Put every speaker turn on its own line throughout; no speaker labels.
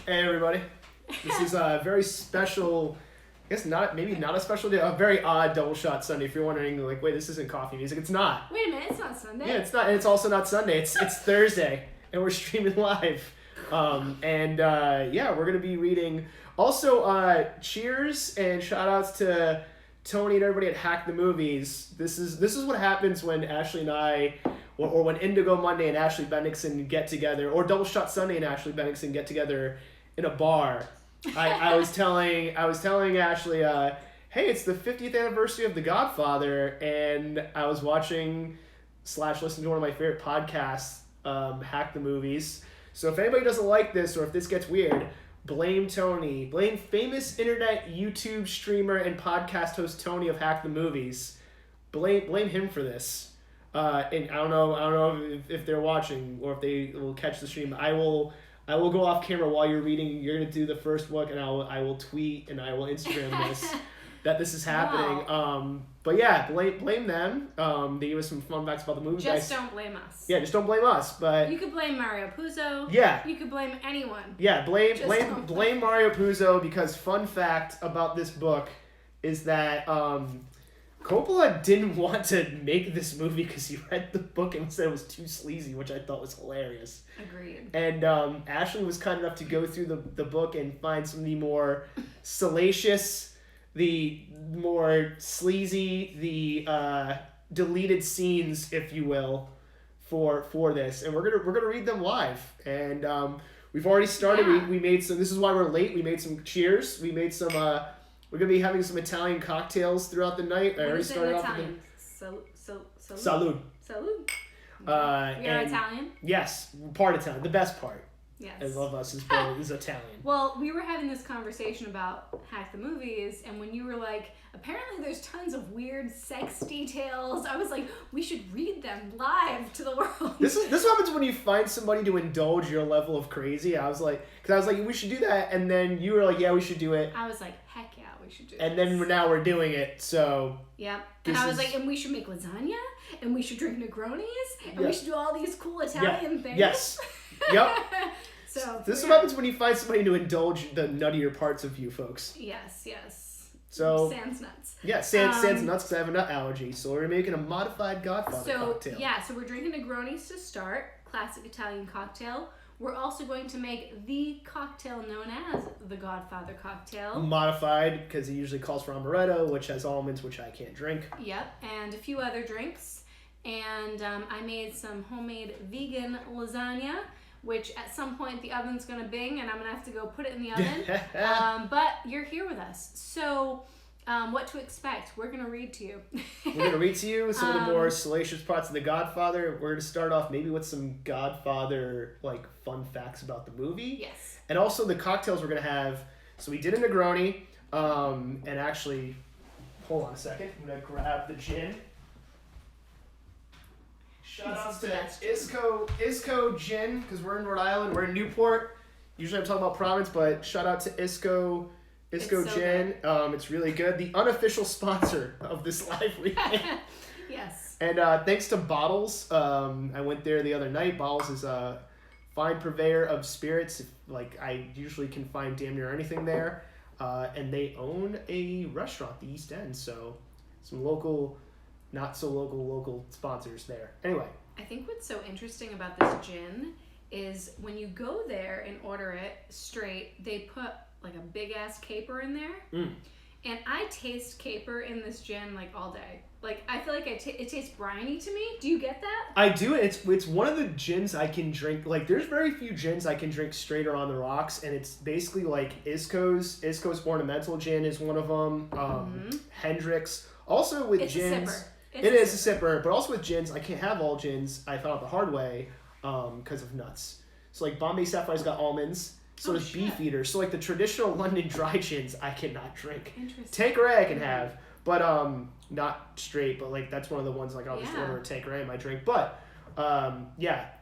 Hey everybody, this is a very special, I guess maybe not a special day, a very odd double shot Sunday. If you're wondering, like, wait, this isn't coffee music. It's not.
Wait a minute, it's not Sunday.
Yeah, it's not, and it's also not Sunday. It's Thursday, and we're streaming live. We're gonna be reading. Also, cheers and shout outs to Tony and everybody at Hack the Movies. This is what happens when Ashley and I, or when Indigo Monday and Ashley Bendiksen get together, or Double Shot Sunday and Ashley Bendiksen get together in a bar. I was telling Ashley, hey, it's the 50th anniversary of The Godfather, and I was watching / listening to one of my favorite podcasts, Hack the Movies. So if anybody doesn't like this, or if this gets weird, blame Tony. Blame famous internet YouTube streamer and podcast host Tony of Hack the Movies. Blame him for this. And I don't know if they're watching or if they will catch the stream. I will go off camera while you're reading. You're gonna do the first book, and I will tweet and I will Instagram this that this is happening.
Wow.
But yeah, blame them. They gave us some fun facts about the movie.
Just don't blame us.
Yeah, just don't blame us. But
you could blame Mario Puzo.
Yeah.
You could blame anyone.
Yeah, blame Mario Puzo, because fun fact about this book is that Coppola didn't want to make this movie because he read the book and said it was too sleazy, which I thought was hilarious.
Agreed.
And Ashley was kind enough to go through the book and find some of the more salacious, the more sleazy, the deleted scenes, if you will, for this. And we're gonna read them live. And we've already started.
Yeah.
We made some. This is why we're late. We made some cheers. We made some. We're going to be having some Italian cocktails throughout the night.
What is it in Italian? Salud.
Salud.
Salud.
You're
Italian?
Yes, part Italian. The best part.
Yes.
I love us is Italian.
Well, we were having this conversation about Hack the Movies, and when you were like, apparently there's tons of weird sex details, I was like, we should read them live to the world.
This happens when you find somebody to indulge your level of crazy. I was like, we should do that, and then you were like, yeah, we should do it.
I was like, heck yeah, we should do it.
And then now we're doing it, so...
Yep. And I was like, and we should make lasagna, and we should drink Negronis, and we should do all these cool Italian things.
Yes. Yep.
So
this is what happens when you find somebody to indulge the nuttier parts of you folks.
Yes.
So
sans nuts.
Yeah, sans nuts because I have a nut allergy. So we're making a modified Godfather cocktail.
Yeah, so we're drinking Negronis to start, classic Italian cocktail. We're also going to make the cocktail known as the Godfather cocktail.
Modified because it usually calls for amaretto, which has almonds, which I can't drink.
Yep, and a few other drinks. And I made some homemade vegan lasagna, which at some point the oven's going to bing and I'm going to have to go put it in the oven. But you're here with us. So what to expect? We're going to read to you.
We're going to read to you some of the more salacious parts of The Godfather. We're going to start off maybe with some Godfather fun facts about the movie.
Yes.
And also the cocktails we're going to have. So we did a Negroni. And actually, hold on a second. I'm going to grab the gin. Shout out to Isco Gin, because we're in Rhode Island. We're in Newport. Usually I'm talking about Providence, but shout out to Isco Gin. It's really good. The unofficial sponsor of this live reading.
Yes.
And thanks to Bottles. I went there the other night. Bottles is a fine purveyor of spirits. I usually can find damn near anything there. And they own a restaurant, the East End. So some local... not so local sponsors there. Anyway.
I think what's so interesting about this gin is when you go there and order it straight, they put a big ass caper in there.
Mm.
And I taste caper in this gin all day. I feel like it tastes briny to me. Do you get that?
I do. It's one of the gins I can drink. There's very few gins I can drink straight or on the rocks, and it's basically Isco's Ornamental Gin is one of them. Hendrick's. Also with gins.
A sipper.
It is a sipper, but also with gins, I can't have all gins. I found out the hard way because of nuts. So Bombay Sapphire's got almonds. So does Beefeater. So the traditional London dry gins, I cannot drink.
Interesting.
Tanqueray I can have, but not straight. But that's one of the ones I'll just order a Tanqueray in my drink. But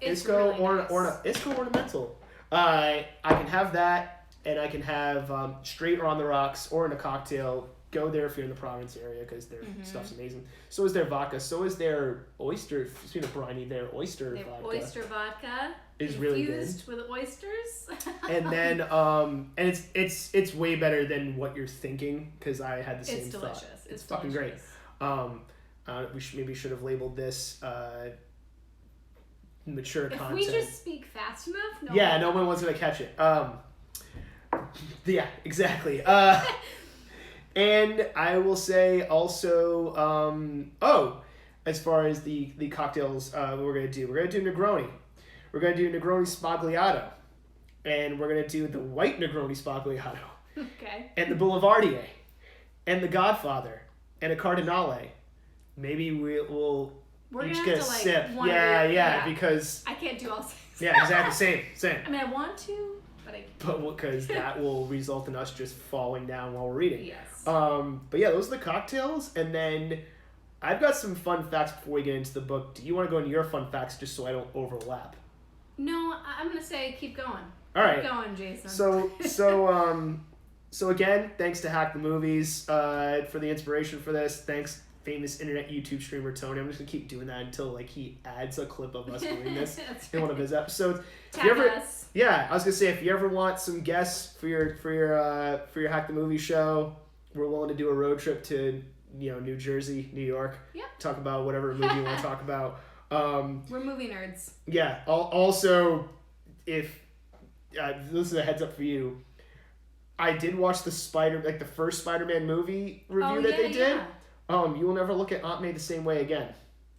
Isco
Ornamental. I can have that, and I can have straight or on the rocks or in a cocktail. go there if you're in the Providence area because their stuff's amazing. So is their vodka. So is their oyster. Speaking of briny, their oyster vodka.
Oyster vodka
is really good.
Infused with oysters.
And then and it's way better than what you're thinking because I had the same
It's delicious.
thought.
It's
fucking
delicious.
Great. We should have labeled this mature
if
content.
we just speak fast enough,
no one was gonna catch it. Yeah, exactly. And I will say also, as far as the cocktails we're gonna do Negroni. We're gonna do Negroni Spagliato, and we're gonna do the white Negroni Spagliato,
okay,
and the Boulevardier, and the Godfather, and a Cardinale. Maybe we'll
we're
each
gonna
get
have
a
to,
sip.
One
Yeah, because
I can't do all six.
Yeah, exactly. Same.
I mean, I want to, but I can't.
But because that will result in us just falling down while we're reading.
Yes.
But yeah, those are the cocktails, and then I've got some fun facts before we get into the book. Do you want to go into your fun facts just so I don't overlap?
No, I'm gonna say keep going.
All right.
Keep going, Jason.
So again, thanks to Hack the Movies for the inspiration for this. Thanks, famous internet YouTube streamer Tony. I'm just gonna keep doing that until he adds a clip of us doing this in one of his episodes.
Tag us.
Yeah, I was gonna say if you ever want some guests for your Hack the Movie show, we're willing to do a road trip to New Jersey, New York.
Yep.
Talk about whatever movie you want to talk about.
We're movie nerds.
Yeah. Also, if this is a heads up for you, I did watch the first Spider-Man movie review that they did.
Yeah.
You will never look at Aunt May the same way again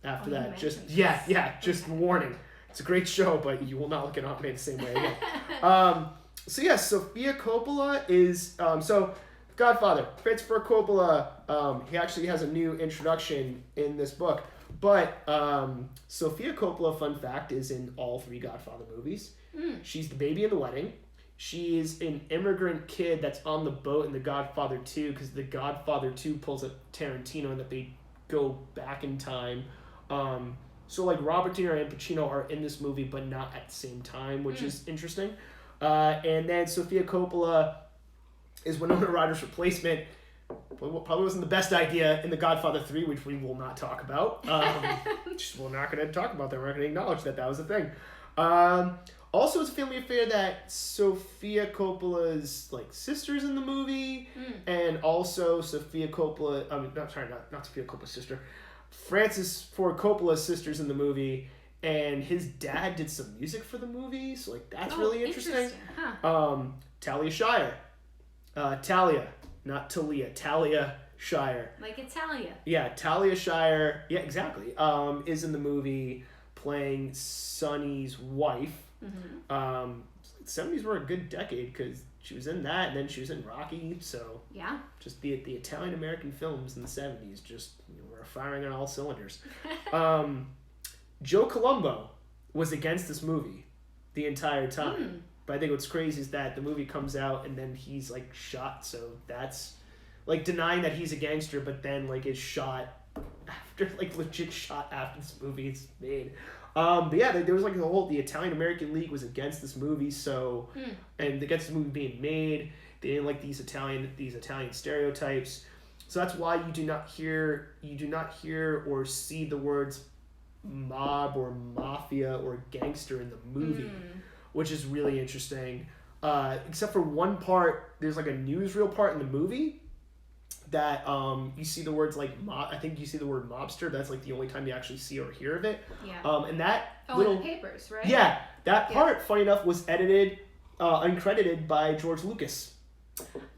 after that. Just warning. It's a great show, but you will not look at Aunt May the same way again. Sofia Coppola is Godfather. Christopher Coppola. He actually has a new introduction in this book. But Sofia Coppola, fun fact, is in all 3 Godfather movies. She's the baby in the wedding. She is an immigrant kid that's on the boat in The Godfather 2 because The Godfather 2 pulls a Tarantino and that they go back in time. Robert De Niro and Pacino are in this movie but not at the same time, which is interesting. And then Sofia Coppola is Winona Ryder's replacement. Probably wasn't the best idea in The Godfather 3, which we will not talk about. We're not going to talk about that. We're not going to acknowledge that was a thing. Also, it's a family affair that Sofia Coppola's sister's in the movie, and also Sofia Coppola. Not Sofia Coppola's sister. Francis Ford Coppola's sister's in the movie, and his dad did some music for the movie, so that's really interesting.
Huh.
Talia Shire, Talia. Not Talia, Talia Shire.
Like Italia.
Yeah, Talia Shire. Yeah, exactly. Is in the movie playing Sonny's wife. Mm-hmm. 70s were a good decade because she was in that, and then she was in Rocky. So
yeah,
just the Italian American films in the 70s just were firing on all cylinders. Joe Colombo was against this movie the entire time. But I think what's crazy is that the movie comes out and then he's shot. So that's denying that he's a gangster, but then is shot after legit shot after this movie is made. But yeah, there was the Italian American League was against this movie. So and against the movie being made, they didn't like these Italian stereotypes. So that's why you do not hear or see the words mob or mafia or gangster in the movie. Which is really interesting. Except for one part, there's a newsreel part in the movie that you see the words I think you see the word mobster. That's the only time you actually see or hear of it.
Yeah.
And that
in the papers, right?
Yeah, that part, funny enough, was edited, uncredited by George Lucas.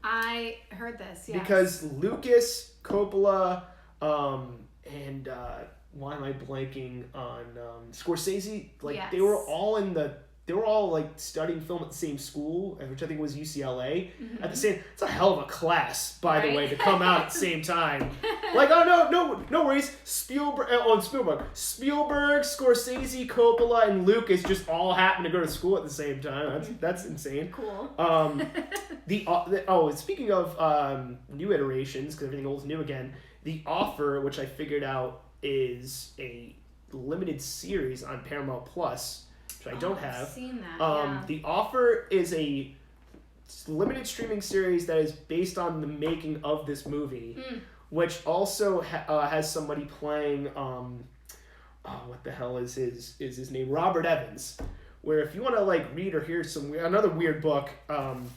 I heard this. Yes.
Because Lucas, Coppola, and why am I blanking on Scorsese?
Yes.
They were all studying film at the same school, which I think was UCLA. Mm-hmm. At the same, it's a hell of a class, by the way, to come out at the same time. No worries. Spielberg, Scorsese, Coppola, and Lucas just all happen to go to school at the same time. That's insane.
Cool.
Speaking of new iterations, because everything old is new again. The Offer, which I figured out is a limited series on Paramount Plus. Which I don't have.
I've seen that.
The Offer is a limited streaming series that is based on the making of this movie, which also has somebody playing. What the hell is his name? Robert Evans. Where if you want to like read or hear another weird book,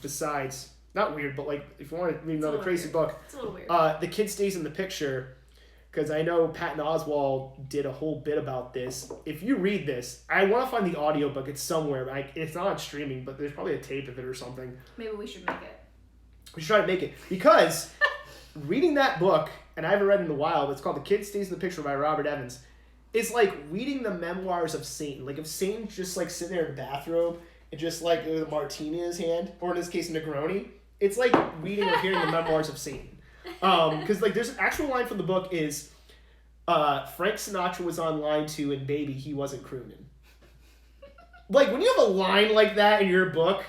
besides not weird, but like if you want to read another crazy book,
it's a little weird.
The Kid Stays in the Picture. Because I know Patton Oswalt did a whole bit about this. If you read this, I want to find the audiobook. It's somewhere. It's not on streaming, but there's probably a tape of it or something.
Maybe we should make it.
We should try to make it. Because reading that book, and I haven't read it in a while, but it's called The Kid Stays in the Picture by Robert Evans. It's like reading the memoirs of Satan. Like if Satan's just like sitting there in the bathrobe and just like with a martini in his hand, or in this case, Negroni. It's like reading or hearing the memoirs of Satan. Because like there's an actual line from the book is Frank Sinatra was on line 2 and baby he wasn't crooning. Like when you have a line like that in your book,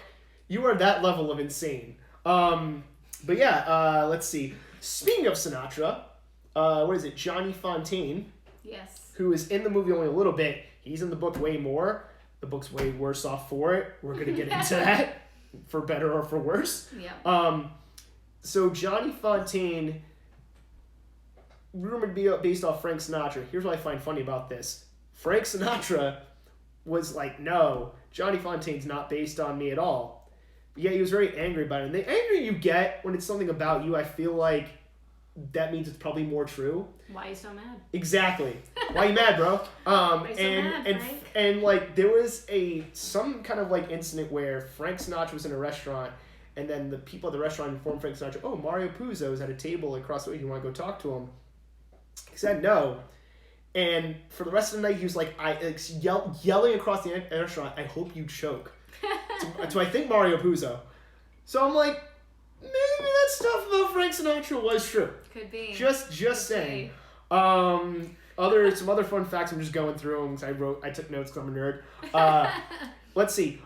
you are that level of insane. But yeah, let's see. Speaking of Sinatra, what is it? Johnny Fontaine.
Yes.
Who is in the movie only a little bit. He's in the book way more. The book's way worse off for it. We're gonna get into that for better or for worse.
Yeah.
So Johnny Fontaine, rumored to be based off Frank Sinatra. Here's what I find funny about this. Frank Sinatra was like, no, Johnny Fontaine's not based on me at all. But yeah, he was very angry about it. And the angrier you get when it's something about you, I feel like that means it's probably more true.
Why are you so mad?
Exactly. Why you mad, bro?
Why you so mad, Frank?
And like there was some kind of like incident where Frank Sinatra was in a restaurant. And then the people at the restaurant informed Frank Sinatra, oh, Mario Puzo is at a table across the way. You want to go talk to him? He said no. And for the rest of the night, he was like, yelling across the restaurant, I hope you choke. to I think Mario Puzo. So I'm like, maybe that stuff about Frank Sinatra was true.
Could be.
Just saying. Some other fun facts. I'm just going through them because I took notes because I'm a nerd. Let's see.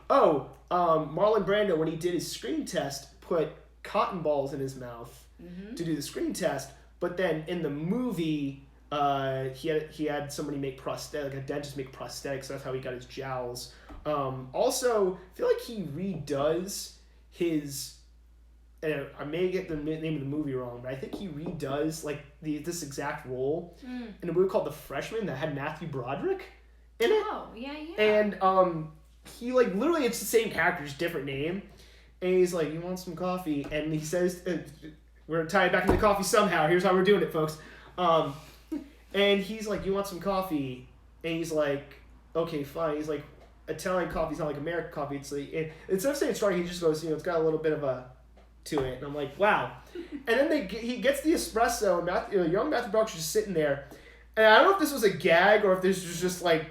Marlon Brando, when he did his screen test, put cotton balls in his mouth to do the screen test. But then in the movie, he had somebody make prosthetic, like a dentist make prosthetics. So that's how he got his jowls. Also, I feel like he redoes his. And I may get the name of the movie wrong, but I think he redoes like this exact role in a movie called The Freshman that had Matthew Broderick in it.
Oh, yeah.
And he like literally it's the same character, just different name. And he's like, "You want some coffee?" And he says, "We're tying it back into coffee somehow. Here's how we're doing it, folks." And he's like, "You want some coffee?" And he's like, "Okay, fine." He's like, "Italian coffee's not like American coffee. It's like instead of saying strong, he just goes, it's got a little bit of a to it." And I'm like, wow. And then he gets the espresso, and young Matthew Broderick's just sitting there. And I don't know if this was a gag or if this was just like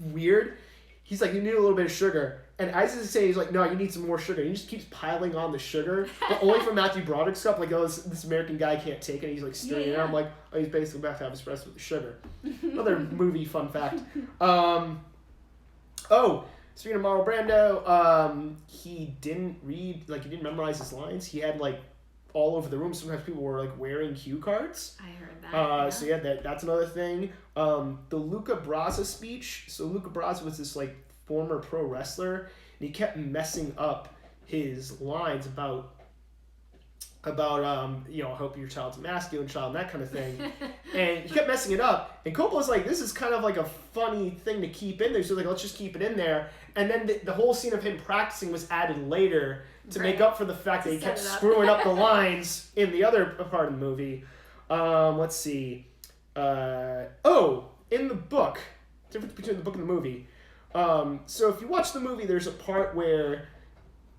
weird. He's like, "You need a little bit of sugar." And as he's saying, he's like, "No, you need some more sugar." And he just keeps piling on the sugar, but only for Matthew Broderick's cup. Like, oh, this American guy can't take it. He's like stirring it. And I'm like, oh, he's basically about to have espresso with the sugar. Another movie fun fact. Speaking of Marlon Brando, he didn't memorize his lines. He had like all over the room. Sometimes people were like wearing cue cards.
I heard that.
So yeah, that's another thing. The Luca Brasi speech. So Luca Brasi was this like former pro wrestler, and he kept messing up his lines about I hope your child's a masculine child and that kind of thing. And he kept messing it up. And Coppola's like, this is kind of like a funny thing to keep in there. So like, let's just keep it in there. And then the whole scene of him practicing was added later to make up for the fact that he kept screwing up the lines in the other part of the movie. Let's see. In the book, difference between the book and the movie. So if you watch the movie, there's a part where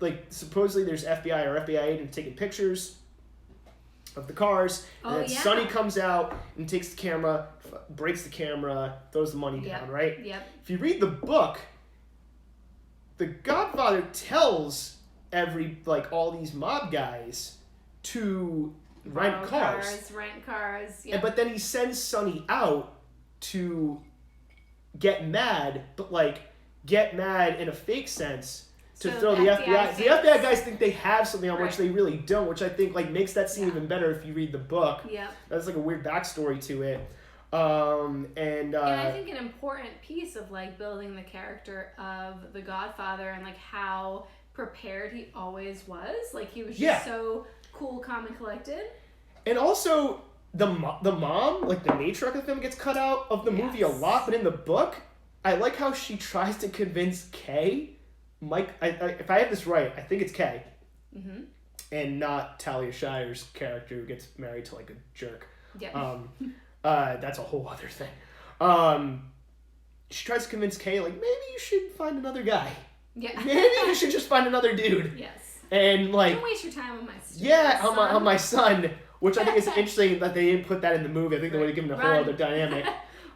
like supposedly there's FBI or FBI agents taking pictures of the cars, and then Sonny comes out and takes the camera, breaks the camera, throws the money down, right?
Yep.
If you read the book, the Godfather tells all these mob guys to rent cars.
Yep.
But then he sends Sonny out to get mad, but like get mad in a fake sense. To throw the FBI. The FBI guys think they have something on which they really don't, which I think like makes that scene even better if you read the book.
Yeah.
That's like a weird backstory to it.
And I think an important piece of like building the character of the Godfather and like how prepared he always was. Like, he was just so cool, calm, and collected.
And also, the mom, like the matriarch of the family, gets cut out of the movie a lot, but in the book, I like how she tries to convince Kay, Mike, if I have this right, I think it's Kay, and not Talia Shire's character who gets married to like a jerk.
Yeah.
That's a whole other thing. She tries to convince Kay, like, maybe you should find another guy.
Yeah.
Maybe you should just find another dude.
Yes.
And like,
don't waste your time on my son.
Yeah, on my son, which I think is interesting that they didn't put that in the movie. I think they would have given a whole other dynamic.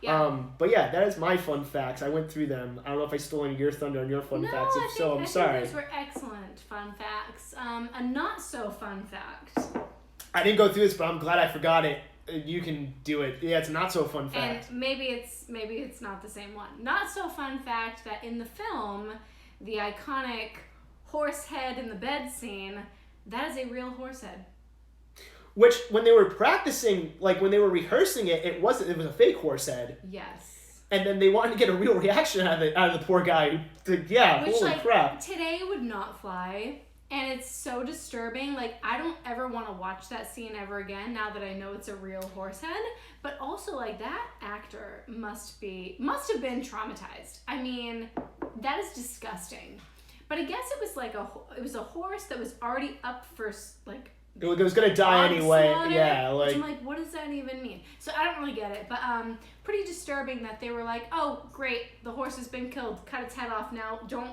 But yeah, that is my fun facts. I went through them. I don't know if I stole any of your thunder on your fun facts. If so, I'm sorry.
I think those were excellent fun facts. A not so fun fact.
I didn't go through this, but I'm glad I forgot it. You can do it. Yeah, it's a not so fun fact.
And maybe it's not the same one. Not so fun fact that in the film, the iconic horse head in the bed scene, that is a real horse head.
Which, when they were practicing, like when they were rehearsing it, it was a fake horse head.
Yes.
And then they wanted to get a real reaction out of the poor guy. Holy crap.
Today would not fly. And it's so disturbing. Like, I don't ever want to watch that scene ever again now that I know it's a real horse head. But also, like, that actor must have been traumatized. I mean, that is disgusting. But I guess it was like it was a horse that was already up for, like,
it was gonna die anyway. Yeah, like.
I'm like, what does that even mean? So I don't really get it, but pretty disturbing that they were like, oh great, the horse has been killed, cut its head off now. Don't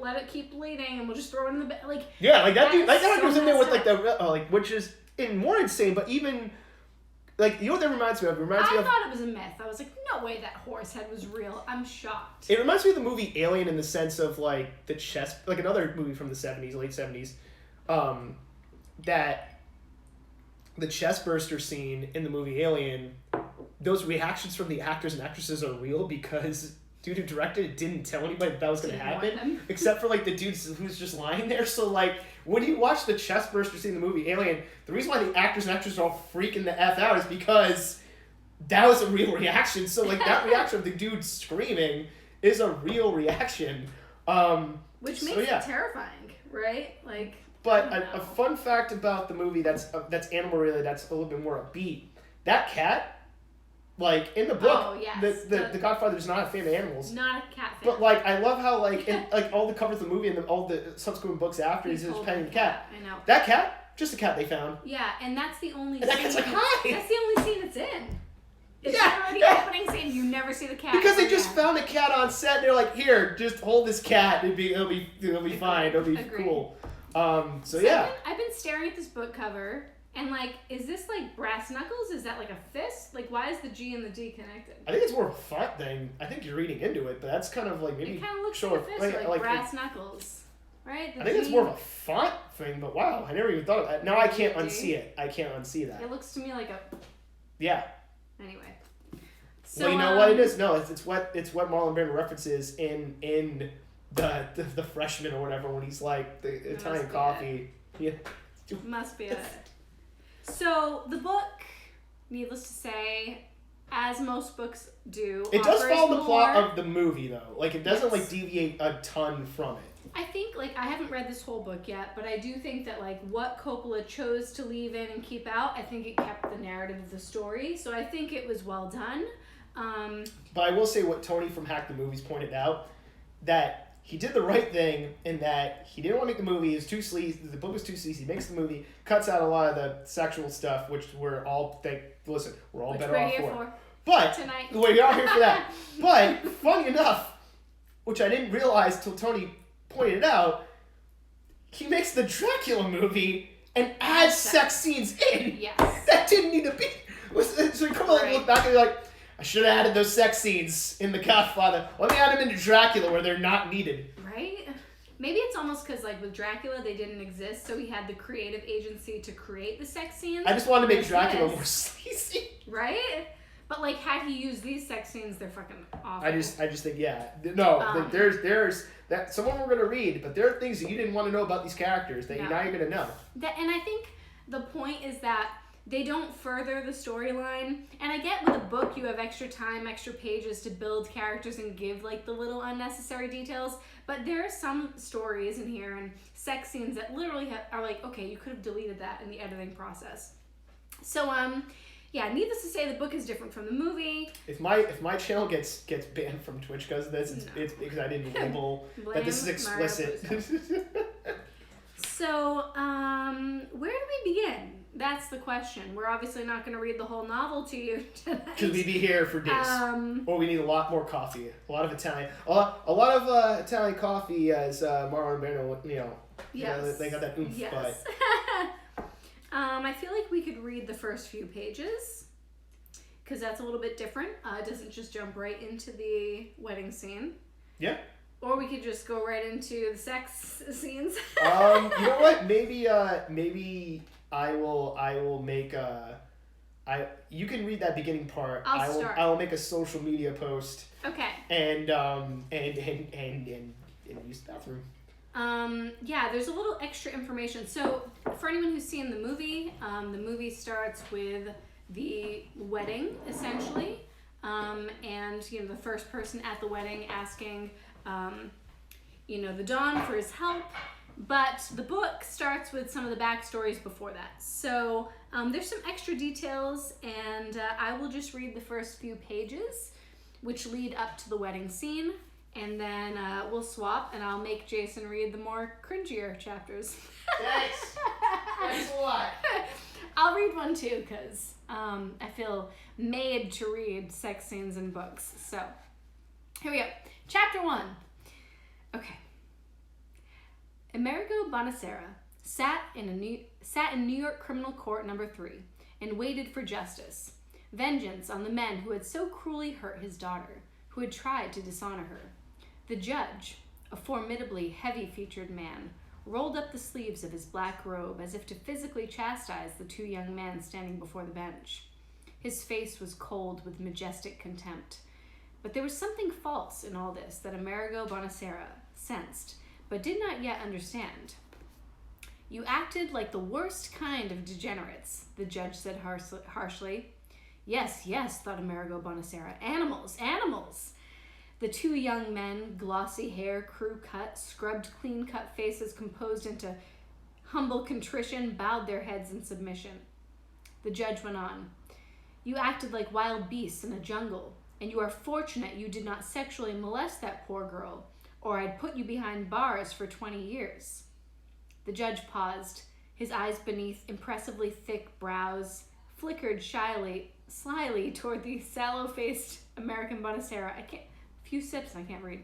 let it keep bleeding, and we'll just throw it in the bed. Like
like that dude, like that was in there with like the which is more insane, but even like, you know what that reminds me of?
I thought it was a myth. I was like, no way that horse head was real. I'm shocked.
It reminds me of the movie Alien in the sense of like the chest, like another movie from the 70s, late 70s. That the chest burster scene in the movie Alien, those reactions from the actors and actresses are real because dude who directed it didn't tell anybody that was going to happen, except for like the dude who's just lying there. So like when you watch the chest burster scene in the movie Alien, the reason why the actors and actresses are all freaking the F out is because that was a real reaction. So like that reaction of the dude screaming is a real reaction.
Which makes it terrifying, right? Like.
But a fun fact about the movie that's animal related, that's a little bit more upbeat. That cat, like in the book, the Godfather is not a fan of animals.
Not a cat fan.
But like I love how like in like all the covers of the movie and all the subsequent books after he's just petting the cat.
I know.
That cat, just a cat they found.
Yeah, and that's the only.
And that cat's like, hi.
That's the only scene it's in. It's already opening scene. You never see the cat.
Because they just found a cat on set. And they're like, here, just hold this cat. It'll be fine. It'll be cool. So yeah.
I've been staring at this book cover and like, is this like brass knuckles? Is that like a fist? Like, why is the G and the D connected?
I think it's more of a font thing. I think you're reading into it, but that's kind of like maybe.
It kind of looks like a fist, like brass knuckles, right?
I think it's more of a font thing, but wow, I never even thought of that. Now I can't unsee it. I can't unsee that.
It looks to me like a.
Yeah.
Anyway. So,
well, you know what it is? No, it's what Marlon Brando references in the freshman or whatever when he's like the Italian coffee. Yeah.
Must be it. So the book, needless to say, as most books do,
it does follow the plot of the movie though. Like it doesn't like deviate a ton from it.
I think like I haven't read this whole book yet, but I do think that like what Coppola chose to leave in and keep out, I think it kept the narrative of the story. So I think it was well done.
But I will say what Tony from Hack the Movies pointed out, that he did the right thing in that he didn't want to make the movie. It was too sleazy. The book was too sleazy. He makes the movie, cuts out a lot of the sexual stuff, which we're all we're all better off for. But
tonight.
We are here for that. But funny enough, which I didn't realize till Tony pointed it out, he makes the Dracula movie and adds sex scenes in.
Yes.
That didn't need to be. So you come look back and you're like, I should have added those sex scenes in The Godfather. Let me add them into Dracula where they're not needed.
Right? Maybe it's almost because, like, with Dracula, they didn't exist, so he had the creative agency to create the sex scenes.
I just wanted to make Dracula more sleazy.
Right? But, like, had he used these sex scenes, they're fucking awful.
I just think, yeah. No, there's that some of them we're going to read, but there are things that you didn't want to know about these characters that now you're going to know.
And I think the point is that They don't further the storyline. And I get with a book you have extra time, extra pages to build characters and give like the little unnecessary details. But there are some stories in here and sex scenes that literally are like, okay, you could have deleted that in the editing process. So yeah, needless to say, the book is different from the movie.
If my channel gets banned from Twitch because of this, it's because I didn't label that this is explicit.
So, where do we begin? That's the question. We're obviously not going to read the whole novel to you tonight.
Because we'd be here for days. Or we need a lot more coffee. A lot of Italian. A lot of Italian coffee, as Marlon and Berno,
yes.
They got that oomph.
Yes.
But.
I feel like we could read the first few pages. Because that's a little bit different. It doesn't just jump right into the wedding scene.
Yeah.
Or we could just go right into the sex scenes.
You know what? Maybe I will make you can read that beginning part. I will make a social media post.
Okay.
And use the bathroom.
Yeah, there's a little extra information. So for anyone who's seen the movie starts with the wedding essentially. And the first person at the wedding asking the Don for his help. But the book starts with some of the backstories before that. So there's some extra details, and I will just read the first few pages, which lead up to the wedding scene, and then we'll swap, and I'll make Jason read the more cringier chapters.
Thanks. Thanks a lot.
I'll read one too, because I feel made to read sex scenes in books. So here we go. Chapter 1. Okay. Amerigo Bonacera sat in New York Criminal Court number 3 and waited for justice, vengeance on the men who had so cruelly hurt his daughter, who had tried to dishonor her. The judge, a formidably heavy-featured man, rolled up the sleeves of his black robe as if to physically chastise the two young men standing before the bench. His face was cold with majestic contempt. But there was something false in all this that Amerigo Bonacera sensed, but did not yet understand. You acted like the worst kind of degenerates, the judge said harshly. Yes, thought Amerigo Bonacera. Animals! The two young men, glossy hair, crew cut, scrubbed clean-cut faces composed into humble contrition, bowed their heads in submission. The judge went on. You acted like wild beasts in a jungle, and you are fortunate you did not sexually molest that poor girl, or I'd put you behind bars for 20 years. The judge paused. His eyes beneath impressively thick brows flickered slyly toward the sallow-faced American Bonacera. Few sips and I can't read.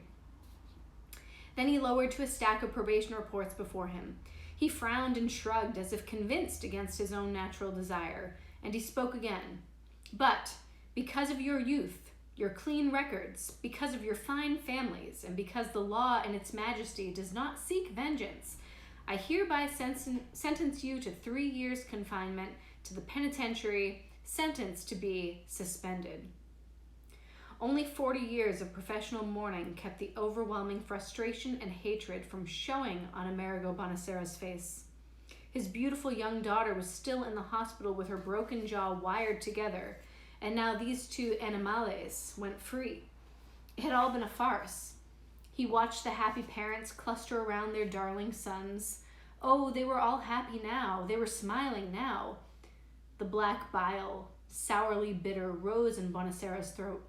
Then he lowered to a stack of probation reports before him. He frowned and shrugged as if convinced against his own natural desire, and he spoke again. But because of your youth, your clean records, because of your fine families, and because the law in its majesty does not seek vengeance, I hereby sentence you to 3 years confinement to the penitentiary, sentenced to be suspended. Only 40 years of professional mourning kept the overwhelming frustration and hatred from showing on Amerigo Bonacera's face. His beautiful young daughter was still in the hospital with her broken jaw wired together, and now these two animales went free. It had all been a farce. He watched the happy parents cluster around their darling sons. Oh, they were all happy now. They were smiling now. The black bile, sourly bitter, rose in Bonacera's throat,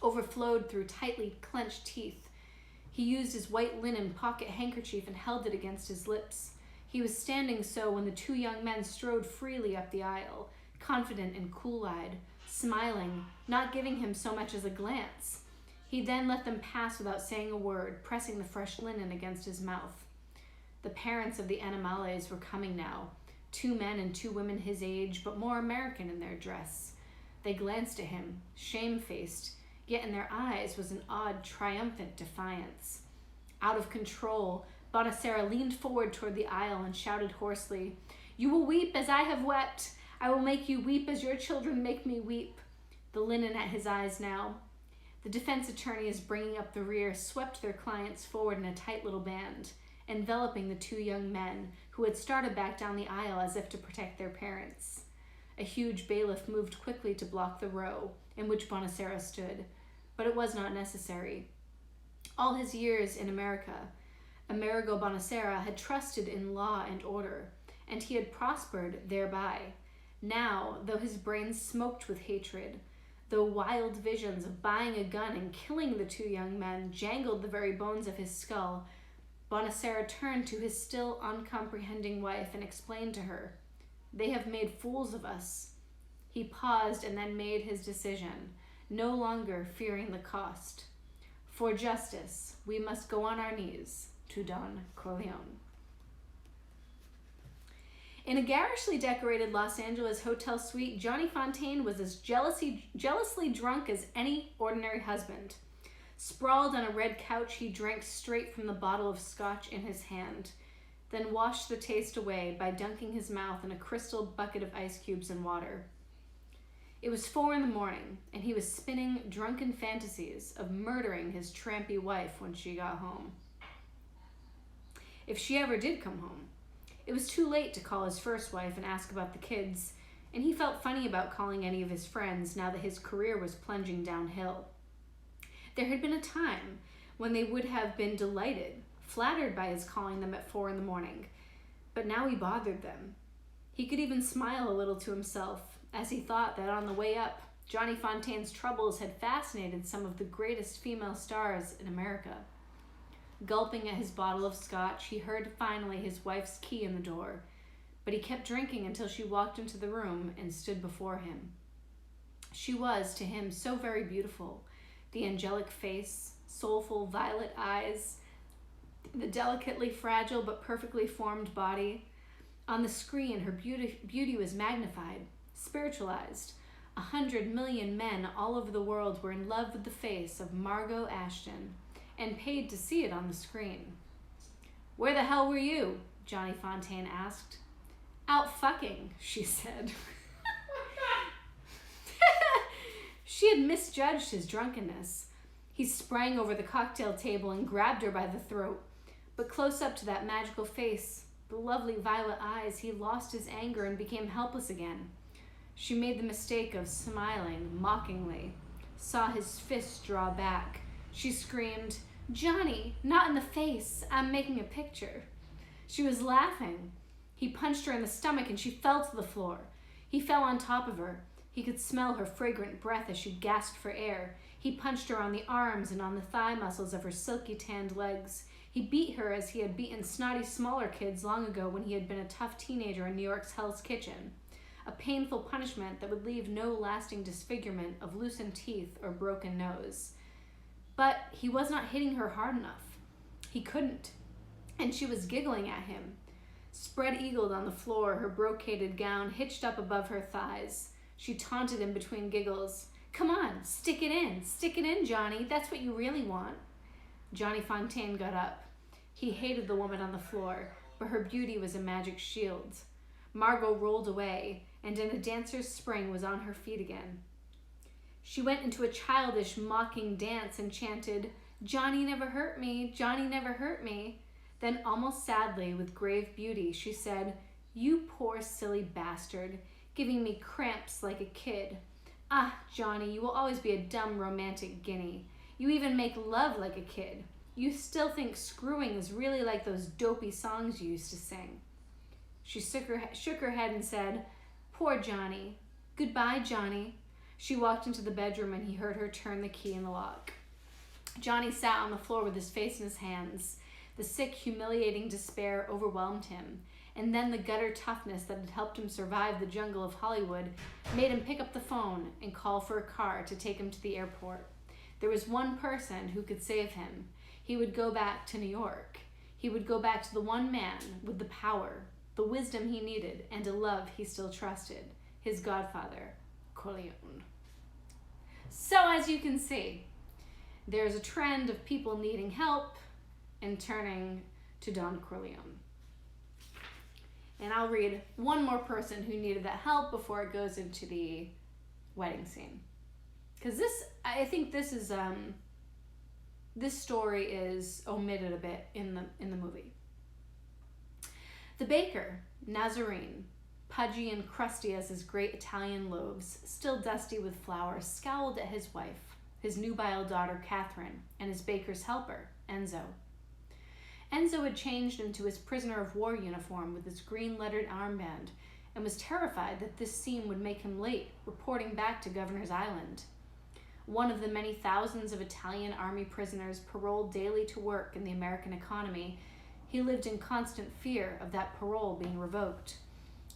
overflowed through tightly clenched teeth. He used his white linen pocket handkerchief and held it against his lips. He was standing so when the two young men strode freely up the aisle, confident and cool-eyed, smiling, not giving him so much as a glance. He then let them pass without saying a word, pressing the fresh linen against his mouth. The parents of the animales were coming now, 2 men and 2 women his age, but more American in their dress. They glanced at him, shamefaced, yet in their eyes was an odd, triumphant defiance. Out of control, Bonacera leaned forward toward the aisle and shouted hoarsely, "You will weep as I have wept. I will make you weep as your children make me weep." The linen at his eyes now. The defense attorneys bringing up the rear swept their clients forward in a tight little band, enveloping the 2 young men who had started back down the aisle as if to protect their parents. A huge bailiff moved quickly to block the row in which Bonacera stood, but it was not necessary. All his years in America, Amerigo Bonacera had trusted in law and order, and he had prospered thereby. Now, though his brain smoked with hatred, though wild visions of buying a gun and killing the two young men jangled the very bones of his skull, Bonacera turned to his still uncomprehending wife and explained to her, "They have made fools of us." He paused and then made his decision, no longer fearing the cost. For justice, we must go on our knees to Don Corleone. In a garishly decorated Los Angeles hotel suite, Johnny Fontaine was as jealously drunk as any ordinary husband. Sprawled on a red couch, he drank straight from the bottle of scotch in his hand, then washed the taste away by dunking his mouth in a crystal bucket of ice cubes and water. It was 4 a.m, and he was spinning drunken fantasies of murdering his trampy wife when she got home. If she ever did come home. It was too late to call his first wife and ask about the kids, and he felt funny about calling any of his friends now that his career was plunging downhill. There had been a time when they would have been delighted, flattered by his calling them at 4 a.m, but now he bothered them. He could even smile a little to himself as he thought that on the way up, Johnny Fontaine's troubles had fascinated some of the greatest female stars in America. Gulping at his bottle of scotch, he heard finally his wife's key in the door, but he kept drinking until she walked into the room and stood before him. She was, to him, so very beautiful. The angelic face, soulful violet eyes, the delicately fragile but perfectly formed body. On the screen, her beauty was magnified, spiritualized. 100 million men all over the world were in love with the face of Margot Ashton, and paid to see it on the screen. "Where the hell were you?" Johnny Fontaine asked. "Out fucking," she said. She had misjudged his drunkenness. He sprang over the cocktail table and grabbed her by the throat. But close up to that magical face, the lovely violet eyes, he lost his anger and became helpless again. She made the mistake of smiling mockingly, saw his fist draw back. She screamed, "Johnny, not in the face. I'm making a picture." She was laughing. He punched her in the stomach and she fell to the floor. He fell on top of her. He could smell her fragrant breath as she gasped for air. He punched her on the arms and on the thigh muscles of her silky tanned legs. He beat her as he had beaten snotty smaller kids long ago when he had been a tough teenager in New York's Hell's Kitchen. A painful punishment that would leave no lasting disfigurement of loosened teeth or broken nose. But he was not hitting her hard enough. He couldn't. And she was giggling at him. Spread-eagled on the floor, her brocaded gown hitched up above her thighs. She taunted him between giggles. "Come on, stick it in, Johnny. That's what you really want." Johnny Fontaine got up. He hated the woman on the floor, but her beauty was a magic shield. Margot rolled away, and in a dancer's spring was on her feet again. She went into a childish, mocking dance and chanted, "Johnny never hurt me, Johnny never hurt me." Then, almost sadly, with grave beauty, she said, "You poor silly bastard, giving me cramps like a kid. Ah, Johnny, you will always be a dumb romantic guinea. You even make love like a kid. You still think screwing is really like those dopey songs you used to sing." She shook her head and said, "Poor Johnny. Goodbye, Johnny." She walked into the bedroom and he heard her turn the key in the lock. Johnny sat on the floor with his face in his hands. The sick, humiliating despair overwhelmed him, and then the gutter toughness that had helped him survive the jungle of Hollywood made him pick up the phone and call for a car to take him to the airport. There was one person who could save him. He would go back to New York. He would go back to the one man with the power, the wisdom he needed, and a love he still trusted, his godfather, Corleone. So as you can see, there's a trend of people needing help and turning to Don Corleone. And I'll read one more person who needed that help before it goes into the wedding scene. Because I think this is, this story is omitted a bit in the movie. The baker, Nazarene, pudgy and crusty as his great Italian loaves, still dusty with flour, scowled at his wife, his nubile daughter Catherine, and his baker's helper, Enzo. Enzo had changed into his prisoner of war uniform with his green-lettered armband, and was terrified that this scene would make him late, reporting back to Governor's Island. One of the many thousands of Italian army prisoners paroled daily to work in the American economy, he lived in constant fear of that parole being revoked.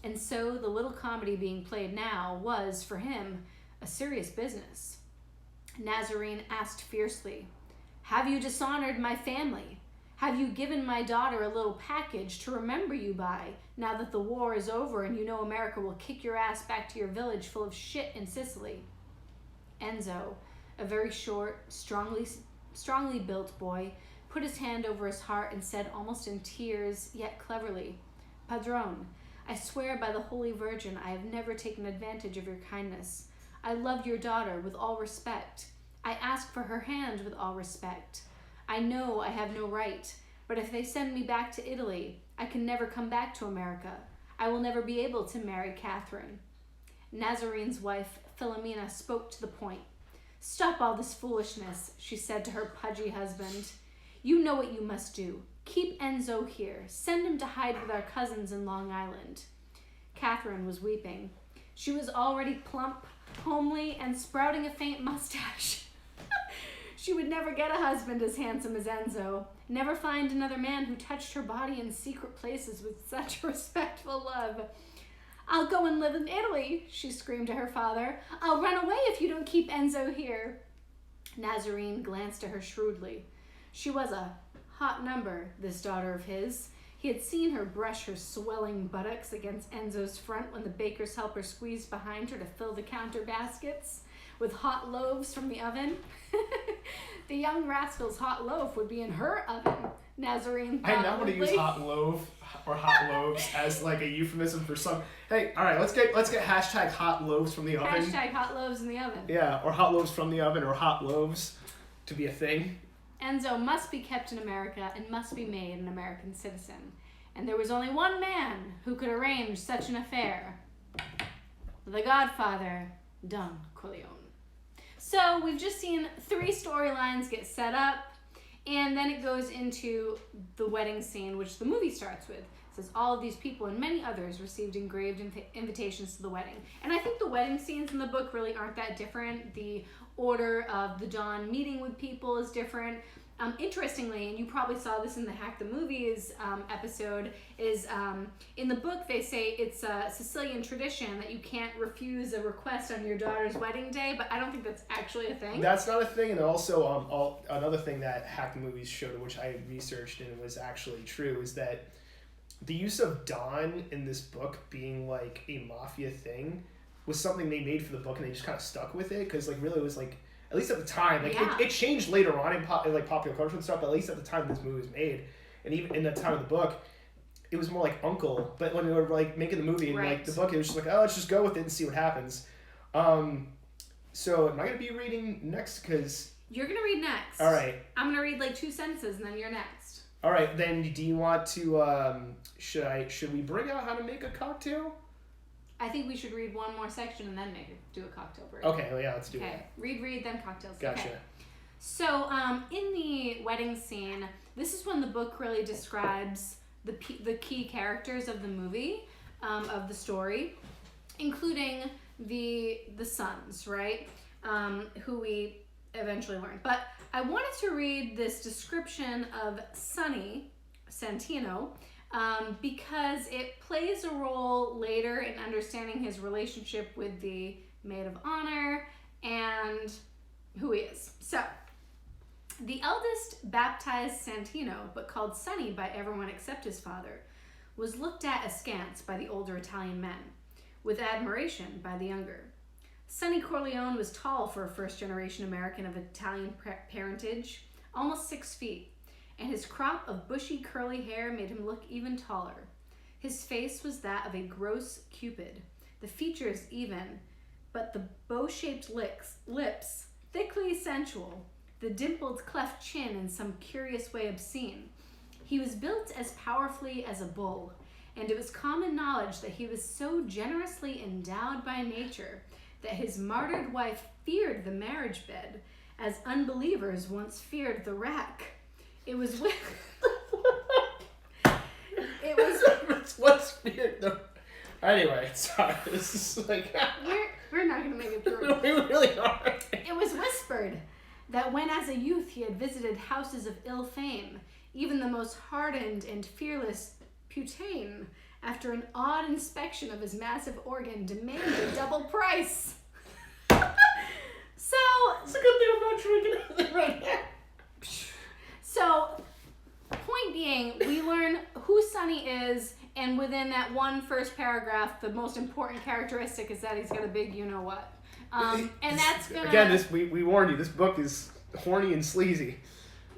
And so the little comedy being played now was, for him, a serious business. Nazarene asked fiercely, "Have you dishonored my family? Have you given my daughter a little package to remember you by, now that the war is over and you know America will kick your ass back to your village full of shit in Sicily?" Enzo, a very short, strongly built boy, put his hand over his heart and said almost in tears, yet cleverly, "Padrone, I swear by the Holy Virgin I have never taken advantage of your kindness. I love your daughter with all respect. I ask for her hand with all respect. I know I have no right, but if they send me back to Italy, I can never come back to America. I will never be able to marry Catherine." Nazarene's wife, Philomena, spoke to the point. "Stop all this foolishness," she said to her pudgy husband. "You know what you must do. Keep Enzo here. Send him to hide with our cousins in Long Island." Catherine was weeping. She was already plump, homely, and sprouting a faint mustache. She would never get a husband as handsome as Enzo, never find another man who touched her body in secret places with such respectful love. "I'll go and live in Italy," she screamed to her father. "I'll run away if you don't keep Enzo here." Nazarene glanced at her shrewdly. She was a hot number, this daughter of his. He had seen her brush her swelling buttocks against Enzo's front when the baker's helper squeezed behind her to fill the counter baskets with hot loaves from the oven. The young rascal's hot loaf would be in her oven, Nazarene thought.
I now want to use hot loaf or hot loaves as like a euphemism for some. Hey, all right, let's get hashtag hot loaves from the oven.
Hashtag hot loaves in the oven.
Yeah, or hot loaves from the oven, or hot loaves to be a thing.
Enzo must be kept in America and must be made an American citizen. And there was only one man who could arrange such an affair. The Godfather, Don Corleone. So we've just seen 3 storylines get set up, and then it goes into the wedding scene, which the movie starts with. It says, "All of these people and many others received engraved invitations to the wedding." And I think the wedding scenes in the book really aren't that different. The order of the Don meeting with people is different. Interestingly, and you probably saw this in the Hack the Movies episode, is in the book they say it's a Sicilian tradition that you can't refuse a request on your daughter's wedding day, but I don't think that's actually a thing.
That's not a thing, and also another thing that Hack the Movies showed, which I researched and was actually true, is that the use of Don in this book being like a mafia thing was something they made for the book, and they just kind of stuck with it, because like really it was like, at least at the time, like it changed later on in popular culture and stuff, but at least at the time this movie was made, and even in the time of the book, it was more like uncle. But when we were like making the movie and like the book, it was just like, oh, let's just go with it and see what happens. So am I gonna be reading next? Because
you're gonna read next.
All right.
I'm gonna read like 2 sentences and then you're next.
All right. Then do you want to? Should we bring out how to make a cocktail?
I think we should read one more section and then do a cocktail break.
Okay, well, yeah, let's do it.
Okay, read, then cocktails.
Gotcha.
Okay. So, in the wedding scene, this is when the book really describes the key characters of the movie, of the story, including the sons, right? Who we eventually learn. But I wanted to read this description of Sonny Santino, because it plays a role later in understanding his relationship with the maid of honor and who he is. So, the eldest, baptized Santino, but called Sonny by everyone except his father, was looked at askance by the older Italian men, with admiration by the younger. Sonny Corleone was tall for a first-generation American of Italian parentage, almost 6 feet. And his crop of bushy curly hair made him look even taller. His face was that of a gross Cupid, the features even, but the bow-shaped lips thickly sensual, the dimpled cleft chin in some curious way obscene. He was built as powerfully as a bull, and it was common knowledge that he was so generously endowed by nature that his martyred wife feared the marriage bed, as unbelievers once feared the rack. It was with... It was...
What's feared the... Anyway, sorry, this is like...
We're not going to make it through.
We really are.
It was whispered that when as a youth he had visited houses of ill fame, even the most hardened and fearless Fontaine, after an odd inspection of his massive organ, demanded double price. So...
It's a good thing I'm not drinking anything right now.
So, point being, we learn who Sonny is, and within that one first paragraph, the most important characteristic is that he's got a big you-know-what. And that's gonna...
Again, we warned you, this book is horny and sleazy.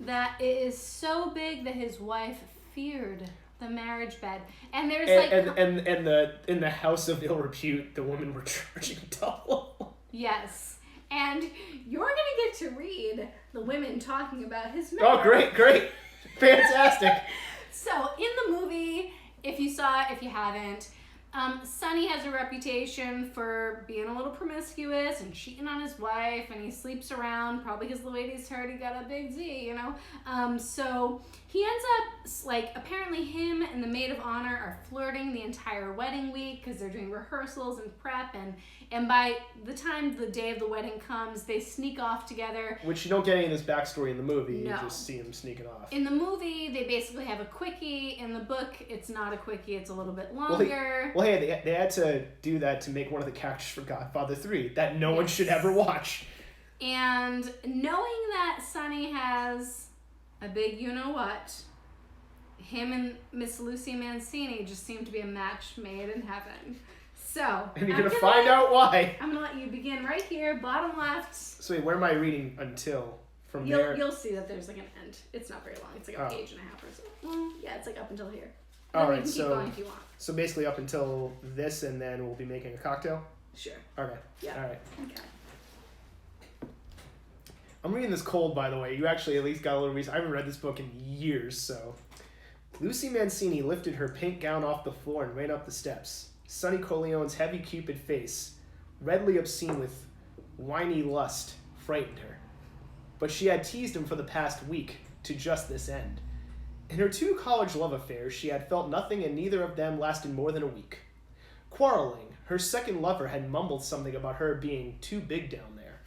That it is so big that his wife feared the marriage bed. And there's
in the house of ill repute, the women were charging double.
Yes. And you're going to get to read the women talking about his
Oh,
marriage.
great. Fantastic.
So, in the movie, if you saw it, if you haven't, Sonny has a reputation for being a little promiscuous and cheating on his wife, and he sleeps around, probably because the lady's heard he got a big Z, you know? So he ends up, like, apparently him and the maid of honor are flirting the entire wedding week because they're doing rehearsals and prep, and by the time the day of the wedding comes, they sneak off together.
Which you don't get any of this backstory in the movie.
No.
You just see him sneaking off.
In the movie, they basically have a quickie. In the book, it's not a quickie. It's a little bit longer.
Well, hey, they had to do that to make one of the characters for Godfather 3 that no one should ever watch.
And knowing that Sonny has a big you-know-what, him and Miss Lucy Mancini just seem to be a match made in heaven. So,
and you're going to find out why.
I'm going to let you begin right here, bottom left.
So wait, where am I reading until? From
you'll,
there?
You'll see that there's like an end. It's not very long. It's like a page and a half or so. Well, yeah, it's like up until here.
All right,
you can keep going if you want.
So basically up until this, and then we'll be making a cocktail?
Sure.
Okay.
Yeah.
All right.
Okay.
I'm reading this cold, by the way. You actually at least got a little reason. I haven't read this book in years, so... Lucy Mancini lifted her pink gown off the floor and ran up the steps. Sonny Corleone's heavy Cupid face, redly obscene with whiny lust, frightened her. But she had teased him for the past week, to just this end. In her 2 college love affairs, she had felt nothing, and neither of them lasted more than a week. Quarreling, her second lover had mumbled something about her being too big down there.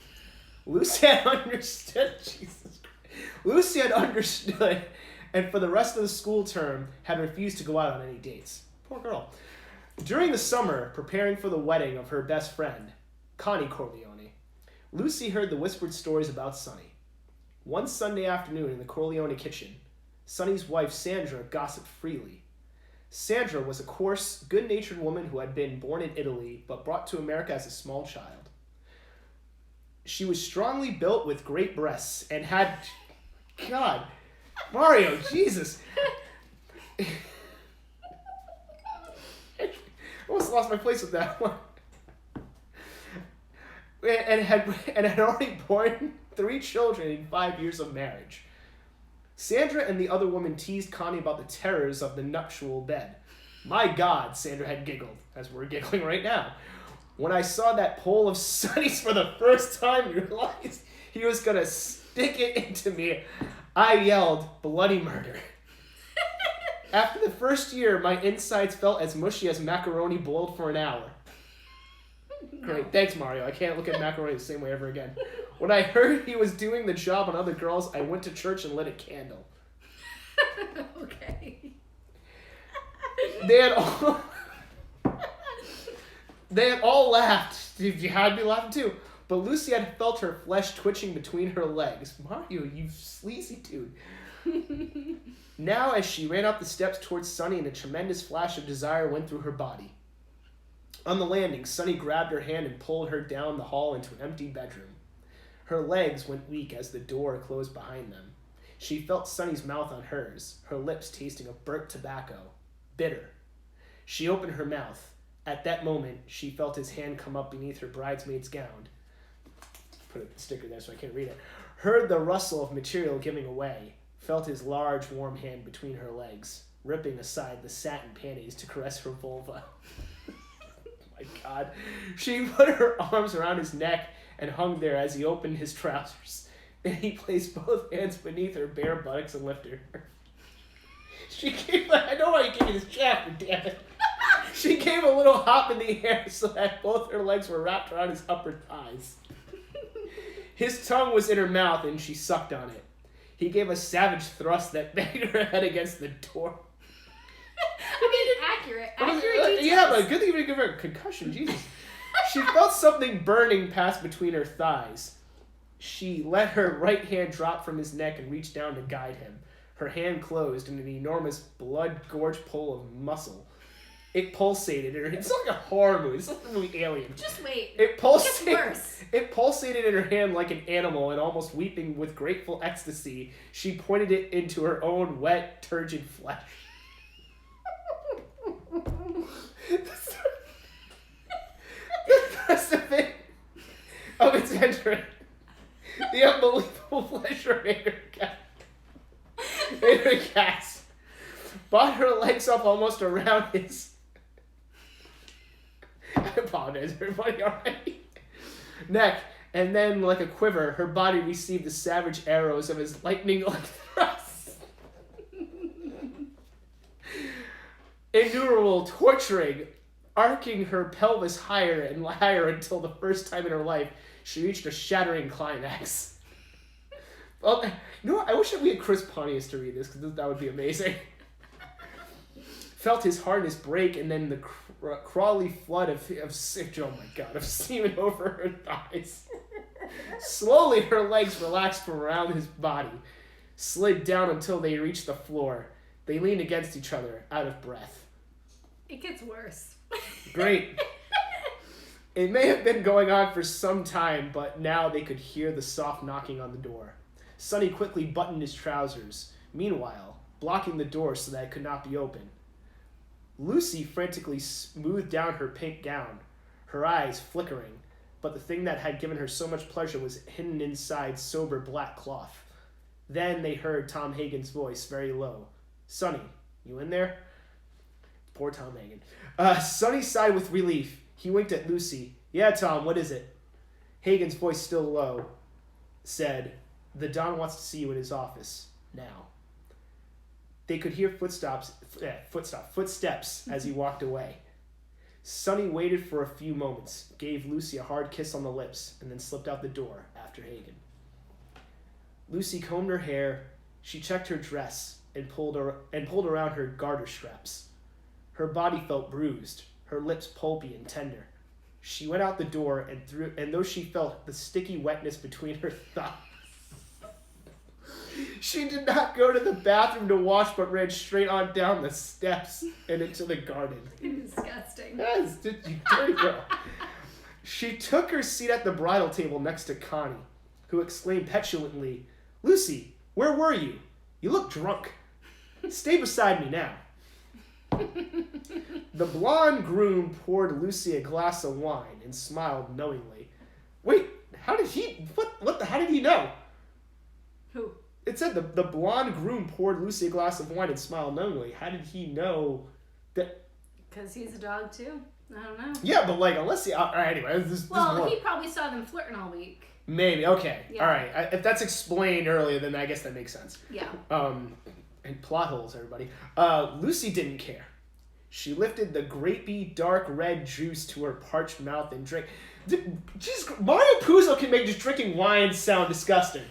Lucy had understood, Lucy had understood, and for the rest of the school term had refused to go out on any dates. Poor girl. During the summer, preparing for the wedding of her best friend, Connie Corleone, Lucy heard the whispered stories about Sonny. One Sunday afternoon in the Corleone kitchen, Sonny's wife Sandra gossiped freely. Sandra was a coarse, good-natured woman who had been born in Italy but brought to America as a small child. She was strongly built with great breasts and had... God, Mario, Jesus. I almost lost my place with that one. And had already born 3 children in 5 years of marriage. Sandra and the other woman teased Connie about the terrors of the nuptial bed. My God, Sandra had giggled, as we're giggling right now. When I saw that pole of Sonny's for the first time, realized he was going to stick it into me, I yelled, bloody murder. After the first year, my insides felt as mushy as macaroni boiled for an hour. Great, thanks Mario. I can't look at macaroni the same way ever again. When I heard he was doing the job on other girls, I went to church and lit a candle.
Okay.
They had all laughed. You had me laughing too. But Lucy had felt her flesh twitching between her legs. Mario, you sleazy dude. Now, as she ran up the steps towards Sonny, and a tremendous flash of desire went through her body. On the landing, Sonny grabbed her hand and pulled her down the hall into an empty bedroom. Her legs went weak as the door closed behind them. She felt Sonny's mouth on hers, her lips tasting of burnt tobacco, bitter. She opened her mouth. At that moment, she felt his hand come up beneath her bridesmaid's gown. Put a sticker there so I can't read it. Heard the rustle of material giving away. Felt his large, warm hand between her legs. ripping aside the satin panties to caress her vulva. My God. She put her arms around his neck and hung there as he opened his trousers. Then he placed both hands beneath her bare buttocks and lifted her. I know why you gave me this chapter, damn it. She gave a little hop in the air so that both her legs were wrapped around his upper thighs. His tongue was in her mouth and she sucked on it. He gave a savage thrust that banged her head against the door.
Accurate details.
Yeah, but good thing you didn't give her a concussion, Jesus. She felt something burning pass between her thighs. She let her right hand drop from his neck and reached down to guide him. Her hand closed in an enormous blood-gorged pull of muscle. It pulsated in her. It's like a horror movie. It's like the movie Alien.
Just wait.
It pulsated.
It gets worse.
It pulsated in her hand like an animal, and almost weeping with grateful ecstasy, she pointed it into her own wet, turgid flesh. Of its entrance, the unbelievable pleasure made her gasp. Brought her legs up almost around his. I apologize, everybody, already. Neck, and then, like a quiver, her body received the savage arrows of his lightning-like thrusts. Innumerable, torturing, arcing her pelvis higher and higher until the first time in her life she reached a shattering climax. Well, you know what? I wish that we had Chris Pontius to read this, because that would be amazing. Felt his harness break, and then the crawly flood of semen over her thighs. Slowly, her legs relaxed from around his body, slid down until they reached the floor. They leaned against each other, out of breath.
It gets worse.
Great. It may have been going on for some time, but now they could hear the soft knocking on the door. Sonny quickly buttoned his trousers, meanwhile, blocking the door so that it could not be opened. Lucy frantically smoothed down her pink gown, her eyes flickering, but the thing that had given her so much pleasure was hidden inside sober black cloth. Then they heard Tom Hagen's voice, very low. "Sonny, you in there?" Poor Tom Hagen. Sonny sighed with relief. He winked at Lucy. "Yeah, Tom, what is it?" Hagen's voice, still low, said, "The Don wants to see you in his office, now." They could hear footsteps as he walked away. Sonny waited for a few moments, gave Lucy a hard kiss on the lips, and then slipped out the door after Hagen. Lucy combed her hair. She checked her dress and pulled around her garter straps. Her body felt bruised, her lips pulpy and tender. She went out the door, and though she felt the sticky wetness between her thighs, she did not go to the bathroom to wash, but ran straight on down the steps and into the garden.
Disgusting.
Yes, you dirty girl. She took her seat at the bridal table next to Connie, who exclaimed petulantly, "Lucy, where were you? You look drunk. Stay beside me now." The blonde groom poured Lucy a glass of wine and smiled knowingly. Wait, how did he know?
Who?
It said the blonde groom poured Lucy a glass of wine and smiled knowingly. How did he know that?
Because he's a dog too. I don't know.
Yeah, but unless he... anyway,
he probably saw them flirting all week.
Maybe. Okay.
Yeah.
All right. If that's explained earlier, then I guess that makes sense.
Yeah.
And plot holes, everybody. Lucy didn't care. She lifted the grapey, dark red juice to her parched mouth and drank. Jesus, Mario Puzo can make just drinking wine sound disgusting.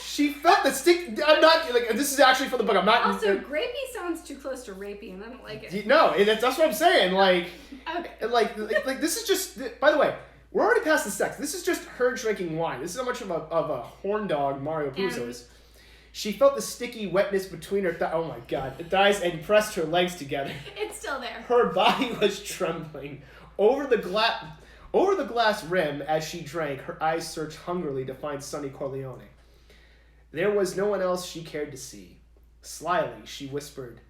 She felt the stick. I'm not this is actually for the book. I'm not.
Also, grapey sounds too close to rapey, and I don't like it.
No, that's what I'm saying.
Okay.
Like this is just. By the way, we're already past the sex. This is just her drinking wine. This is how much of a horn dog Mario Puzo is. She felt the sticky wetness between her thighs and pressed her legs together.
It's still there.
Her body was trembling. Over the glass rim as she drank, her eyes searched hungrily to find Sonny Corleone. There was no one else she cared to see. Slyly, she whispered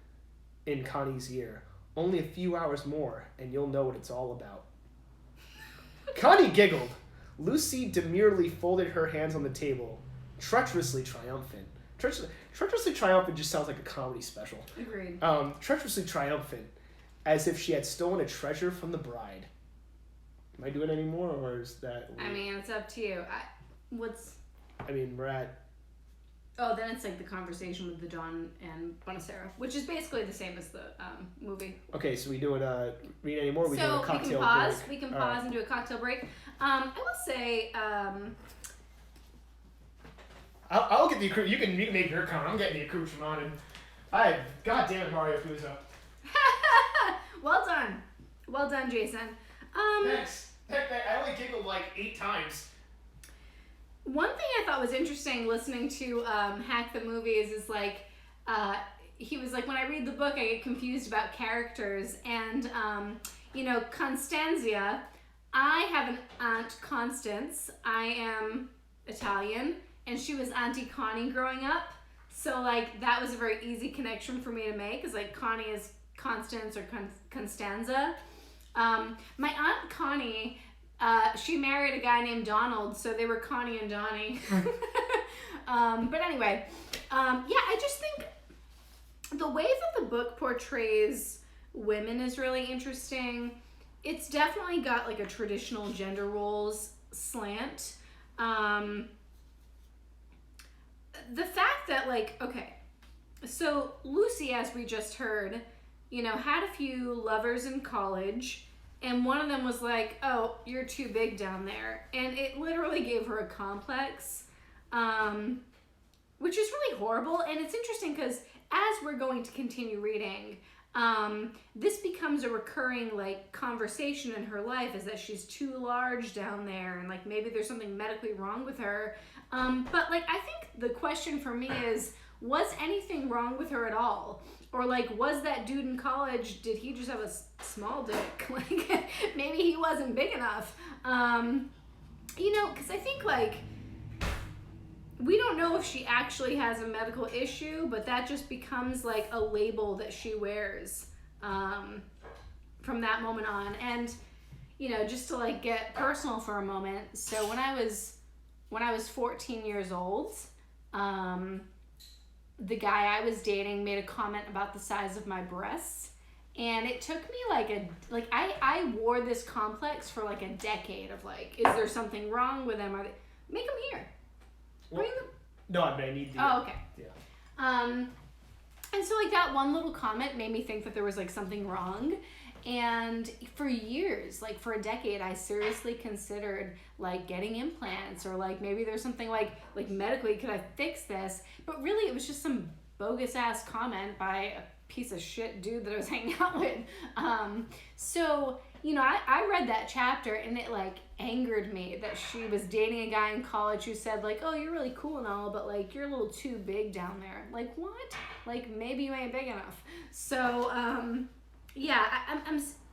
in Connie's ear, "Only a few hours more, and you'll know what it's all about." Connie giggled. Lucy demurely folded her hands on the table, treacherously triumphant. Treacherously Triumphant just sounds like a comedy special.
Agreed.
Treacherously Triumphant, as if she had stolen a treasure from the bride. Am I doing any more, or is that weird?
I mean, it's up to you.
We're at...
Oh, then it's like the conversation with the Don and Bonacera, which is basically the same as the movie.
Okay, so we doing read any more? Or we doing a cocktail break?
We can pause and do a cocktail break. I will say.
I'll get the accoutrement. You can make your comment. I'm getting the accoutrement on, and I have goddamn Mario Puzo.
Well done, Jason.
Thanks. I only giggled like 8 times.
One thing I thought was interesting listening to Hack the Movies is like, he was like, when I read the book, I get confused about characters. And, Constanzia, I have an aunt Constance. I am Italian, and she was Auntie Connie growing up. So, like, that was a very easy connection for me to make, because, like, Connie is Constance or Constanza. My aunt Connie... she married a guy named Donald, so they were Connie and Donnie. But anyway, I just think the way that the book portrays women is really interesting. It's definitely got like a traditional gender roles slant. The fact that so Lucy, as we just heard, had a few lovers in college. And one of them was like, oh, you're too big down there. And it literally gave her a complex, which is really horrible. And it's interesting because as we're going to continue reading, this becomes a recurring conversation in her life, is that she's too large down there and maybe there's something medically wrong with her. But I think the question for me is, was anything wrong with her at all? Or was that dude in college, did he just have a small dick? Maybe he wasn't big enough. Because I think we don't know if she actually has a medical issue, but that just becomes a label that she wears from that moment on. And just to get personal for a moment. So when I was 14 years old, the guy I was dating made a comment about the size of my breasts, and it took me I wore this complex for a decade of is there something wrong with them? Make them here. Bring them.
No, I need the.
Oh, okay.
Yeah.
And so that one little comment made me think that there was something wrong. And for years, for a decade, I seriously considered getting implants, or maybe there's something medically, could I fix this? But really it was just some bogus ass comment by a piece of shit dude that I was hanging out with. So, I read that chapter and it angered me that she was dating a guy in college who said oh, you're really cool and all, but you're a little too big down there. What? Maybe you ain't big enough. So, yeah,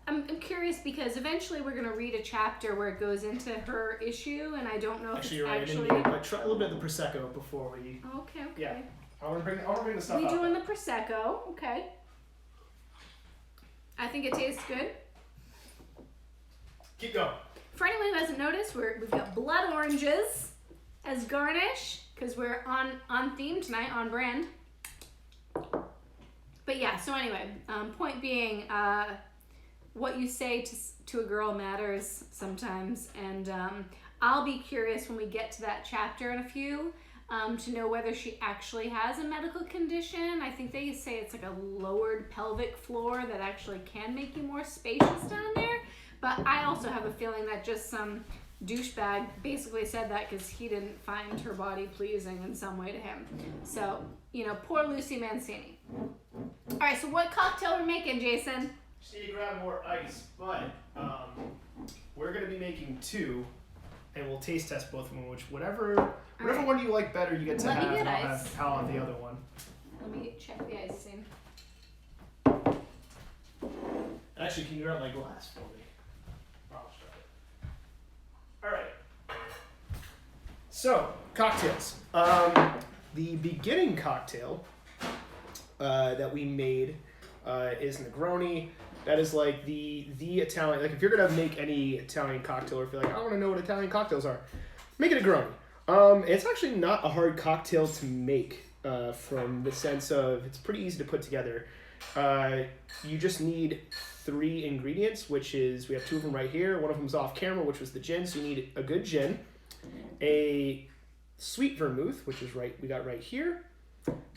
I'm curious because eventually we're gonna read a chapter where it goes into her issue, and I don't know if
actually,
it's
right,
actually.
But try a little bit of the prosecco before we.
Okay.
Yeah, I want to bring the stuff.
We
up.
doing the prosecco? Okay. I think it tastes good.
Keep going.
For anyone who hasn't noticed, we've got blood oranges as garnish because we're on theme tonight, on brand. But yeah, so anyway, point being, what you say to a girl matters sometimes, and I'll be curious when we get to that chapter in a few to know whether she actually has a medical condition. I think they say it's a lowered pelvic floor that actually can make you more spacious down there, but I also have a feeling that just some douchebag basically said that because he didn't find her body pleasing in some way to him. So, poor Lucy Mancini. All right, so what cocktail are we making, Jason?
Just need to grab more ice, but we're going to be making 2, and we'll taste test both of them, whatever right. One you like better, you get to have, and I'll have Hal on the other one.
Let me check the icing.
Actually, can you grab my glass for me? I'll try it. All right. So, cocktails. The beginning cocktail that we made is Negroni. That is the Italian, if you're gonna make any Italian cocktail, or if you're I want to know what Italian cocktails are, make it a Negroni. It's actually not a hard cocktail to make. from the sense of it's pretty easy to put together. You just need 3 ingredients, which is, we have 2 of them right here. One of them's off camera, which was the gin. So you need a good gin, a sweet vermouth, which is we got right here.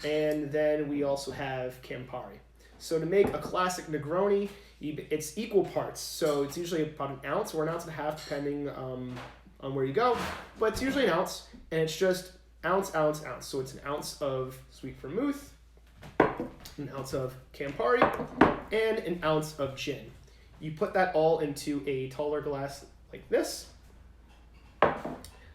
And then we also have Campari. So to make a classic Negroni, it's equal parts. So it's usually about an ounce or an ounce and a half, depending on where you go. But it's usually an ounce, and it's just ounce, ounce, ounce. So it's an ounce of sweet vermouth, an ounce of Campari, and an ounce of gin. You put that all into a taller glass like this,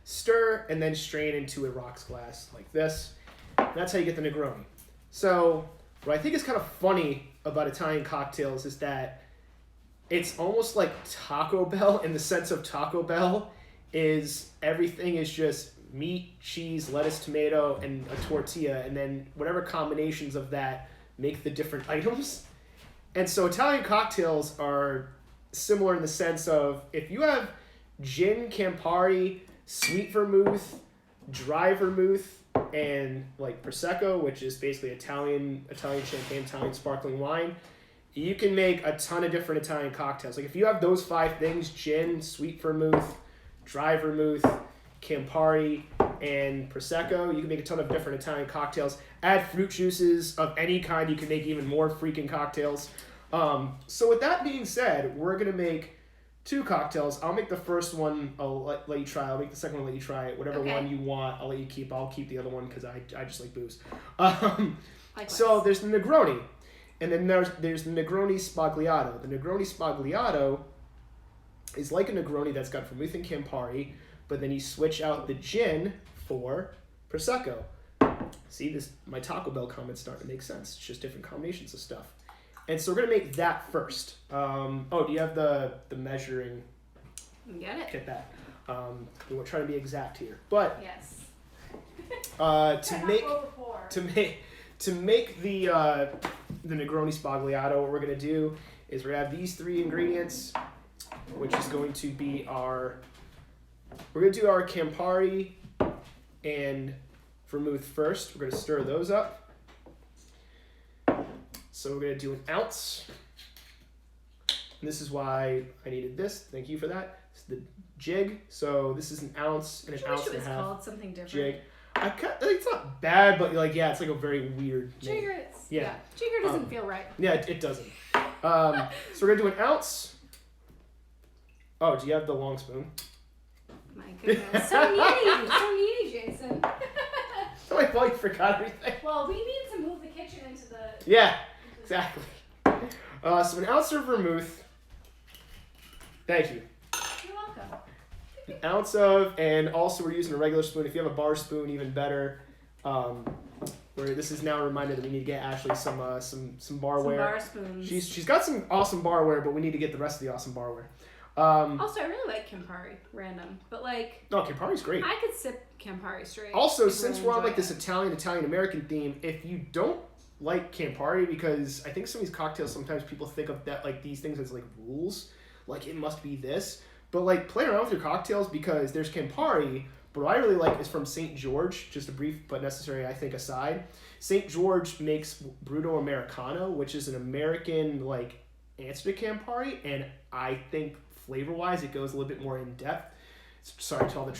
stir, and then strain into a rocks glass like this. And that's how you get the Negroni. So what I think is kind of funny about Italian cocktails is that it's almost like Taco Bell, in the sense of Taco Bell is everything is just meat, cheese, lettuce, tomato, and a tortilla, and then whatever combinations of that make the different items. And so Italian cocktails are similar in the sense of, if you have gin, Campari, sweet vermouth, dry vermouth, and like Prosecco, which is basically Italian champagne, Italian sparkling wine, you can make a ton of different Italian cocktails. Like if you have those 5 things, gin, sweet vermouth, dry vermouth, Campari, and Prosecco, you can make a ton of different Italian cocktails. Add fruit juices of any kind, you can make even more freaking cocktails. So with that being said, we're going to make 2 cocktails. I'll make the first one, I'll let you try. I'll make the second one, let you try it. Whatever one you want, I'll let you keep. I'll keep the other one because I just like booze. So there's the Negroni. And then there's the Negroni Spagliato. The Negroni Spagliato is like a Negroni that's got vermouth and Campari, but then you switch out the gin for Prosecco. See, my Taco Bell comment's starting to make sense. It's just different combinations of stuff. And so we're going to make that first. Do you have the measuring?
Get it.
Get that. We're trying to be exact here. But
yes.
to make the Negroni Spagliato, what we're going to do is we're going to have these 3 ingredients, which is going to be we're going to do our Campari and vermouth first. We're going to stir those up. So we're going to do an ounce. And this is why I needed this. Thank you for that. It's the jig. So this is an ounce and an ounce and a half.
It was called something different.
Jig. It's not bad, but it's like a very weird name.
Jigger, Jigger doesn't feel right.
Yeah, it doesn't. So we're going to do an ounce. Oh, do you have the long spoon?
My goodness. So needy, Jason.
So I thought you forgot everything.
Well, we need to move the kitchen into the...
Yeah, exactly. So an ounce of vermouth. Thank you.
You're welcome.
An ounce of, and also we're using a regular spoon. If you have a bar spoon, even better. Where this is now reminded that we need to get Ashley some barware.
Some bar spoons.
She's got some awesome barware, but we need to get the rest of the awesome barware.
Also, I really like Campari, random, but
no, Campari's great.
I could sip Campari straight.
Also, since we're on this Italian-American theme, if you don't like Campari, because I think some of these cocktails, sometimes people think of that these things as rules, it must be this, but play around with your cocktails because there's Campari, but what I really like is from St. George, just a brief but necessary, I think, aside. St. George makes Bruto Americano, which is an American answer to Campari, and I think flavor-wise, it goes a little bit more in-depth. Sorry to all the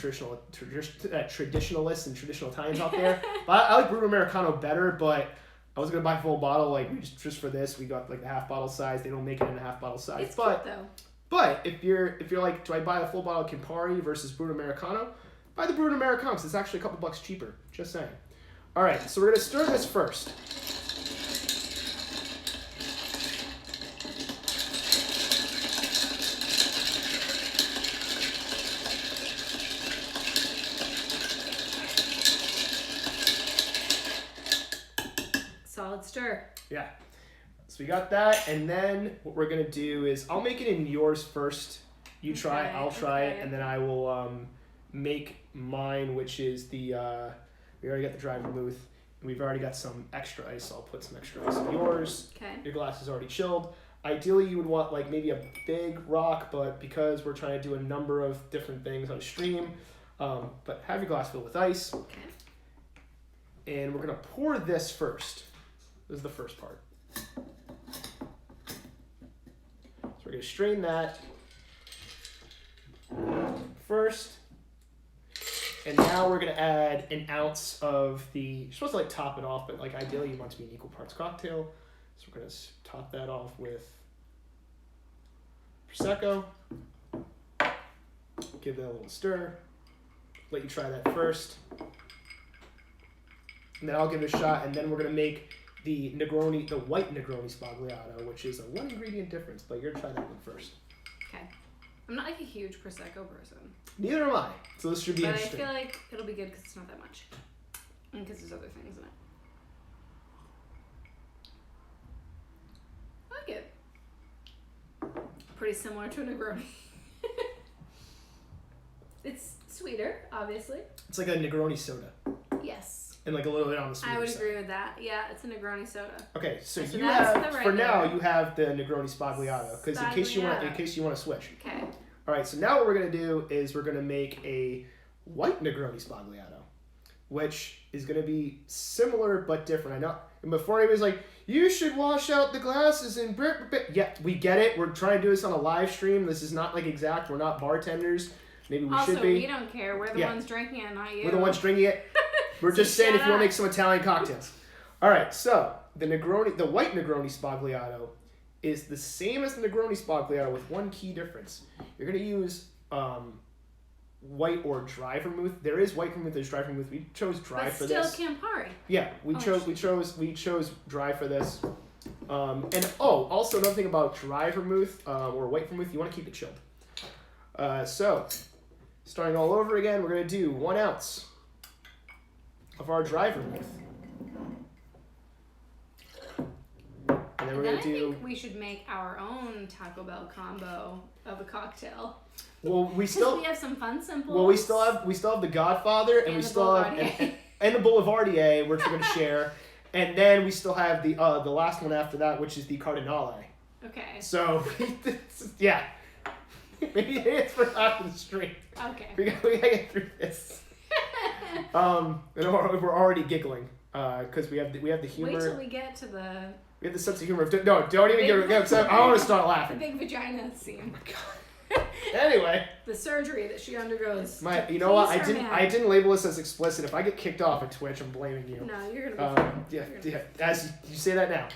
traditionalists and traditional Italians out there. But I like Bruto Americano better, but I was going to buy a full bottle. Just for this, we got the half bottle size. They don't make it in a half bottle size.
It's cute, though.
But if you're like, do I buy a full bottle of Campari versus Bruto Americano? Buy the Bruto Americano because it's actually a couple bucks cheaper. Just saying. All right, so we're going to stir this first.
Solid stir.
Yeah. So we got that, and then what we're gonna do is I'll make it in yours first. You try, I'll try it, and then I will make mine, which is the we already got the dry vermouth, and we've already got some extra ice. So I'll put some extra ice in yours.
Okay.
Your glass is already chilled. Ideally, you would want maybe a big rock, but because we're trying to do a number of different things on stream, but have your glass filled with ice.
Okay.
And we're going to pour this first. This is the first part. So we're going to strain that first. And now we're going to add an ounce of the... You're supposed to like top it off, but like ideally you want it to be an equal parts cocktail. So we're going to top that off with Prosecco. Give that a little stir. Let you try that first. And then I'll give it a shot, and then we're going to make the Negroni, the white Negroni Spagliato, which is a one ingredient difference, but you're going to try that one first.
Okay. I'm not like a huge Prosecco person.
Neither am I, so this should be interesting.
But I feel like it'll be good because it's not that much. And because there's other things in it. I like it. Pretty similar to a Negroni. It's sweeter, obviously.
It's like a Negroni soda.
Yes.
And like a little bit on the sweeter
I would
side.
agree with that. Yeah, it's a Negroni soda.
Okay, so you
that's
have
the
for now
regular.
you have the Negroni Spagliato because in case you want to switch.
Okay.
All right, so now what we're gonna do is we're gonna make a white Negroni Spagliato, which is gonna be similar but different. I know. And before anybody's like, you should wash out the glasses and yeah, we get it. We're trying to do this on a live stream. This is not like exact. We're not bartenders. Maybe we should be.
Also, we don't care. We're the ones drinking it, not you.
We're the ones drinking it. We're just saying if you want to make some Italian cocktails. All right, so the white Negroni Spagliato is the same as the Negroni Spagliato with one key difference. You're going to use white or dry vermouth. There is white vermouth, there's dry vermouth. We chose dry for this.
But still Campari.
Yeah, we chose dry for this. And also another thing about dry vermouth or white vermouth, you want to keep it chilled. So, starting all over again, we're going to do 1 ounce of our dry vermouth. And then we're going to do...
I think we should make our own Taco Bell combo of a cocktail.
Well, we have
some fun simples.
Well, we still have the Godfather and we still have and the Boulevardier, which we're going to share. And then we still have the last one after that, which is the Cardinale.
Okay.
So, yeah. Maybe it's for after the stream.
Okay.
We gotta get through this. And we're already giggling because we have the humor.
Wait till we get to the.
We have the sense of humor. No, don't even get upset. I want to start laughing.
The big vagina scene.
Oh my god. Anyway.
The surgery that she undergoes.
You know what? I didn't label this as explicit. If I get kicked off at Twitch, I'm blaming you.
No, you're gonna be fine.
Yeah. As you say that now.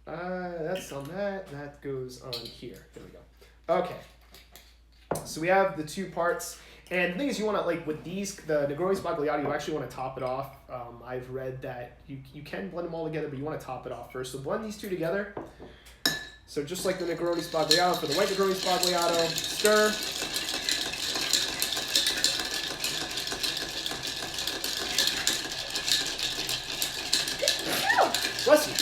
That's on that. That goes on here. There we go. Okay. So we have the two parts. And the thing is, you want to, like, with these, the Negroni Spagliato, you actually want to top it off. I've read that you can blend them all together, but you want to top it off first. So blend these two together. So just like the Negroni Spagliato, for the white Negroni Spagliato, stir. Bless you.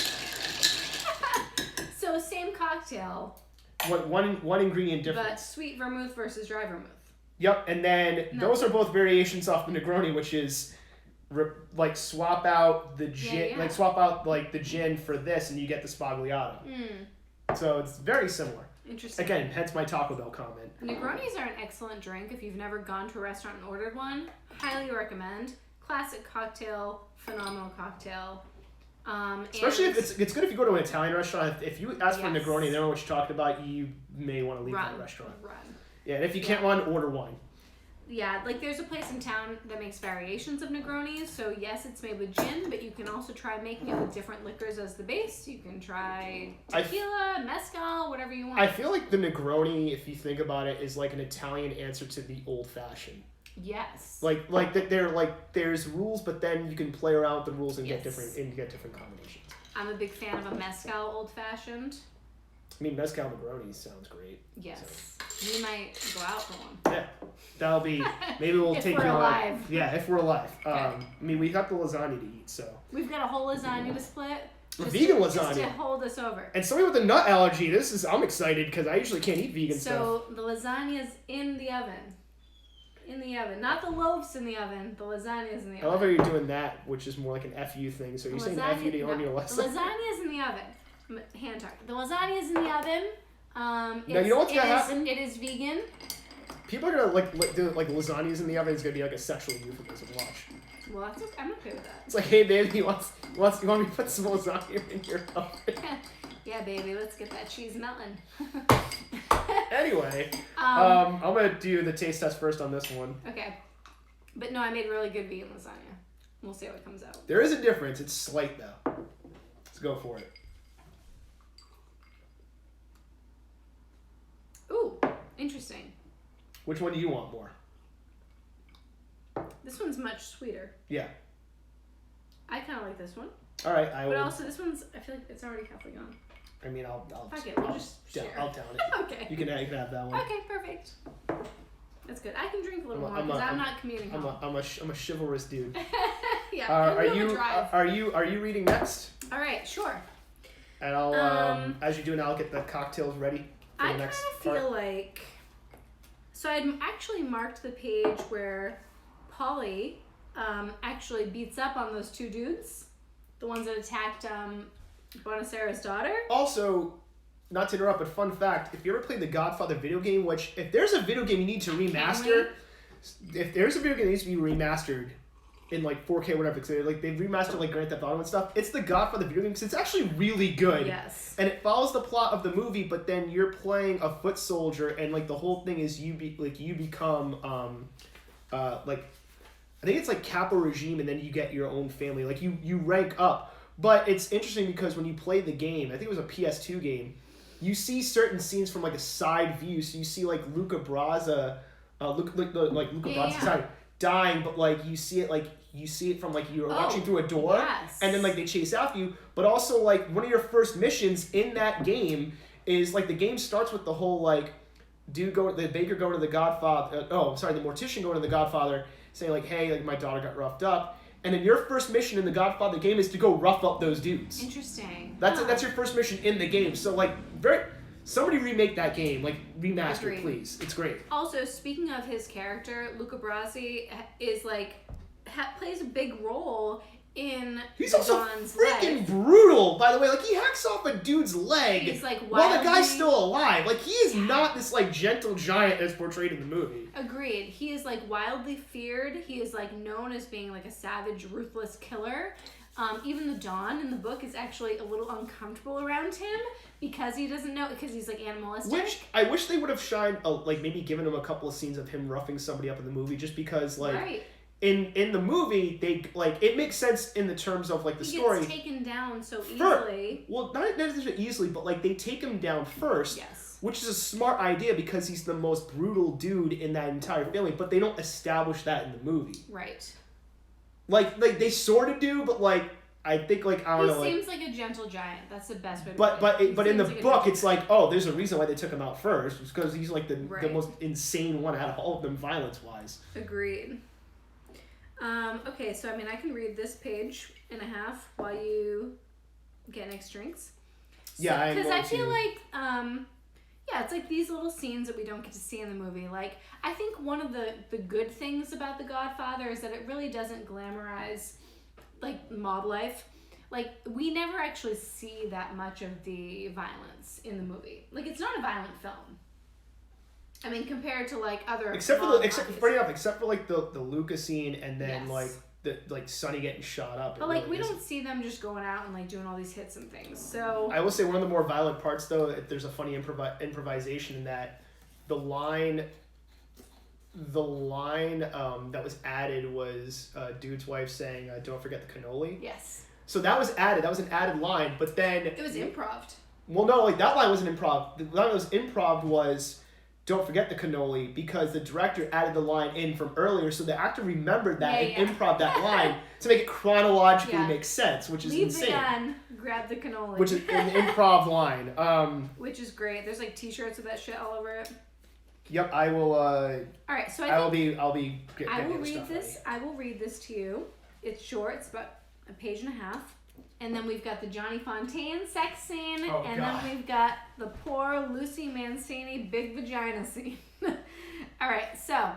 So same cocktail.
One ingredient difference.
But sweet vermouth versus dry vermouth.
Yep, and then those are both variations off the Negroni, which is swap out the gin, swap out like the gin for this, and you get the Spagliato. So it's very similar.
Interesting.
Again, hence my Taco Bell comment.
Negronis are an excellent drink if you've never gone to a restaurant and ordered one. Highly recommend. Classic cocktail, phenomenal cocktail.
Especially if it's good if you go to an Italian restaurant. If you ask for a Negroni and they don't know what you're talking about, you may want to leave that restaurant.
Run.
Yeah, and if you can't run, order wine.
Yeah, like there's a place in town that makes variations of Negronis. So yes, it's made with gin, but you can also try making it with different liquors as the base. You can try tequila, mezcal, whatever you want.
I feel like the Negroni, if you think about it, is like an Italian answer to the old fashioned.
Yes.
Like that they're like there's rules, but then you can play around with the rules and get different combinations.
I'm a big fan of a mezcal old fashioned.
I mean, mezcal Negroni sounds great.
Yes. So. We might go out for one.
Yeah. That'll be, maybe we'll
if
take
we're
you
alive.
on. Yeah, if we're alive.
Okay.
I mean, we got the lasagna to eat, so.
We've got a whole lasagna to split.
Vegan lasagna.
Just to hold us over.
And somebody with a nut allergy, I'm excited because I usually can't eat vegan stuff.
So the lasagna's in the oven. In the oven. Not the loaves in the oven. The lasagna's in the oven.
I love how you're doing that, which is more like an FU thing. So you're saying FU to on your lesson?
The lasagna's in the oven. Hand tuck. The lasagna's in the oven.
Now, you know what's going to happen?
It is vegan.
People are gonna like do like lasagnas in the oven is gonna be like a sexual euphemism. Watch.
Well, that's okay. I'm okay with that.
It's like, hey baby, you want me to put some lasagna in your oven?
Yeah, baby, let's get that cheese melting.
Anyway, I'm gonna do the taste test first on this one.
Okay, but no, I made really good vegan lasagna. We'll see how it comes out.
There is a difference. It's slight though. Let's go for it.
Ooh, interesting.
Which one do you want more?
This one's much sweeter.
Yeah.
I kind of like this one.
All right,
But also this one's, I feel like it's already halfway gone.
I mean, I'll
Fuck it, we'll just share.
I'll down it.
Okay.
You can have that one.
Okay, perfect. That's good. I can drink a little more because I'm not commuting home.
I'm a chivalrous dude.
Yeah.
Are you reading next?
All right, sure.
And I'll as you do now, I'll get the cocktails ready for the next part.
I kind of feel like, so I'd actually marked the page where Polly actually beats up on those two dudes, the ones that attacked Bonacera's daughter.
Also, not to interrupt, but fun fact, if you ever played the Godfather video game, which if there's a video game you need to remaster, if there's a video game that needs to be remastered in like 4K or whatever, because they've remastered like Grand Theft Auto and stuff, it's the Godfather video game because it's actually really good.
Yes.
And it follows the plot of the movie, but then you're playing a foot soldier, and like the whole thing is you become like, I think it's like capo regime, and then you get your own family. Like you rank up. But it's interesting because when you play the game, I think it was a PS2 game, you see certain scenes from like a side view. So you see like Luca Brasi dying, but like you see it from like you're watching through a door,
yes.
And then like they chase after you. But also like one of your first missions in that game is like the game starts with the whole like the baker going to the Godfather. The mortician going to the Godfather saying like, hey, like my daughter got roughed up. And then your first mission in the Godfather game is to go rough up those dudes.
Interesting.
That's your first mission in the game. So like, somebody remake that game, like remaster it, please. It's great.
Also, speaking of his character, Luca Brasi is like plays a big role in
He's also
Don's
freaking
life.
brutal, by the way. Like he hacks off a dude's leg
He's like
while the guy's still alive. Like he is not this like gentle giant as portrayed in the movie.
Agreed. He is like wildly feared. He is like known as being like a savage, ruthless killer. Even the Don in the book is actually a little uncomfortable around him because he doesn't know, because he's like animalistic.
Which I wish they would have shined, like maybe given him a couple of scenes of him roughing somebody up in the movie, just because like. Right. In the movie, they like it makes sense in the terms of like the story.
He gets taken down so easily.
Well, not necessarily easily, but like they take him down first.
Yes.
Which is a smart idea because he's the most brutal dude in that entire family, but they don't establish that in the movie.
Right.
Like they sort of do, but like I think like I don't know.
He seems like a gentle giant. That's the best way to
put it. But in the book, it's like, oh, there's a reason why they took him out first. It's because he's like the most insane one out of all of them, violence wise.
Agreed. Okay, so I mean, I can read this page and a half while you get next drinks.
Yeah,
because I feel like, it's like these little scenes that we don't get to see in the movie. Like, I think one of the good things about The Godfather is that it really doesn't glamorize, like, mob life. Like, we never actually see that much of the violence in the movie. Like, it's not a violent film. I mean, compared to like other
except for like the Luca scene and then like the like Sonny getting shot up.
But like really we don't see them just going out and like doing all these hits and things. So
I will say one of the more violent parts though, there's a funny improvisation in that the line that was added was dude's wife saying "Don't forget the cannoli."
Yes.
So that was added. That was an added line, but then
it was improv.
Well, no, like that line wasn't improv. The line that was improv was "Don't forget the cannoli," because the director added the line in from earlier, so the actor remembered that and improv that line to make it chronologically make sense, which is insane.
Leave the gun, grab the cannoli.
Which is an improv line.
Which is great. There's like T-shirts with that shit all over it.
Yep, I will. All
right, so
I will read
this. I will read this to you. It's short. It's about a page and a half. And then we've got the Johnny Fontaine sex scene, then we've got the poor Lucy Mancini big vagina scene. All right, so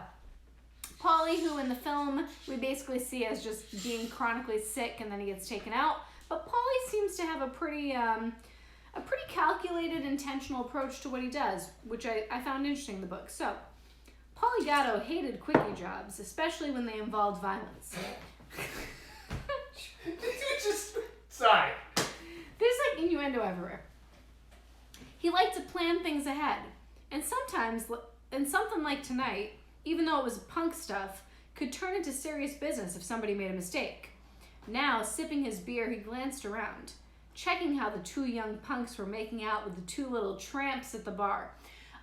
Paulie, who in the film we basically see as just being chronically sick, and then he gets taken out. But Paulie seems to have a pretty calculated, intentional approach to what he does, which I found interesting in the book. So Paulie Polly Gatto hated quickie jobs, especially when they involved violence.
Sorry.
There's like innuendo everywhere. He liked to plan things ahead, and sometimes, and something like tonight, even though it was punk stuff, could turn into serious business if somebody made a mistake. Now, sipping his beer, he glanced around, checking how the two young punks were making out with the two little tramps at the bar.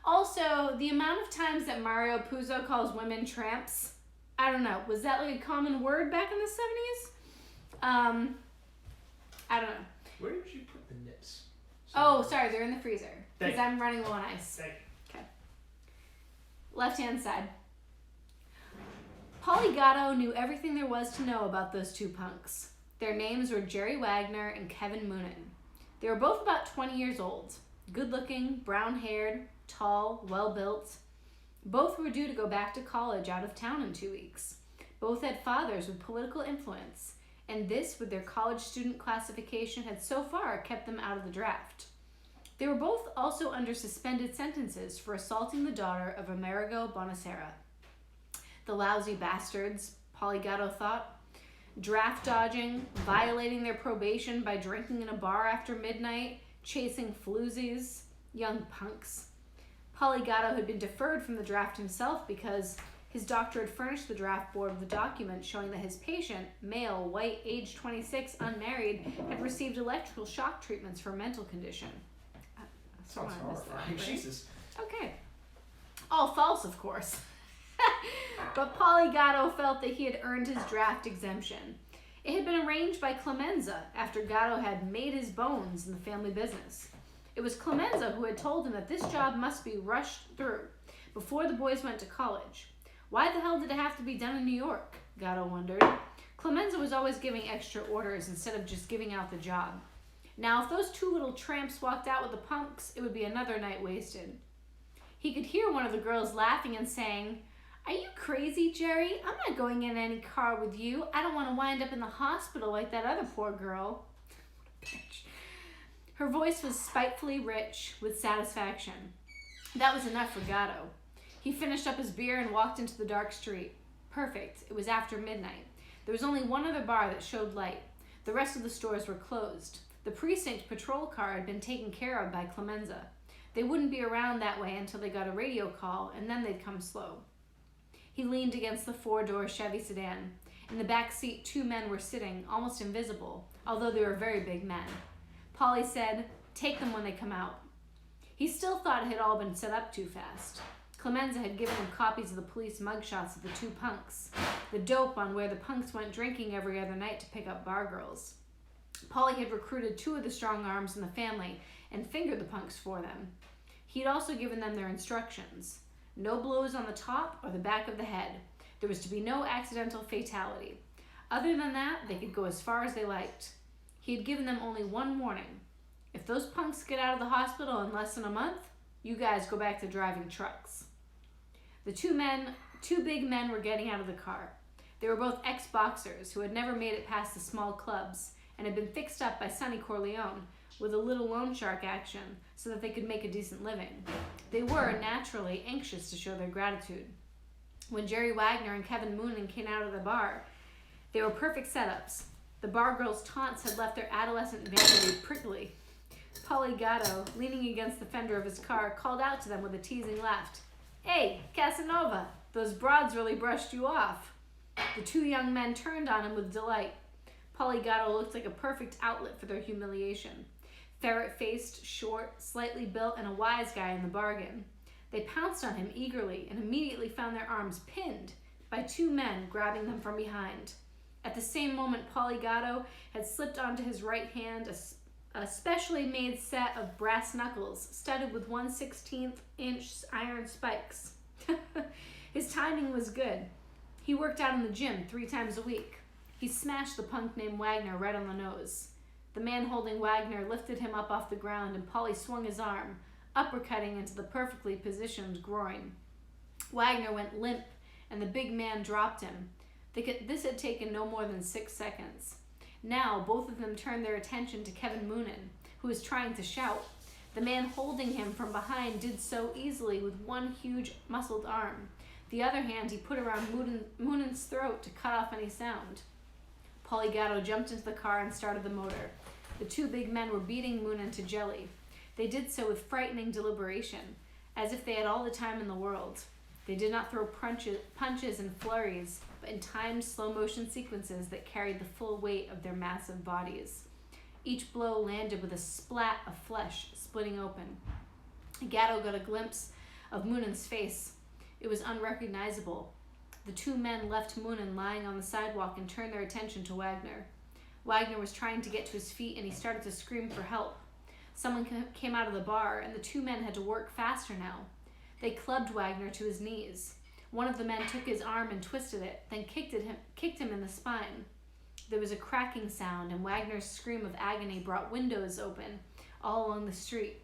Also, the amount of times that Mario Puzo calls women tramps, I don't know. Was that like a common word back in the 70s? I don't know.
Where did you put the nips?
Oh, sorry, they're in the freezer.
Thank
Because I'm running low on ice.
Thank you.
Okay. Left-hand side. Polly Gatto knew everything there was to know about those two punks. Their names were Jerry Wagner and Kevin Moonen. They were both about 20 years old. Good-looking, brown-haired, tall, well-built. Both were due to go back to college out of town in 2 weeks. Both had fathers with political influence, and this, with their college student classification, had so far kept them out of the draft. They were both also under suspended sentences for assaulting the daughter of Amerigo Bonacera. The lousy bastards, Polly Gatto thought. Draft dodging, violating their probation by drinking in a bar after midnight, chasing floozies, young punks. Polly Gatto had been deferred from the draft himself because his doctor had furnished the draft board with a document showing that his patient, male, white, age 26, unmarried, had received electrical shock treatments for a mental condition.
Sounds horrifying. Right? Jesus.
Okay. All false, of course. But Polly Gatto felt that he had earned his draft exemption. It had been arranged by Clemenza after Gatto had made his bones in the family business. It was Clemenza who had told him that this job must be rushed through before the boys went to college. Why the hell did it have to be done in New York? Gatto wondered. Clemenza was always giving extra orders instead of just giving out the job. Now, if those two little tramps walked out with the punks, it would be another night wasted. He could hear one of the girls laughing and saying, "Are you crazy, Jerry? I'm not going in any car with you. I don't want to wind up in the hospital like that other poor girl." Bitch. Her voice was spitefully rich with satisfaction. That was enough for Gatto. He finished up his beer and walked into the dark street. Perfect. It was after midnight. There was only one other bar that showed light. The rest of the stores were closed. The precinct patrol car had been taken care of by Clemenza. They wouldn't be around that way until they got a radio call, and then they'd come slow. He leaned against the four-door Chevy sedan. In the back seat, two men were sitting, almost invisible, although they were very big men. Polly said, "Take them when they come out." He still thought it had all been set up too fast. Clemenza had given him copies of the police mugshots of the two punks, the dope on where the punks went drinking every other night to pick up bar girls. Polly had recruited two of the strong arms in the family and fingered the punks for them. He had also given them their instructions. No blows on the top or the back of the head. There was to be no accidental fatality. Other than that, they could go as far as they liked. He had given them only one warning. If those punks get out of the hospital in less than a month, you guys go back to driving trucks. The two big men were getting out of the car. They were both ex-boxers who had never made it past the small clubs and had been fixed up by Sonny Corleone with a little loan shark action so that they could make a decent living. They were, naturally, anxious to show their gratitude. When Jerry Wagner and Kevin Moonen came out of the bar, they were perfect setups. The bar girls' taunts had left their adolescent vanity prickly. Polly Gatto, leaning against the fender of his car, called out to them with a teasing laugh. "Hey, Casanova, those broads really brushed you off." The two young men turned on him with delight. Polly Gatto looked like a perfect outlet for their humiliation. Ferret-faced, short, slightly built, and a wise guy in the bargain. They pounced on him eagerly and immediately found their arms pinned by two men grabbing them from behind. At the same moment, Polly Gatto had slipped onto his right hand a specially made set of brass knuckles studded with 1/16-inch iron spikes. His timing was good. He worked out in the gym 3 times a week. He smashed the punk named Wagner right on the nose. The man holding Wagner lifted him up off the ground, and Polly swung his arm, uppercutting into the perfectly positioned groin. Wagner went limp, and the big man dropped him. This had taken no more than 6 seconds. Now, both of them turned their attention to Kevin Moonen, who was trying to shout. The man holding him from behind did so easily with one huge muscled arm. The other hand he put around Moonan's throat to cut off any sound. Polygato jumped into the car and started the motor. The two big men were beating Moonan to jelly. They did so with frightening deliberation, as if they had all the time in the world. They did not throw punches and flurries, but in timed slow-motion sequences that carried the full weight of their massive bodies. Each blow landed with a splat of flesh splitting open. Gatto got a glimpse of Moonan's face. It was unrecognizable. The two men left Moonan lying on the sidewalk and turned their attention to Wagner. Wagner was trying to get to his feet and he started to scream for help. Someone came out of the bar and the two men had to work faster now. They clubbed Wagner to his knees. One of the men took his arm and twisted it, then kicked him in the spine. There was a cracking sound and Wagner's scream of agony brought windows open all along the street.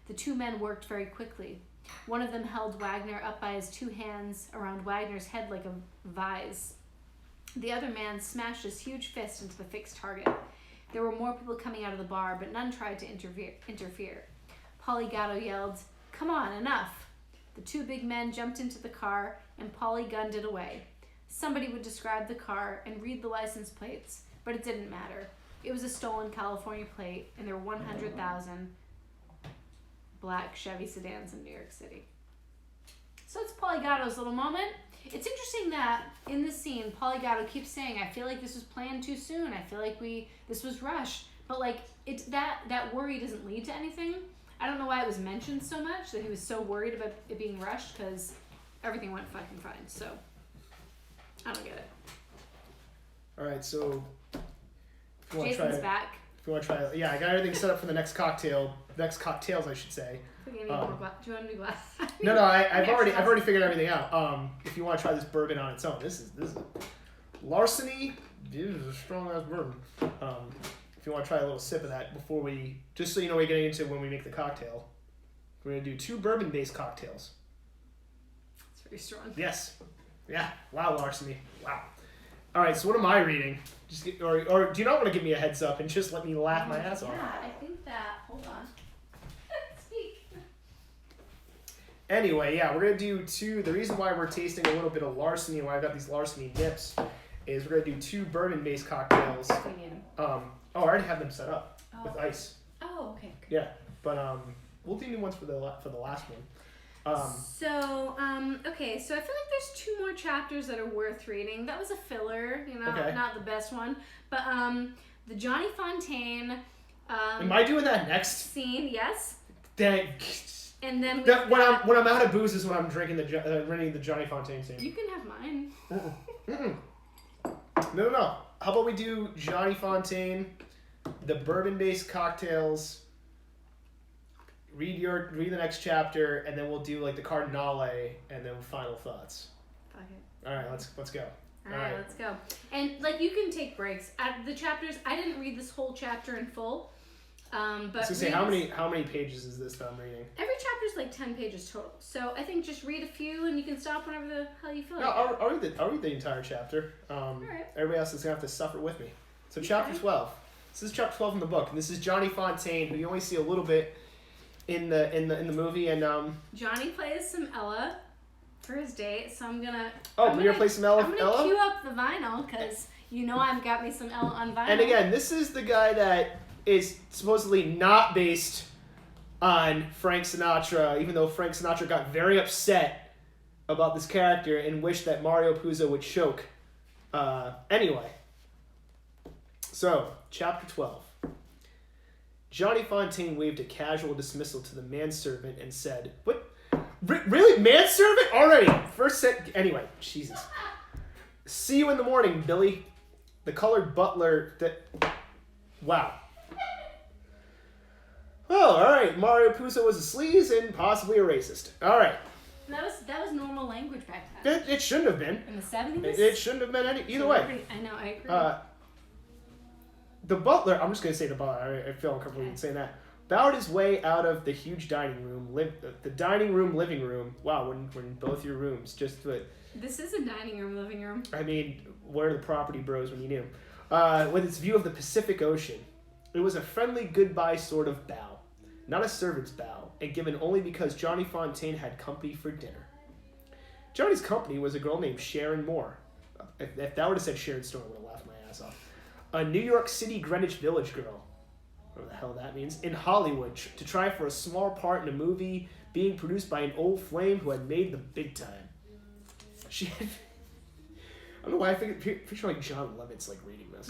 The two men worked very quickly. One of them held Wagner up by his two hands around Wagner's head like a vise. The other man smashed his huge fist into the fixed target. There were more people coming out of the bar, but none tried to interfere. Polygato yelled, "Come on, enough!" The two big men jumped into the car, and Polly gunned it away. Somebody would describe the car and read the license plates, but it didn't matter. It was a stolen California plate, and there were 100,000 black Chevy sedans in New York City. So it's Polygato's little moment. It's interesting that in this scene, Polygato keeps saying, "I feel like this was planned too soon. I feel like this was rushed." But like that worry doesn't lead to anything. I don't know why it was mentioned so much that he was so worried about it being rushed, because everything went fucking fine. So I don't get it.
All right, so if you want
Jason's
to try,
back.
If you want to try, yeah, I got everything set up for the next cocktail. Next cocktails, I should say.
Do you want a new glass?
No, I've already figured everything out. If you want to try this bourbon on its own, this is Larceny. This is a strong ass bourbon. If you want to try a little sip of that before we, just so you know, we're getting into when we make the cocktail. We're gonna do 2 bourbon-based cocktails.
It's very strong.
Yes. Yeah. Wow, Larceny. Wow. All right. So what am I reading? Or do you not want to give me a heads up and just let me laugh my ass off?
Yeah, I think that. Hold on. Speak.
Anyway, yeah, we're gonna do 2. The reason why we're tasting a little bit of Larceny and why I've got these Larceny nips is we're gonna do 2 bourbon-based cocktails. I already have them set up with ice.
Oh, okay. Good.
Yeah, but we'll do new ones for the last one.
Okay, so I feel like there's 2 more chapters that are worth reading. That was a filler, not the best one. But the Johnny Fontaine.
Am I doing that next?
Scene, yes.
Dang.
And then
when I'm out of booze is when I'm drinking the Johnny Fontaine scene.
You can have mine.
No. How about we do Johnny Fontaine, the bourbon-based cocktails. Read the next chapter, and then we'll do like the Cardinale, and then final thoughts.
Fuck it.
All right, let's go.
All right, let's go. And like you can take breaks at the chapters. I didn't read this whole chapter in full, but
I was gonna say how many pages is this that I'm reading?
Every chapter is like 10 pages total. So I think just read a few, and you can stop whenever the hell you feel like.
No, I'll read the entire chapter.
All right.
Everybody else is gonna have to suffer with me. So chapter 12. This is chapter 12 in the book, and this is Johnny Fontaine, who you only see a little bit in the movie, and
Johnny plays some Ella for his date, so I'm gonna
play some Ella.
I'm gonna cue up the vinyl because I've got me some Ella on vinyl.
And again, this is the guy that is supposedly not based on Frank Sinatra, even though Frank Sinatra got very upset about this character and wished that Mario Puzo would choke. Anyway, so chapter 12. Johnny Fontaine waved a casual dismissal to the manservant and said, "What? Really? Manservant? Already? First set... Anyway, Jesus. See you in the morning, Billy." The colored butler... Wow. Oh, alright. Mario Puzo was a sleaze and possibly a racist. Alright.
That was normal language back then.
It shouldn't have been.
In the 70s?
It shouldn't have been either way.
I know, I agree.
The butler, I'm just going to say the butler, I feel uncomfortable even saying that, bowed his way out of the huge dining room, living room. Wow, we're in both your rooms.
This is a dining room, living room.
I mean, where are the property bros when you need them? With its view of the Pacific Ocean. It was a friendly goodbye sort of bow, not a servant's bow, and given only because Johnny Fontaine had company for dinner. Johnny's company was a girl named Sharon Moore. If that would have said Sharon Stone, I would have laughed my ass off. A New York City Greenwich Village girl, whatever the hell that means, in Hollywood to try for a small part in a movie being produced by an old flame who had made the big time. She had... I don't know why I picture like John Levitt's like reading this.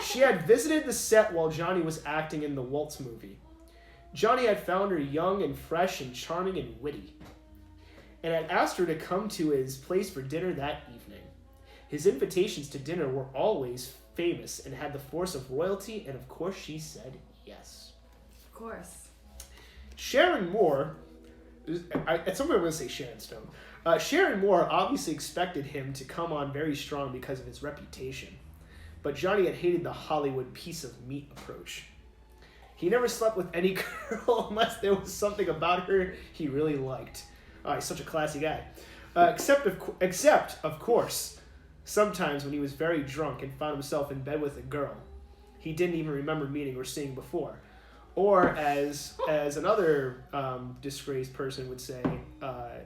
She had visited the set while Johnny was acting in the Waltz movie. Johnny had found her young and fresh and charming and witty, and had asked her to come to his place for dinner that evening. His invitations to dinner were always famous and had the force of royalty, and of course she said yes.
Of course.
Sharon Moore, at some point I'm going to say Sharon Stone. Sharon Moore obviously expected him to come on very strong because of his reputation, but Johnny had hated the Hollywood piece of meat approach. He never slept with any girl unless there was something about her he really liked. Oh, he's such a classy guy. Except, of course, sometimes when he was very drunk and found himself in bed with a girl he didn't even remember meeting or seeing before. Or as another disgraced person would say,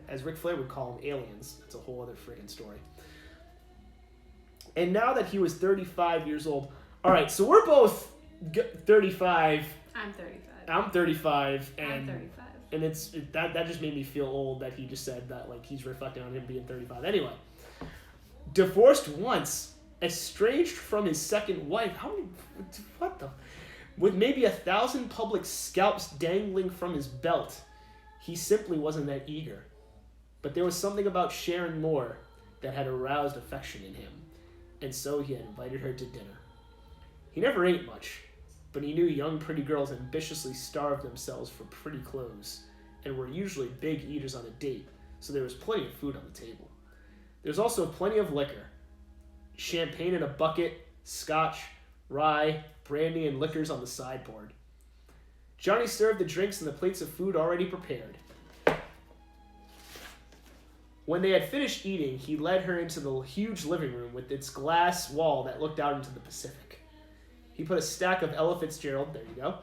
as Ric Flair would call them, aliens. That's a whole other friggin' story. And now that he was 35 years old... Alright, so we're both 35...
I'm 35.
I'm 35, and
I'm 35.
And that just made me feel old that he just said that, like, he's reflecting on him being 35. Anyway, divorced once, estranged from his second wife. What the? With maybe 1,000 public scalps dangling from his belt, he simply wasn't that eager. But there was something about Sharon Moore that had aroused affection in him, and so he had invited her to dinner. He never ate much, but he knew young pretty girls ambitiously starved themselves for pretty clothes and were usually big eaters on a date, so there was plenty of food on the table. There was also plenty of liquor. Champagne in a bucket, scotch, rye, brandy, and liquors on the sideboard. Johnny served the drinks and the plates of food already prepared. When they had finished eating, he led her into the huge living room with its glass wall that looked out into the Pacific. He put a stack of Ella Fitzgerald, there you go,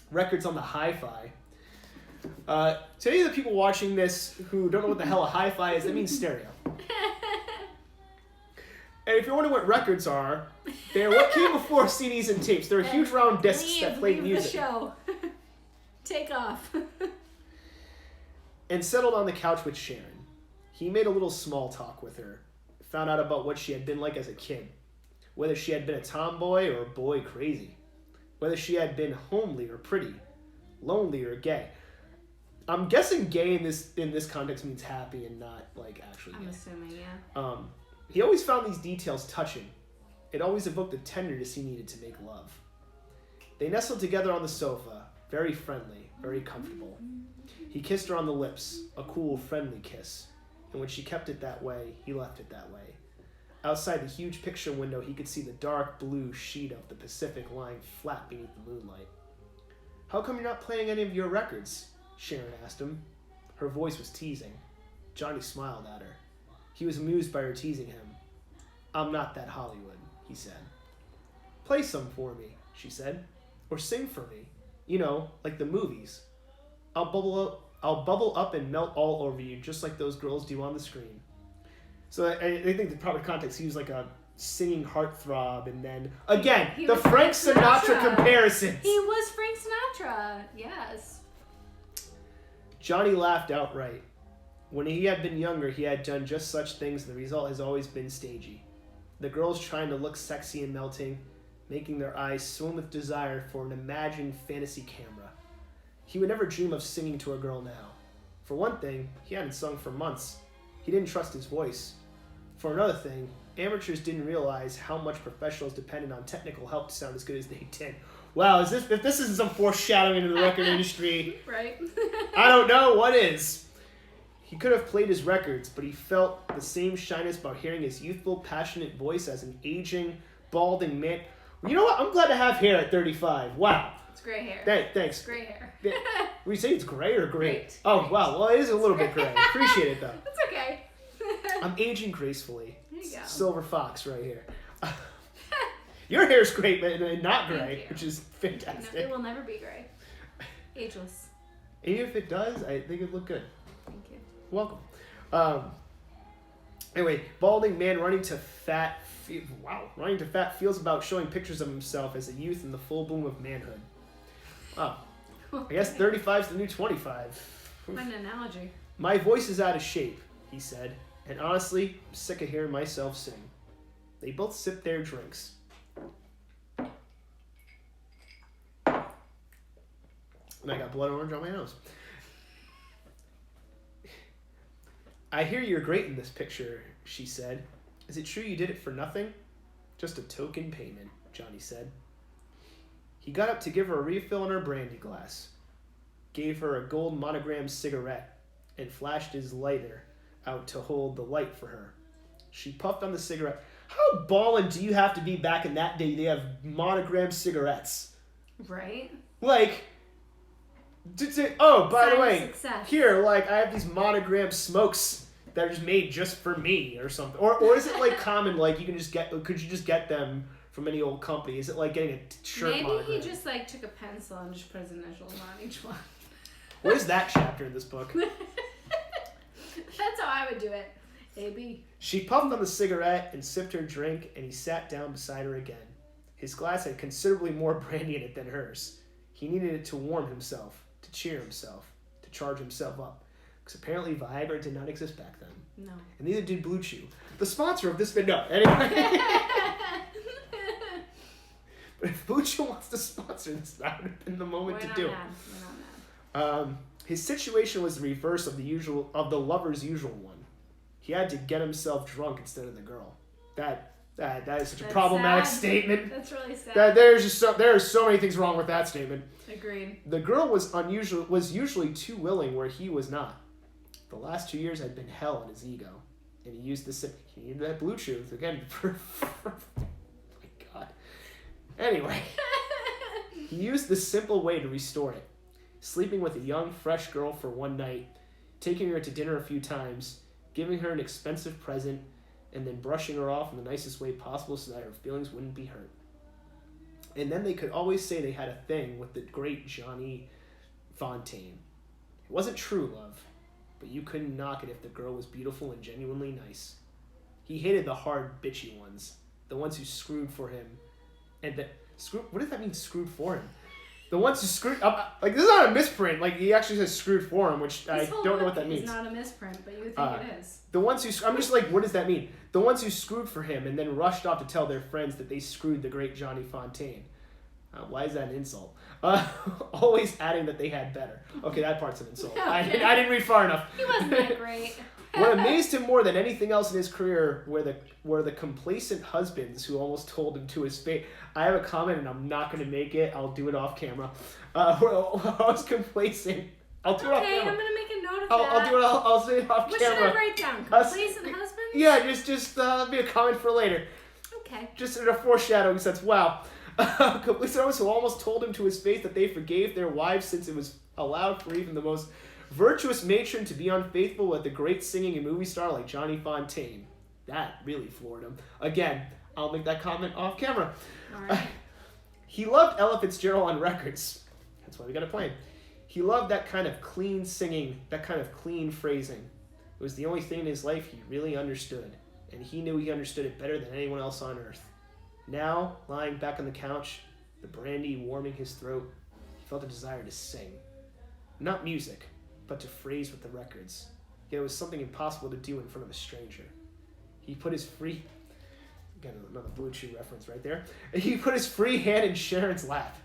records on the hi-fi. To any of the people watching this who don't know what the hell a hi-fi is, that means stereo. And if you're wondering what records are, they're what came before CDs and tapes. They're huge round discs that play music.
The show. Take off.
And settled on the couch with Sharon. He made a little small talk with her, found out about what she had been like as a kid. Whether she had been a tomboy or a boy crazy. Whether she had been homely or pretty. Lonely or gay. I'm guessing gay in this context means happy and not like actually gay.
I'm assuming, yeah.
He always found these details touching. It always evoked the tenderness he needed to make love. They nestled together on the sofa, very friendly, very comfortable. He kissed her on the lips, a cool, friendly kiss. And when she kept it that way, he left it that way. Outside the huge picture window, he could see the dark blue sheet of the Pacific lying flat beneath the moonlight. "How come you're not playing any of your records?" Sharon asked him. Her voice was teasing. Johnny smiled at her. He was amused by her teasing him. "I'm not that Hollywood," he said. "Play some for me," she said. "Or sing for me. You know, like the movies. I'll bubble up and melt all over you, just like those girls do on the screen." So I think the proper context, he was like a singing heartthrob, and then, again, the Frank Sinatra comparison.
He was Frank Sinatra, yes.
Johnny laughed outright. When he had been younger, he had done just such things, and the result has always been stagey. The girls trying to look sexy and melting, making their eyes swim with desire for an imagined fantasy camera. He would never dream of singing to a girl now. For one thing, he hadn't sung for months. He didn't trust his voice. For another thing, amateurs didn't realize how much professionals depended on technical help to sound as good as they did. Wow, if this isn't some foreshadowing into the record industry,
right?
I don't know what is. He could have played his records, but he felt the same shyness about hearing his youthful, passionate voice as an aging, balding man. You know what? I'm glad to have hair at 35. Wow.
It's gray hair.
Thanks.
Gray hair.
Would you say it's gray or great?
Great.
Oh,
Great.
wow. Well, it is a little bit gray. Appreciate it, though.
That's okay.
I'm aging gracefully.
There you go.
Silver fox right here. Your hair's great, but not gray, which is
No,
fantastic.
it will never be gray. Ageless.
And if it does, I think it'd look good.
Thank you.
Welcome. Anyway, balding man running to fat feels about showing pictures of himself as a youth in the full bloom of manhood. Wow. I guess 35 is the new 25.
What an analogy.
My voice is out of shape, he said, and honestly, I'm sick of hearing myself sing. They both sipped their drinks. And I got blood orange on my nose. I hear you're great in this picture, she said. Is it true you did it for nothing? Just a token payment, Johnny said. He got up to give her a refill in her brandy glass, gave her a gold monogrammed cigarette, and flashed his lighter out to hold the light for her. She puffed on the cigarette. How ballin' do you have to be back in that day? They have monogrammed cigarettes.
Right?
Like, oh, by
Sign
the
of
way,
success.
here, like, I have these monogrammed smokes that are just made just for me or something. Or is it, like, common, like, could you just get them from any old company? Is it like getting a shirt
Maybe
monogram?
he just, like, took a pencil and just put his initials on each one.
Where's that chapter in this book?
That's how I would do it. AB.
She puffed on the cigarette and sipped her drink, and he sat down beside her again. His glass had considerably more brandy in it than hers. He needed it to warm himself, to cheer himself, to charge himself up. Because apparently Viagra did not exist back then.
No.
And neither did Blue Chew. The sponsor of this video. No, anyway. But if Blue Chew wants to sponsor this, that would have been the moment to do it.
We're not mad.
His situation was the reverse of the lover's usual one. He had to get himself drunk instead of the girl. That is such a problematic statement.
That's really sad.
There are so many things wrong with that statement.
Agreed.
The girl was usually too willing where he was not. The last 2 years had been hell on his ego, and he needed that Blue Chew again. Oh my God. Anyway, he used this simple way to restore it. Sleeping with a young, fresh girl for one night, taking her to dinner a few times, giving her an expensive present, and then brushing her off in the nicest way possible so that her feelings wouldn't be hurt. And then they could always say they had a thing with the great Johnny Fontaine. It wasn't true love, but you couldn't knock it if the girl was beautiful and genuinely nice. He hated the hard, bitchy ones, the ones who screwed for him. What does that mean, screwed for him? The ones who screwed like, this is not a misprint. Like, he actually says screwed for him, which I don't know what that means.
It's not a misprint, but you would think it is.
The ones who I'm just like, what does that mean? The ones who screwed for him and then rushed off to tell their friends that they screwed the great Johnny Fontaine. Why is that an insult? Always adding that they had better. Okay, that part's an insult.
Okay.
I didn't read far enough.
He wasn't that great.
What amazed him more than anything else in his career were the complacent husbands who almost told him to his fate. I have a comment and I'm not going to make it. I'll do it off camera. I was complacent. I'll do it off camera.
Okay, I'm going to make a note of that.
I'll do it. I'll say it off
what
camera.
What should I write down? Complacent husbands?
Yeah, just be a comment for later.
Okay.
Just in a foreshadowing sense. Wow. Complacent husbands who almost told him to his face that they forgave their wives since it was allowed for even the most virtuous matron to be unfaithful with a great singing and movie star like Johnny Fontaine. That really floored him. Again, I'll make that comment off camera.
All right.
He loved Ella Fitzgerald on records. That's why we got to play him. He loved that kind of clean singing, that kind of clean phrasing. It was the only thing in his life he really understood, and he knew he understood it better than anyone else on earth. Now, lying back on the couch, the brandy warming his throat, he felt a desire to sing. Not music, but to phrase with the records. Yet it was something impossible to do in front of a stranger. He put his free... Got another Blue Chew reference right there. He put his free hand in Sharon's lap,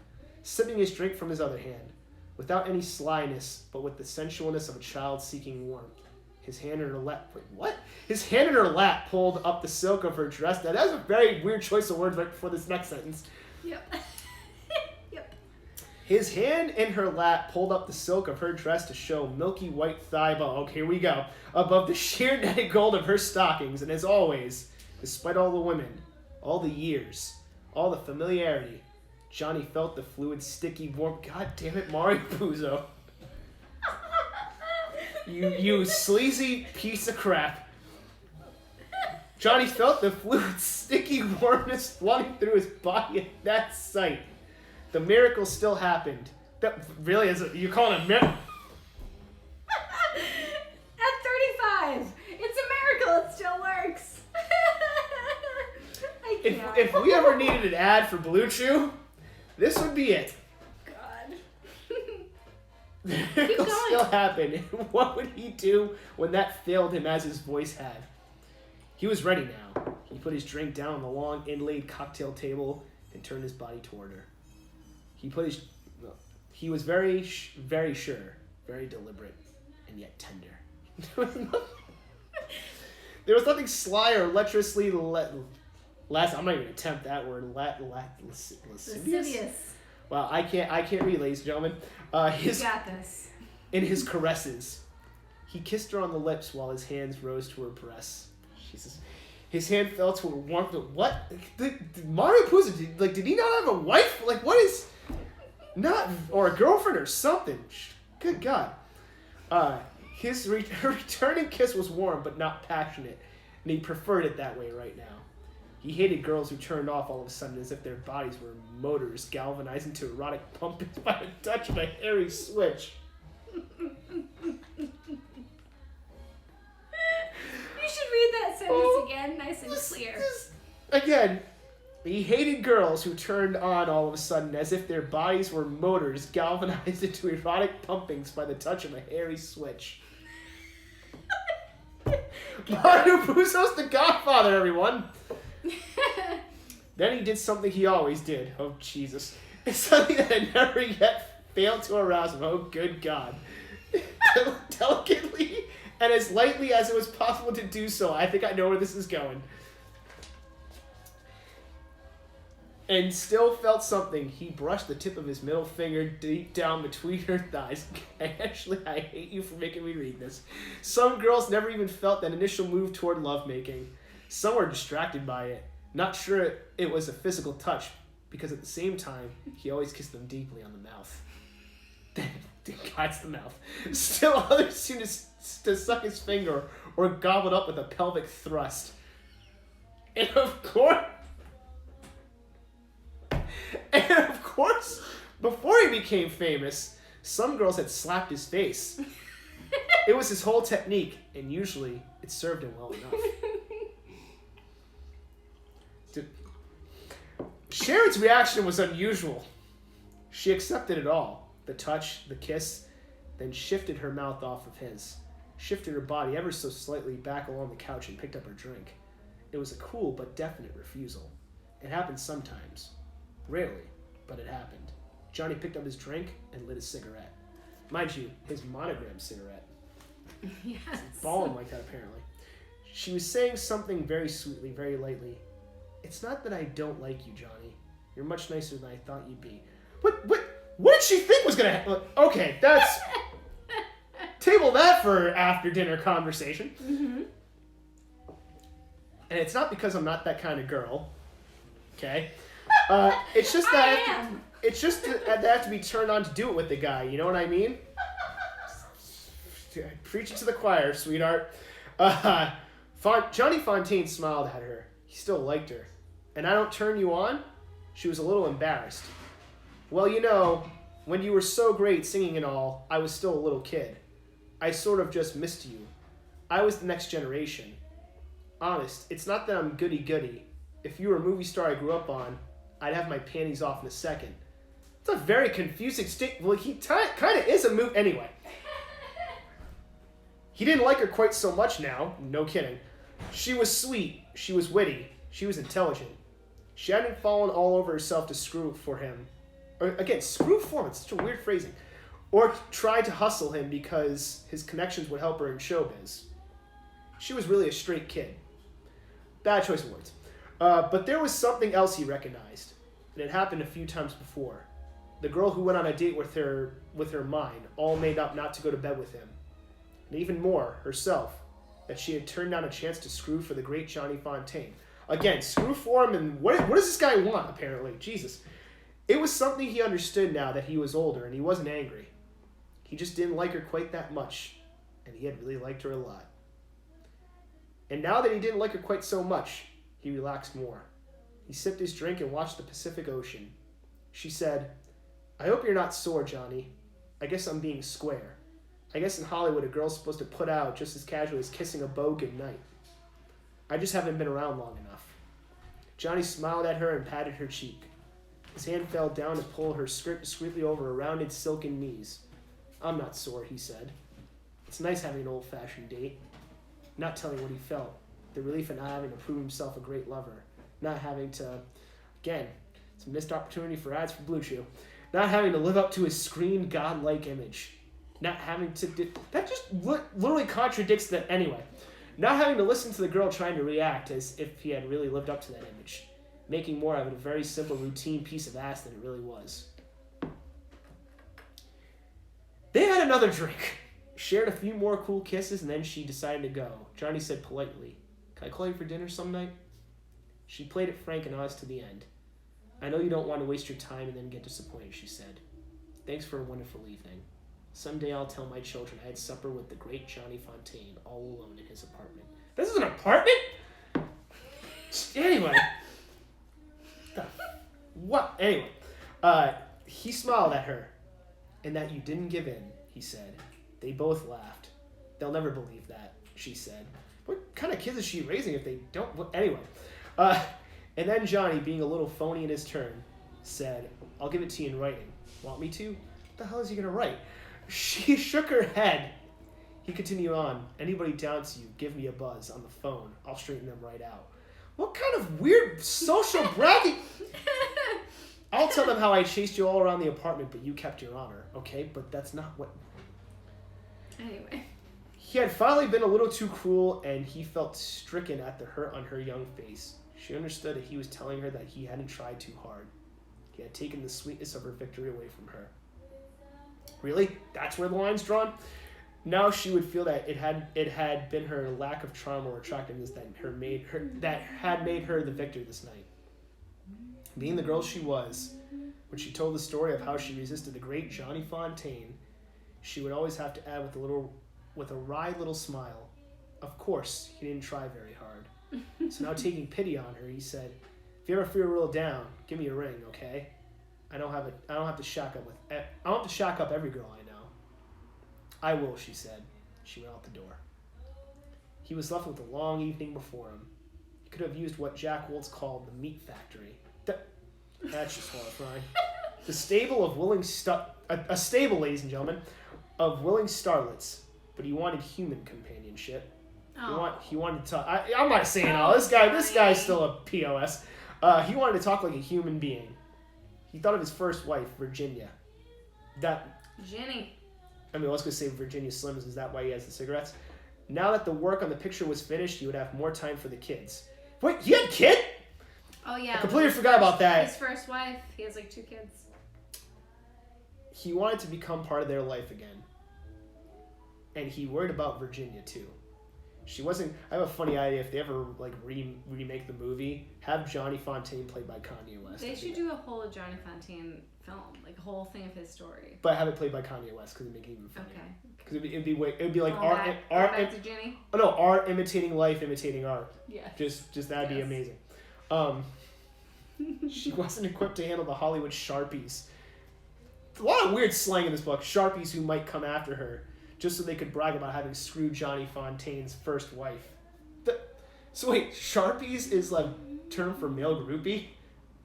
sipping his drink from his other hand, without any slyness, but with the sensualness of a child seeking warmth. His hand in her lap... Wait, what? His hand in her lap pulled up the silk of her dress. Now, that's a very weird choice of words right before this next sentence.
Yep. Yep.
His hand in her lap pulled up the silk of her dress to show milky white thigh bone. Okay, here we go. Above the sheer netted gold of her stockings, and as always, despite all the women, all the years, all the familiarity, Johnny felt the fluid, sticky, warm... God damn it, Mario Puzo. You sleazy piece of crap. Johnny felt the fluid, sticky warmness flowing through his body at that sight. The miracle still happened. That really is... You call it a miracle?
At 35!
if we ever needed an ad for Blue Chew, this would be it.
God.
It will still happen. What would he do when that failed him as his voice had? He was ready now. He put his drink down on the long inlaid cocktail table and turned his body toward her. He was very sure, very deliberate, and yet tender. There was nothing sly or lecherously I'm not even gonna attempt that word. Lascivious. Well, I can't read, ladies and gentlemen.
You got this.
In his caresses, he kissed her on the lips while his hands rose to her breasts. Jesus. His hand fell to her warmth. What? Mario Puzo, did he not have a wife? Like, what is... Not... Or a girlfriend or something. Good God. His returning kiss was warm but not passionate, and he preferred it that way right now. He hated girls who turned off all of a sudden as if their bodies were motors galvanized into erotic pumpings by the touch of a hairy switch.
You should read that sentence again, nice and clear.
Again, he hated girls who turned on all of a sudden as if their bodies were motors galvanized into erotic pumpings by the touch of a hairy switch. Mario Puzo's the Godfather, everyone! Then he did something he always did. Oh, Jesus. It's something that had never yet failed to arouse him. Oh, good God. Delicately and as lightly as it was possible to do so. I think I know where this is going. And still felt something. He brushed the tip of his middle finger deep down between her thighs. I hate you for making me read this. Some girls never even felt that initial move toward lovemaking. Some were distracted by it, not sure it was a physical touch, because at the same time, he always kissed them deeply on the mouth. God's the mouth. Still others seemed to suck his finger or gobble it up with a pelvic thrust. And of course, before he became famous, some girls had slapped his face. It was his whole technique, and usually it served him well enough. Sharon's reaction was unusual. She accepted it all. The touch, the kiss, then shifted her mouth off of his. Shifted her body ever so slightly back along the couch and picked up her drink. It was a cool but definite refusal. It happened sometimes. Rarely, but it happened. Johnny picked up his drink and lit a cigarette. Mind you, his monogram cigarette.
Yes.
Balling like that, apparently. She was saying something very sweetly, very lightly. It's not that I don't like you, Johnny. You're much nicer than I thought you'd be. What did she think was gonna happen? Okay, that's... Table that for after dinner conversation.
Mm-hmm.
And it's not because I'm not that kind of girl. Okay? It's just that... It's just that I have to be turned on to do it with the guy. You know what I mean? Preaching to the choir, sweetheart. Johnny Fontaine smiled at her. He still liked her. And I don't turn you on? She was a little embarrassed. Well, you know, when you were so great singing and all, I was still a little kid. I sort of just missed you. I was the next generation. Honest, it's not that I'm goody-goody. If you were a movie star I grew up on, I'd have my panties off in a second. It's a very confusing statement. Well, he kind of is a movie... Anyway. He didn't like her quite so much now. No kidding. She was sweet. She was witty. She was intelligent. She hadn't fallen all over herself to screw for him. Or, again, screw for him. It's such a weird phrasing. Or tried to hustle him because his connections would help her in showbiz. She was really a straight kid. Bad choice of words. But there was something else he recognized. And it happened a few times before. The girl who went on a date with her mind, all made up not to go to bed with him. And even more, herself, that she had turned down a chance to screw for the great Johnny Fontaine. Again, screw for him, and what does this guy want, apparently? Jesus. It was something he understood now that he was older, and he wasn't angry. He just didn't like her quite that much, and he had really liked her a lot. And now that he didn't like her quite so much, he relaxed more. He sipped his drink and watched the Pacific Ocean. She said, I hope you're not sore, Johnny. I guess I'm being square. I guess in Hollywood a girl's supposed to put out just as casually as kissing a beau goodnight. I just haven't been around long enough. Johnny smiled at her and patted her cheek. His hand fell down to pull her skirt discreetly over her rounded silken knees. I'm not sore, he said. It's nice having an old-fashioned date. Not telling what he felt. The relief in not having to prove himself a great lover. Not having to... Again, it's a missed opportunity for ads for Blue Chew. Not having to live up to his screened godlike image. Not having to... That just literally contradicts that anyway. Not having to listen to the girl trying to react as if he had really lived up to that image. Making more of it a very simple, routine piece of ass than it really was. They had another drink. Shared a few more cool kisses, and then she decided to go. Johnny said politely, "Can I call you for dinner some night?" She played it frank and honest to the end. "I know you don't want to waste your time and then get disappointed," she said. "Thanks for a wonderful evening. Someday I'll tell my children I had supper with the great Johnny Fontaine all alone in his apartment." This is an apartment? Anyway. What? Anyway. He smiled at her. "And that you didn't give in," he said. They both laughed. "They'll never believe that," she said. What kind of kids is she raising if they don't? Anyway. And then Johnny, being a little phony in his turn, said, "I'll give it to you in writing. Want me to?" What the hell is he going to write? She shook her head. He continued on. "Anybody doubts you, give me a buzz on the phone. I'll straighten them right out." What kind of weird social bragging? "I'll tell them how I chased you all around the apartment, but you kept your honor, okay? But that's not what..."
Anyway.
He had finally been a little too cruel, and he felt stricken at the hurt on her young face. She understood that he was telling her that he hadn't tried too hard. He had taken the sweetness of her victory away from her. Really? That's where the line's drawn? Now she would feel that it had been her lack of charm or attractiveness that had made her the victor this night. Being the girl she was, when she told the story of how she resisted the great Johnny Fontaine, she would always have to add with a wry little smile, "Of course, he didn't try very hard." So now taking pity on her, he said, "If you ever feel real down, give me a ring, okay? I don't have to shack up every girl I know." "I will," she said. She went out the door. He was left with a long evening before him. He could have used what Jack Woltz called the meat factory. That's just horrifying. A stable, ladies and gentlemen, of willing starlets, but he wanted human companionship.
Oh.
He wanted to talk. I'm not saying all. This guy's still a POS. He wanted to talk like a human being. He thought of his first wife, Virginia.
Jenny.
I mean, I was going to say Virginia Slims. Is that why he has the cigarettes? Now that the work on the picture was finished, he would have more time for the kids. Wait, he had a kid?
Oh, yeah.
I completely forgot about that.
His first wife. He has like 2 kids.
He wanted to become part of their life again. And he worried about Virginia, too. She wasn't... I have a funny idea. If they ever like remake the movie, have Johnny Fontaine played by Kanye West.
They should do a whole Johnny Fontaine film, like a whole thing of his story.
But have it played by Kanye West because it'd make it even funnier.
Okay.
Because it'd be like
back to Jenny.
Oh no, art imitating life, imitating art.
Yeah.
Just that'd be amazing. She wasn't equipped to handle the Hollywood Sharpies. A lot of weird slang in this book. Sharpies who might come after her, just so they could brag about having screwed Johnny Fontaine's first wife. So wait, Sharpies is like term for male groupie?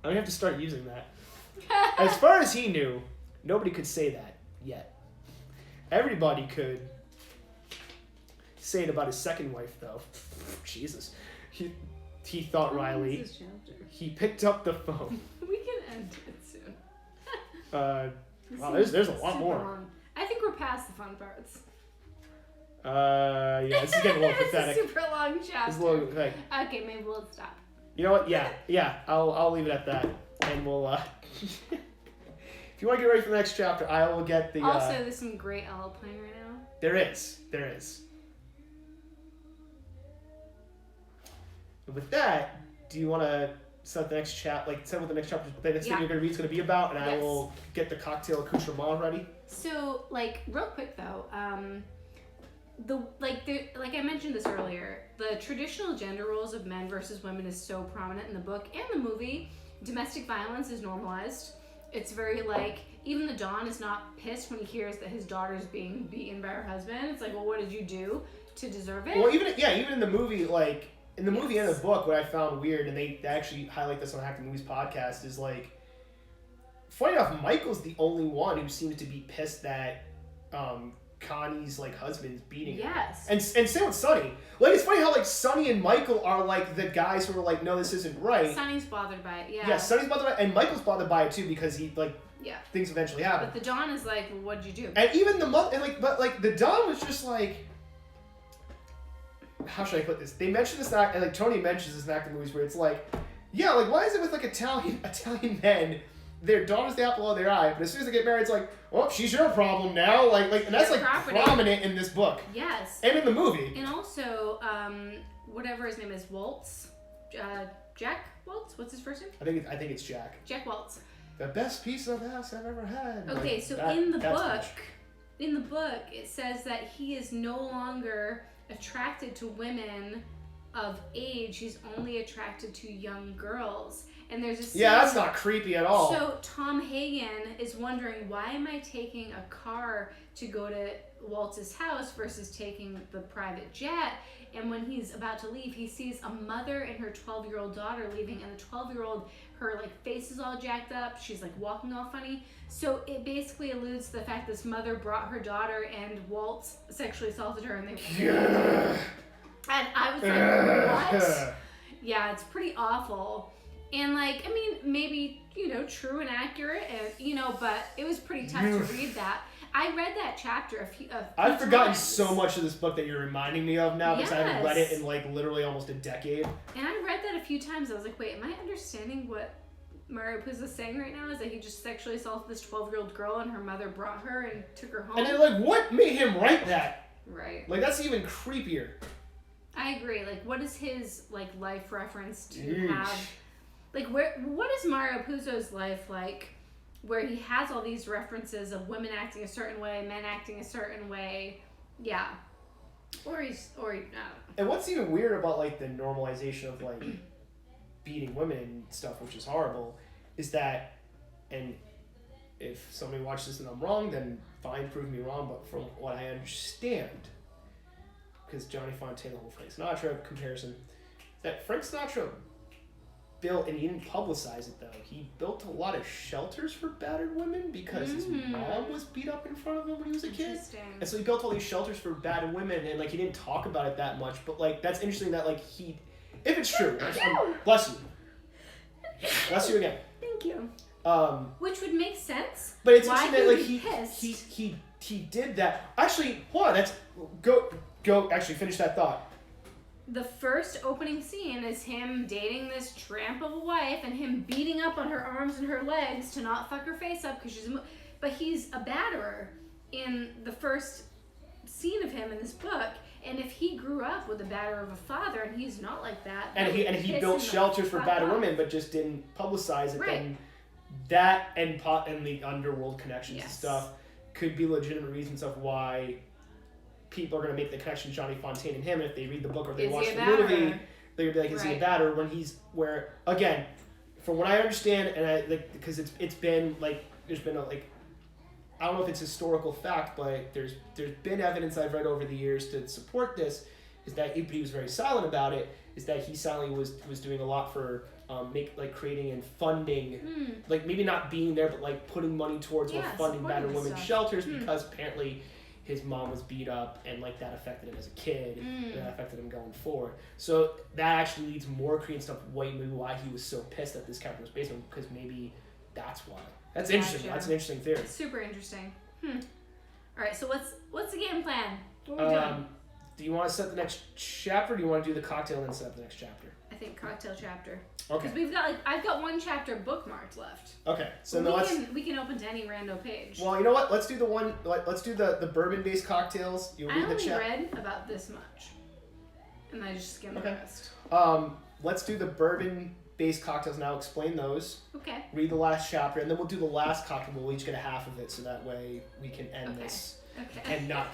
I'm gonna have to start using that. As far as he knew, nobody could say that yet. Everybody could say it about his second wife, though. Jesus. He thought wryly. He picked up the phone.
We can end it soon.
Wow, there's a lot more.
Long. I think we're past the fun parts.
Yeah, this is getting a little pathetic.
It's a super long chapter.
It's a little pathetic.
Okay, maybe we'll stop.
You know what? Yeah. I'll leave it at that, and we'll. If you want to get ready for the next chapter, I will get the.
Also, there's some great L playing right now.
There is. And with that, do you want to set the next set what the next chapter, the next thing you're going to read is going to be about, and I will get the cocktail accoutrement ready.
So, real quick though, like I mentioned this earlier, the traditional gender roles of men versus women is so prominent in the book and the movie. Domestic violence is normalized. It's very even the Don is not pissed when he hears that his daughter's being beaten by her husband. It's like, well, what did you do to deserve it?
Well, even in the movie, in the movie and the book, what I found weird, and they actually highlight this on Hack the Movies podcast, is like, funny enough, Michael's the only one who seems to be pissed that Connie's like husband's beating her.
Yes.
And same with Sonny. Like, it's funny how like Sonny and Michael are like the guys who are like, no, this isn't right.
Sonny's bothered by it, yeah.
Yeah, Sonny's bothered by it, and Michael's bothered by it too, because he like things eventually happen.
But the Don is like, well, what'd you do?
And even the mother, and like, but like the Don was just like, how should I put this? They mention this act, and like Tony mentions this in Hack the Movies, where it's like, yeah, like why is it with like Italian men, their daughter's the apple of their eye, but as soon as they get married, it's like, well, she's your problem now, like, and that's like prominent in this book.
Yes.
And in the movie.
And also, whatever his name is, Waltz, Jack Waltz. What's his first name?
I think it's Jack.
Jack Waltz.
The best piece of house I've ever had.
Okay,
like,
so in the book, it says that he is no longer attracted to women of age. He's only attracted to young girls. And there's a scene,
that's not creepy at all.
So Tom Hagen is wondering, why am I taking a car to go to Waltz's house versus taking the private jet? And when he's about to leave, he sees a mother and her 12-year-old daughter leaving, and the 12-year-old, her like face is all jacked up. She's like walking all funny. So it basically alludes to the fact this mother brought her daughter, and Waltz sexually assaulted her, and they and I was like, what? Yeah, it's pretty awful. And like, I mean, maybe, true and accurate, and but it was pretty tough to read that. I read that chapter a few
I've forgotten
times.
So much of this book that you're reminding me of now, because I haven't read it in like literally almost a decade.
And I read that a few times. I was like, wait, am I understanding what Mario Puzo's saying right now? Is that he just sexually assaulted this 12-year-old girl, and her mother brought her and took her home?
And they're like, what made him write that?
Right.
Like, that's even creepier.
I agree. Like, what is his like life reference to have? Like, what is Mario Puzo's life like, where he has all these references of women acting a certain way, men acting a certain way? Yeah. Or I don't know.
And what's even weird about, like, the normalization of, like, beating women and stuff, which is horrible, is that, and if somebody watches this and I'm wrong, then fine, prove me wrong, but from what I understand, because Johnny Fontaine, the whole Frank Sinatra comparison, that Frank Sinatra built, and he didn't publicize it though, he built a lot of shelters for battered women because his mom was beat up in front of him when he was a kid. And so he built all these shelters for battered women, and like he didn't talk about it that much, but like that's interesting that like he, if it's true, bless you. Bless you again.
Thank you. Which would make sense.
But it's
why
interesting that like he did that. Actually, hold on, that's go actually finish that thought.
The first opening scene is him dating this tramp of a wife and him beating up on her arms and her legs to not fuck her face up because she's but he's a batterer in the first scene of him in this book. And if he grew up with a batterer of a father and he's not like that,
and he built shelters for battered women but just didn't publicize it,
right.
Then that and the underworld connections and stuff could be legitimate reasons of why people are going to make the connection Johnny Fontaine and him, and if they read the book or they watch the movie, they're going to be like, is he a batterer? When he's, where, again, from what I understand, and I like, because it's been like, there's been a, like, I don't know if it's historical fact, but there's been evidence I've read over the years to support this, is that he was very silent about it, is that he silently was doing a lot for creating and funding, like maybe not being there, but like putting money towards funding battered women's shelters, because apparently his mom was beat up, and like that affected him as a kid, and that affected him going forward. So that actually leads more credence to why he was so pissed that this character was based on, because maybe that's why. That's interesting. That's an interesting theory.
Super interesting. All right, so what's the game plan? What are we doing?
Do you want to set the next chapter, or do you want to do the cocktail and then set up the next chapter?
I think cocktail chapter.
Okay.
Because I've got one chapter bookmarked left.
Okay, so
we can open to any rando page.
Well, you know what? Let's do the bourbon-based cocktails. You'll read
I read about this much, and I just skimmed the rest.
Let's do the bourbon-based cocktails now. Explain those.
Okay.
Read the last chapter, and then we'll do the last cocktail. We'll each get a half of it, so that way we can end this and not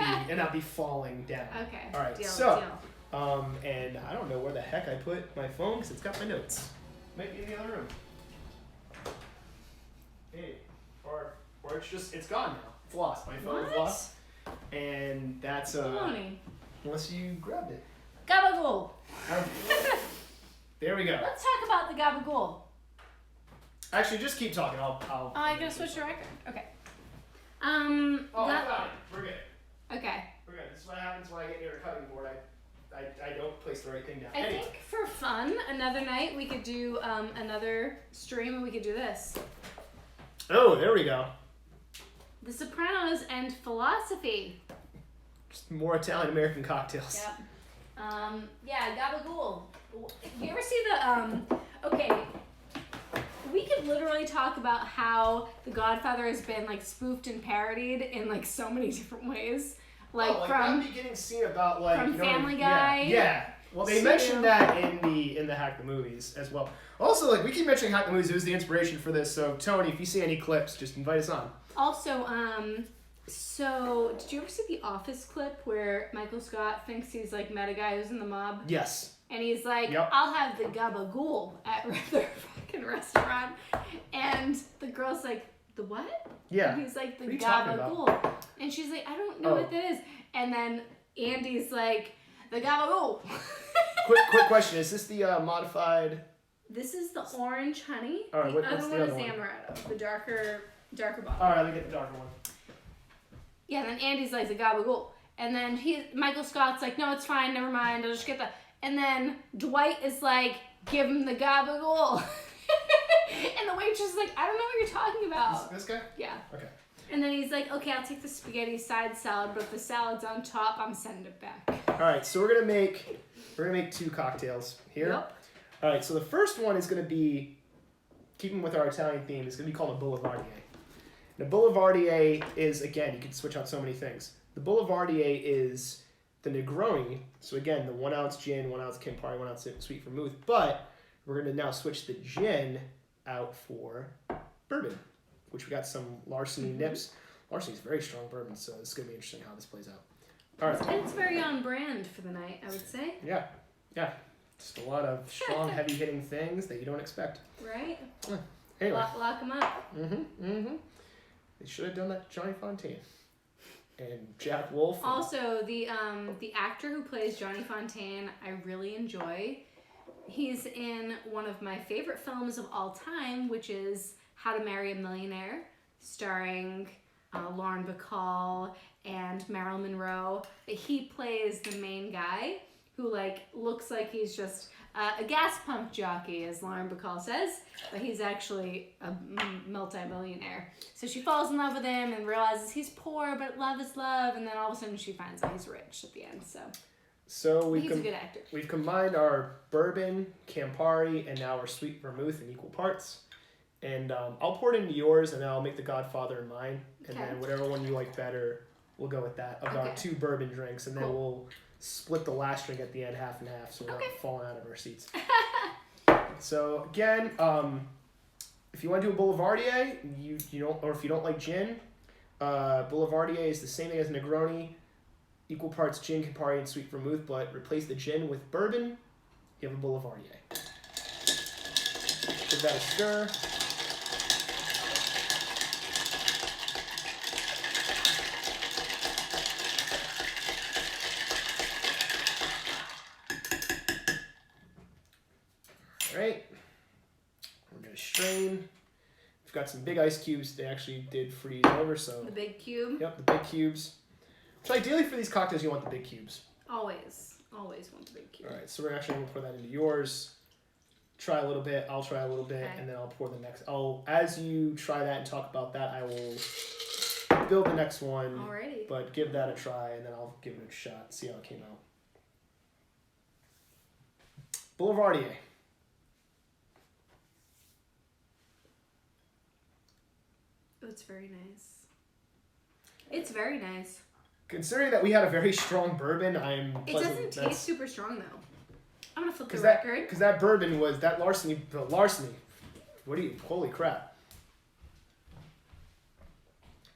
be falling down.
Okay.
All right.
Deal.
And I don't know where the heck I put my phone because it's got my notes. Might be in the other room. Hey, or it's gone now. It's lost. My phone is lost. And that's unless you grabbed it.
Gabagool.
There we go.
Let's talk about the gabagool.
Actually, just keep talking. I'll
Oh, I gotta switch the record. Okay.
Oh, I got it. We're good.
Okay.
We're good. This is what happens when I get near a cutting board. I don't place the right thing down.
I think for fun, another night we could do another stream and we could do this.
Oh, there we go.
The Sopranos and philosophy.
Just more Italian American cocktails.
Yep. Yeah, gabagool. You ever see the okay, we could literally talk about how The Godfather has been like spoofed and parodied in like so many different ways. Like from
that beginning scene about like
from Family Guy.
Yeah. Well, they mentioned that in the Hack the Movies as well. Also, like we keep mentioning Hack the Movies, it was the inspiration for this. So Tony, if you see any clips, just invite us on.
Also, so did you ever see the Office clip where Michael Scott thinks he's like met a guy who's in the mob?
Yes.
And he's like,
Yep.
I'll have the gabagool at their fucking restaurant. And the girl's like, the what?
Yeah.
And he's like, the
What are you talking
gabagool. And she's like, I don't know what that is. And then Andy's like, the gabagool.
Quick question. Is this the modified?
This is the orange honey.
All right,
the
what's
other
the
one
other
is
one?
amaretto, the darker bottle.
All right, let me get the darker one.
Yeah, and then Andy's like, the gabagool. And then Michael Scott's like, no, it's fine, never mind, I'll just get that. And then Dwight is like, give him the gabagool. And the waitress is like, I don't know what you're talking about.
This guy?
Yeah.
Okay.
And then he's like, okay, I'll take the spaghetti side salad, but if the salad's on top, I'm sending it back.
All right, so we're gonna make 2 cocktails here.
Yep.
All right, so the first one is gonna be, keeping with our Italian theme, is gonna be called a Boulevardier. The Boulevardier is, again, you can switch out so many things. The Boulevardier is the Negroni. So again, the 1 ounce gin, 1 ounce Campari, 1 ounce sweet vermouth. But we're gonna now switch the gin out for bourbon, which we got some Larceny nips. Larceny's very strong bourbon, so it's gonna be interesting how this plays out. All right.
It's very on brand for the night, I would say.
Yeah. Just a lot of strong, heavy hitting things that you don't expect.
Right?
Anyway.
Lock them up.
They should have done that to Johnny Fontaine and Jack Wolf.
Also, the actor who plays Johnny Fontaine, I really enjoy. He's in one of my favorite films of all time, which is How to Marry a Millionaire, starring Lauren Bacall and Marilyn Monroe. He plays the main guy who like looks like he's just a gas pump jockey, as Lauren Bacall says, but he's actually a multi-millionaire. So she falls in love with him and realizes he's poor, but love is love, and then all of a sudden she finds out he's rich at the end. So he's a good actor.
We've combined our bourbon, Campari, and now our sweet vermouth in equal parts. And I'll pour it into yours, and then I'll make the Godfather in mine. And then whatever one you like better, we'll go with that. Of our 2 bourbon drinks, and then we'll split the last drink at the end half and half, so we're not falling out of our seats. So again, if you want to do a Boulevardier, you don't, or if you don't like gin, Boulevardier is the same thing as Negroni, equal parts gin, Campari, and sweet vermouth, but replace the gin with bourbon, you have a Boulevardier. Give that a stir. Alright, we're going to strain. We've got some big ice cubes. They actually did freeze over, so...
The big cube?
Yep, the big cubes. So ideally for these cocktails, you want the big cubes.
Always want the big cube.
Alright, so we're actually going to pour that into yours. Try a little bit, I'll try a little bit, and then I'll pour the next... As you try that and talk about that, I will build the next one.
Alrighty.
But give that a try, and then I'll give it a shot, see how it came out. Boulevardier.
It's very nice. It's very nice.
Considering that we had a very strong bourbon, I'm
It
pleasant.
doesn't taste super strong though. I'm gonna flip the
that,
record.
Because that bourbon was, that Larceny, what do you, holy crap.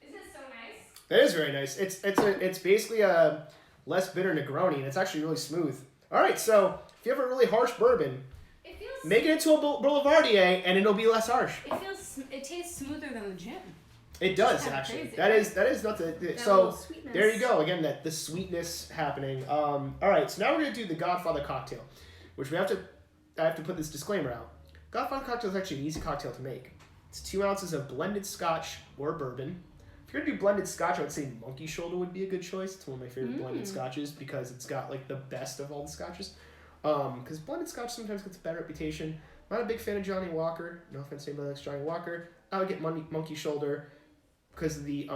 Isn't it so nice?
That is very nice. It's basically a less bitter Negroni, and it's actually really smooth. Alright, so if you have a really harsh bourbon, make it into a Boulevardier, and it'll be less harsh.
It tastes smoother than the gin.
It does
kinda
actually.
crazy,
That
right?
is not the
That
so.
little sweetness.
There you go again. That the sweetness happening. All right, so now we're gonna do the Godfather cocktail, which I have to put this disclaimer out. Godfather cocktail is actually an easy cocktail to make. It's 2 ounces of blended Scotch or bourbon. If you're gonna do blended Scotch, I would say Monkey Shoulder would be a good choice. It's one of my favorite blended Scotches because it's got like the best of all the Scotches. Because blended Scotch sometimes gets a bad reputation. I'm not a big fan of Johnny Walker. No offense to anybody likes Johnny Walker. I would get Monkey Shoulder because the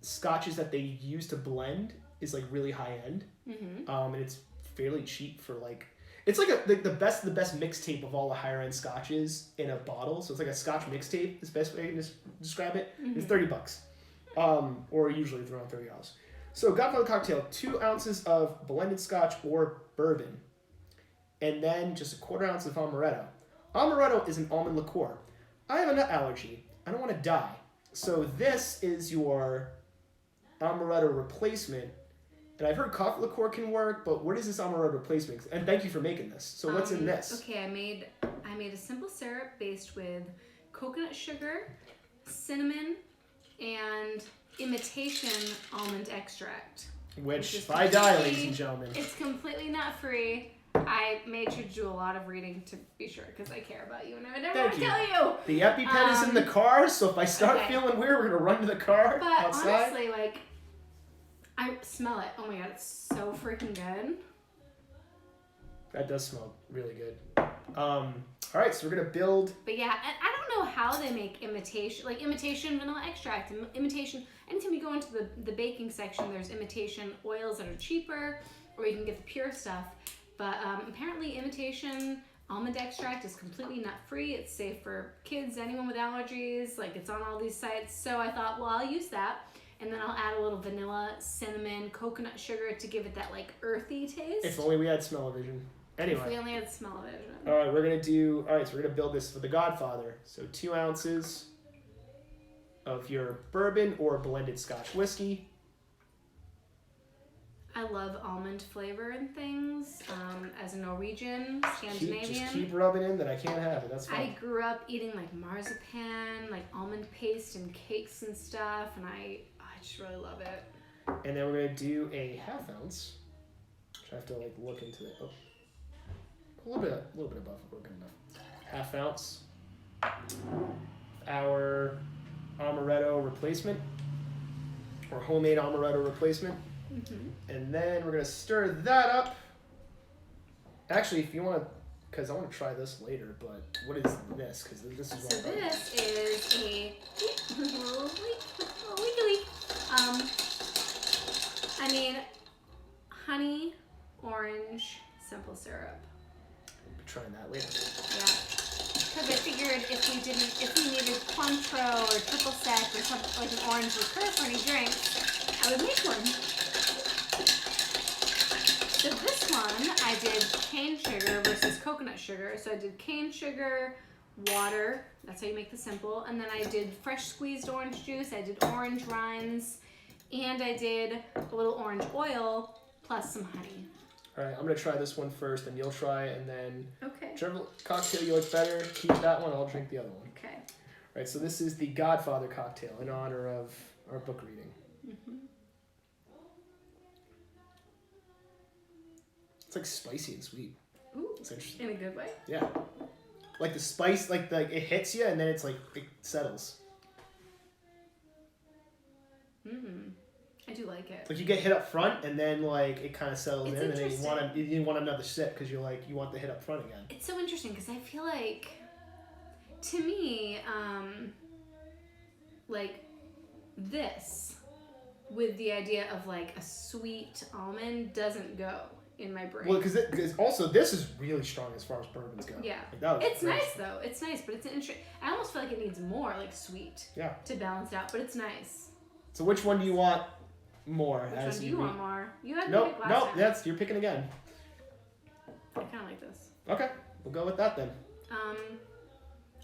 Scotches that they use to blend is like really high end. And it's fairly cheap for like. It's like the best of the best mixtape of all the higher end Scotches in a bottle. So it's like a Scotch mixtape. Is the best way I can describe it. It's $30. Or usually it's around $30. So Godfather cocktail, 2 ounces of blended Scotch or bourbon, and then just a 1/4 ounce of amaretto. Amaretto is an almond liqueur. I have a nut allergy. I don't want to die. So this is your amaretto replacement. And I've heard coffee liqueur can work, but what is this amaretto replacement? And thank you for making this. So what's in this?
Okay, I made a simple syrup based with coconut sugar, cinnamon, and imitation almond extract.
Which buy die, ladies and gentlemen.
It's completely nut free. I made sure to do a lot of reading to be sure because I care about you and I would never want to tell you.
The EpiPen is in the car, so if I start feeling weird, we're gonna run to the car outside.
But honestly, like, I smell it. Oh my god, it's so freaking good.
That does smell really good. All right, so we're gonna build.
But yeah, and I don't know how they make imitation vanilla extract, imitation. Anytime you go into the baking section, there's imitation oils that are cheaper, or you can get the pure stuff. But apparently, imitation almond extract is completely nut free. It's safe for kids, anyone with allergies. Like, it's on all these sites. So I thought, well, I'll use that, and then I'll add a little vanilla, cinnamon, coconut sugar to give it that like earthy taste.
If only we had smell-o-vision. Anyway.
If we only had smell-o-vision.
All right, so we're gonna build this for the Godfather. So 2 ounces of your bourbon or blended Scotch whiskey.
I love almond flavor and things. As a Norwegian, Scandinavian.
Just keep rubbing in that I can't have it. That's fine.
I grew up eating like marzipan, like almond paste and cakes and stuff, and I just really love it.
And then we're gonna do a 1/2 ounce. Which I have to like look into it. Oh. A little bit above. We're good enough. 1/2 ounce. Our amaretto replacement, or homemade amaretto replacement. And then we're gonna stir that up. Actually, if you want to, because I want to try this later. But what is this? Because this is.
So this is a wiggly. I mean, honey, orange, simple syrup.
We'll be trying that later.
Yeah. Because I figured if we needed Cointreau or triple sec or something like an orange liqueur for any drink, I would make one. So this one, I did cane sugar versus coconut sugar. So I did cane sugar, water, that's how you make the simple, and then I did fresh squeezed orange juice, I did orange rinds, and I did a little orange oil plus some honey.
All right, I'm gonna try this one first, and you'll try it, and then
Okay.
whichever cocktail you like better, keep that one. I'll drink the other one.
Okay.
All right, so this is the Godfather cocktail in honor of our book reading. It's like spicy and sweet.
Ooh,
it's interesting.
in a good way?
Yeah. Like the spice, like it hits you and then it's like, it settles.
I do like it.
Like you get hit up front and then like it kind of settles
It's
in and then
interesting.
you want another sip because you want the hit up front again.
It's so interesting because I feel like, to me, like this with the idea of like a sweet almond doesn't go in my brain.
Well, because also this is really strong as far as bourbons go.
Yeah.
Like, that was
it's nice though. It's nice, but it's interesting. I almost feel like it needs more like sweet.
Yeah.
To balance it out, but it's nice.
So which one do you want more?
Which one do you want more? You had
Nope,
to pick last time.
you're picking again.
I kind of like this.
Okay, we'll go with that then.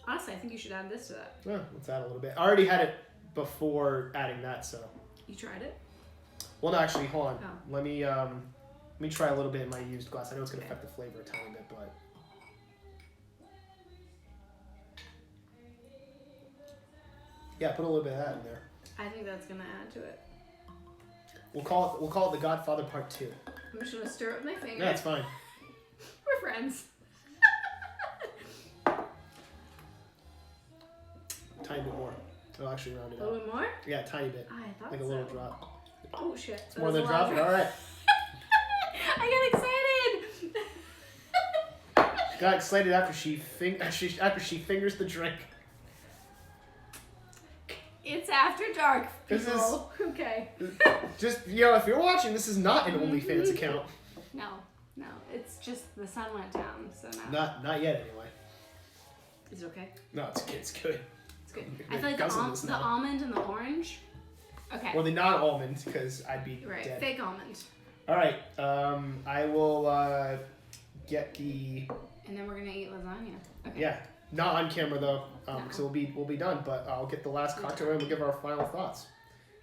Honestly, I think you should add this to that.
Yeah, let's add a little bit. I already had it before adding that, so.
You tried it?
Well, no, actually, hold on.
Oh.
Let me try a little bit in my used glass. I know it's gonna affect the flavor a tiny bit, but. Yeah, put a little bit of that in there.
I think that's gonna add to it.
We'll call it the Godfather Part 2.
I'm just gonna stir up my finger.
Yeah, it's fine.
We're friends.
Tiny bit more. I'll actually round it
A little bit more?
Yeah, tiny bit.
I thought
like a little drop.
Oh shit.
It's more than a drop? Alright.
I got excited!
She got excited after she fingers the drink.
It's after dark, people.
This is...
Okay.
Just, if you're watching, this is not an OnlyFans account.
No. It's just the sun went down, so no.
Not yet, anyway.
Is it okay?
No, it's good.
It's good. I feel like the almond and the orange. Okay.
Well, the non-almond, because I'd be dead.
Fake almond.
All right. I will get the.
And then we're gonna eat lasagna. Okay.
Yeah, not on camera though, because we'll be done. But I'll get the last cocktail and we'll give our final thoughts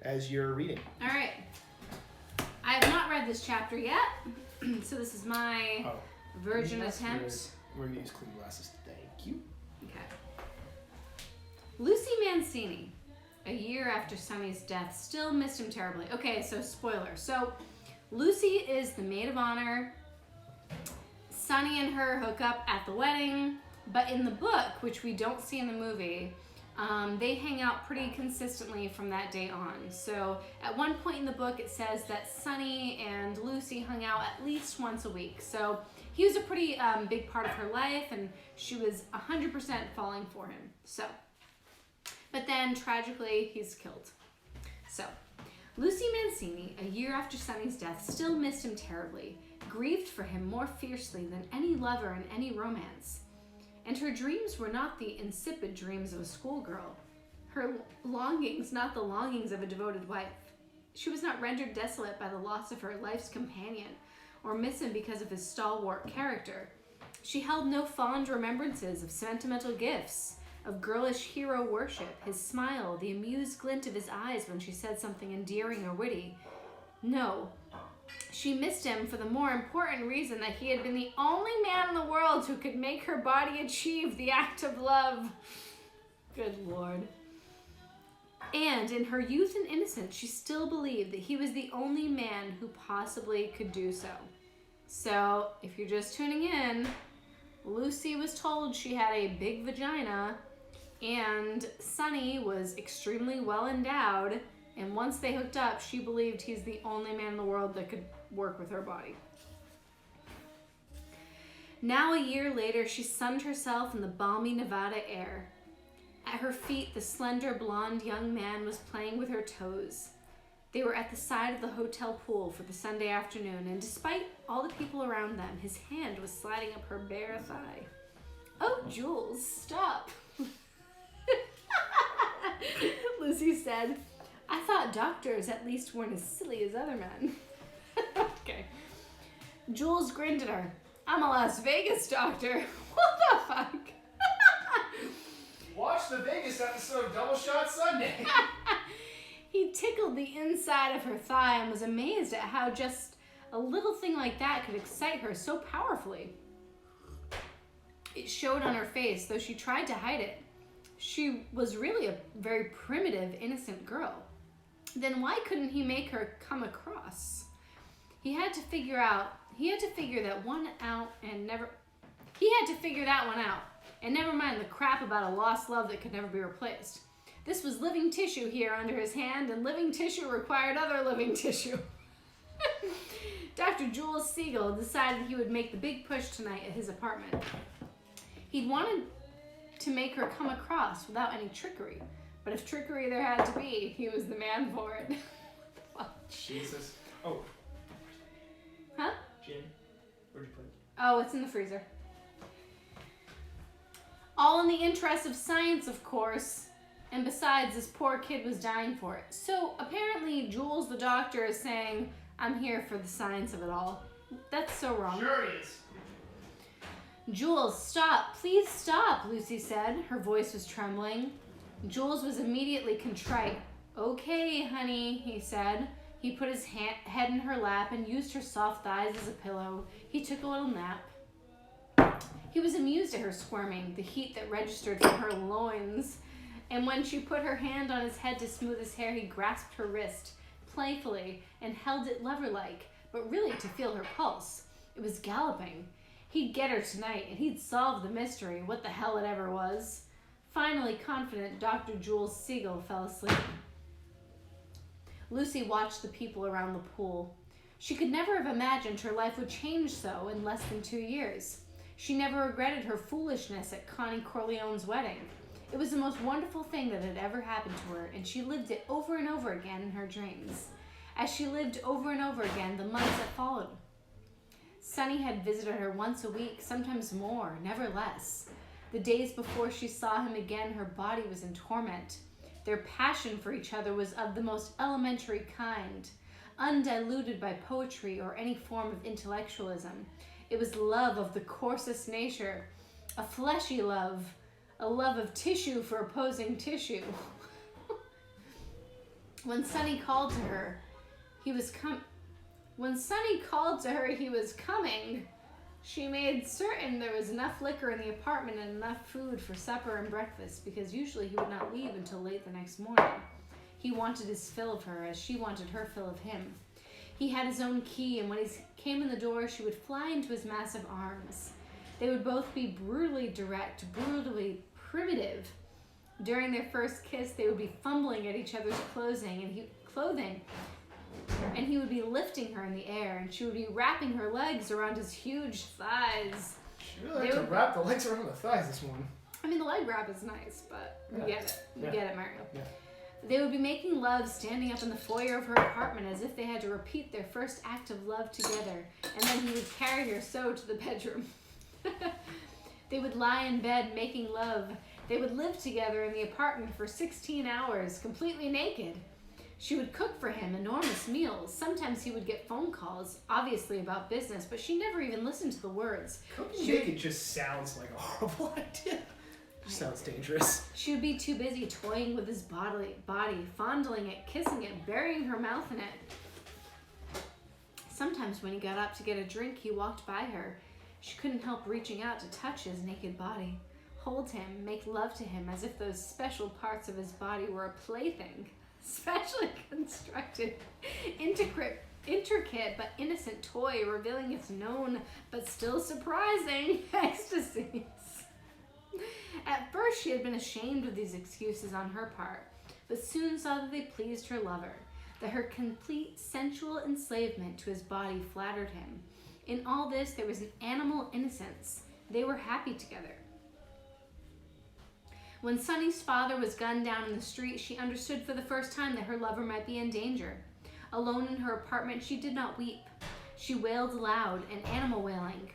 as you're reading.
All right. I have not read this chapter yet, so this is my virgin attempt.
We're gonna use clean glasses. Thank you.
Okay. Lucy Mancini, a year after Sonny's death, still missed him terribly. Okay, so spoiler. So Lucy is the maid of honor. Sonny and her hook up at the wedding, but in the book, which we don't see in the movie, they hang out pretty consistently from that day on. So at one point in the book, it says that Sonny and Lucy hung out at least once a week. So he was a pretty big part of her life, and she was 100% falling for him. So, but then tragically, he's killed. So, Lucy Mancini, a year after Sonny's death, still missed him terribly, grieved for him more fiercely than any lover in any romance. And her dreams were not the insipid dreams of a schoolgirl. Her longings, not the longings of a devoted wife. She was not rendered desolate by the loss of her life's companion, or miss him because of his stalwart character. She held no fond remembrances of sentimental gifts, of girlish hero worship, his smile, the amused glint of his eyes when she said something endearing or witty. No. She missed him for the more important reason that he had been the only man in the world who could make her body achieve the act of love. Good Lord. And in her youth and innocence, she still believed that he was the only man who possibly could do so. So, if you're just tuning in, Lucy was told she had a big vagina, and Sonny was extremely well endowed, and once they hooked up, she believed he's the only man in the world that could work with her body. Now, a year later, she sunned herself in the balmy Nevada air. At her feet, the slender, blonde young man was playing with her toes. They were at the side of the hotel pool for the Sunday afternoon, and despite all the people around them, his hand was sliding up her bare thigh. "Oh, Jules, stop," Lucy said. "I thought doctors at least weren't as silly as other men." Okay. Jules grinned at her. "I'm a Las Vegas doctor." What the fuck?
Watch the Vegas episode of Double Shot Sunday.
He tickled the inside of her thigh and was amazed at how just a little thing like that could excite her so powerfully. It showed on her face, though she tried to hide it. She was really a very primitive, innocent girl. Then why couldn't he make her come across? He had to figure that one out and never mind the crap about a lost love that could never be replaced. This was living tissue here under his hand, and living tissue required other living tissue. Dr. Jules Siegel decided he would make the big push tonight at his apartment. He'd wanted to make her come across without any trickery, but if trickery there had to be, he was the man for it.
Jesus. Oh.
Huh?
Gin. Where'd you put it?
Oh, it's in the freezer. All in the interest of science, of course. And besides, this poor kid was dying for it. So apparently Jules the doctor is saying, "I'm here for the science of it all." That's so wrong.
Sure he is.
"Jules, stop. Please stop," Lucy said. Her voice was trembling. Jules was immediately contrite. "Okay, honey," he said. He put his head in her lap and used her soft thighs as a pillow. He took a little nap. He was amused at her squirming, the heat that registered from her loins And when she put her hand on his head to smooth his hair, he grasped her wrist playfully and held it lover-like, but really to feel her pulse. It was galloping. He'd get her tonight, and he'd solve the mystery, what the hell it ever was. Finally confident, Dr. Jules Siegel fell asleep. Lucy watched the people around the pool. She could never have imagined her life would change so in less than 2 years. She never regretted her foolishness at Connie Corleone's wedding. It was the most wonderful thing that had ever happened to her, and she lived it over and over again in her dreams, as she lived over and over again the months that followed. Sonny had visited her once a week, sometimes more, never less. The days before she saw him again, her body was in torment. Their passion for each other was of the most elementary kind, undiluted by poetry or any form of intellectualism. It was love of the coarsest nature, a fleshy love, a love of tissue for opposing tissue. When Sonny called to her, he was coming. She made certain there was enough liquor in the apartment and enough food for supper and breakfast, because usually he would not leave until late the next morning. He wanted his fill of her, as she wanted her fill of him. He had his own key, and when he came in the door, she would fly into his massive arms. They would both be brutally direct, brutally primitive. During their first kiss, they would be fumbling at each other's clothing, and he would be lifting her in the air, and she would be wrapping her legs around his huge thighs.
She really liked to wrap the legs around the thighs this morning.
I mean, the leg wrap is nice, but you get it. You get it, Mario.
Yeah.
They would be making love standing up in the foyer of her apartment as if they had to repeat their first act of love together, and then he would carry her so to the bedroom. They would lie in bed making love. They would live together in the apartment for 16 hours, completely naked. She would cook for him enormous meals. Sometimes he would get phone calls, obviously about business, but she never even listened to the words.
Cooking naked just sounds like a horrible idea. Sounds dangerous.
She would be too busy toying with his body, fondling it, kissing it, burying her mouth in it. Sometimes when he got up to get a drink, he walked by her. She couldn't help reaching out to touch his naked body, hold him, make love to him as if those special parts of his body were a plaything, specially constructed, intricate but innocent toy revealing its known but still surprising ecstasies. At first, she had been ashamed of these excuses on her part, but soon saw that they pleased her lover, that her complete sensual enslavement to his body flattered him. In all this, there was an animal innocence. They were happy together. When Sonny's father was gunned down in the street, she understood for the first time that her lover might be in danger. Alone in her apartment, she did not weep. She wailed aloud, an animal wailing.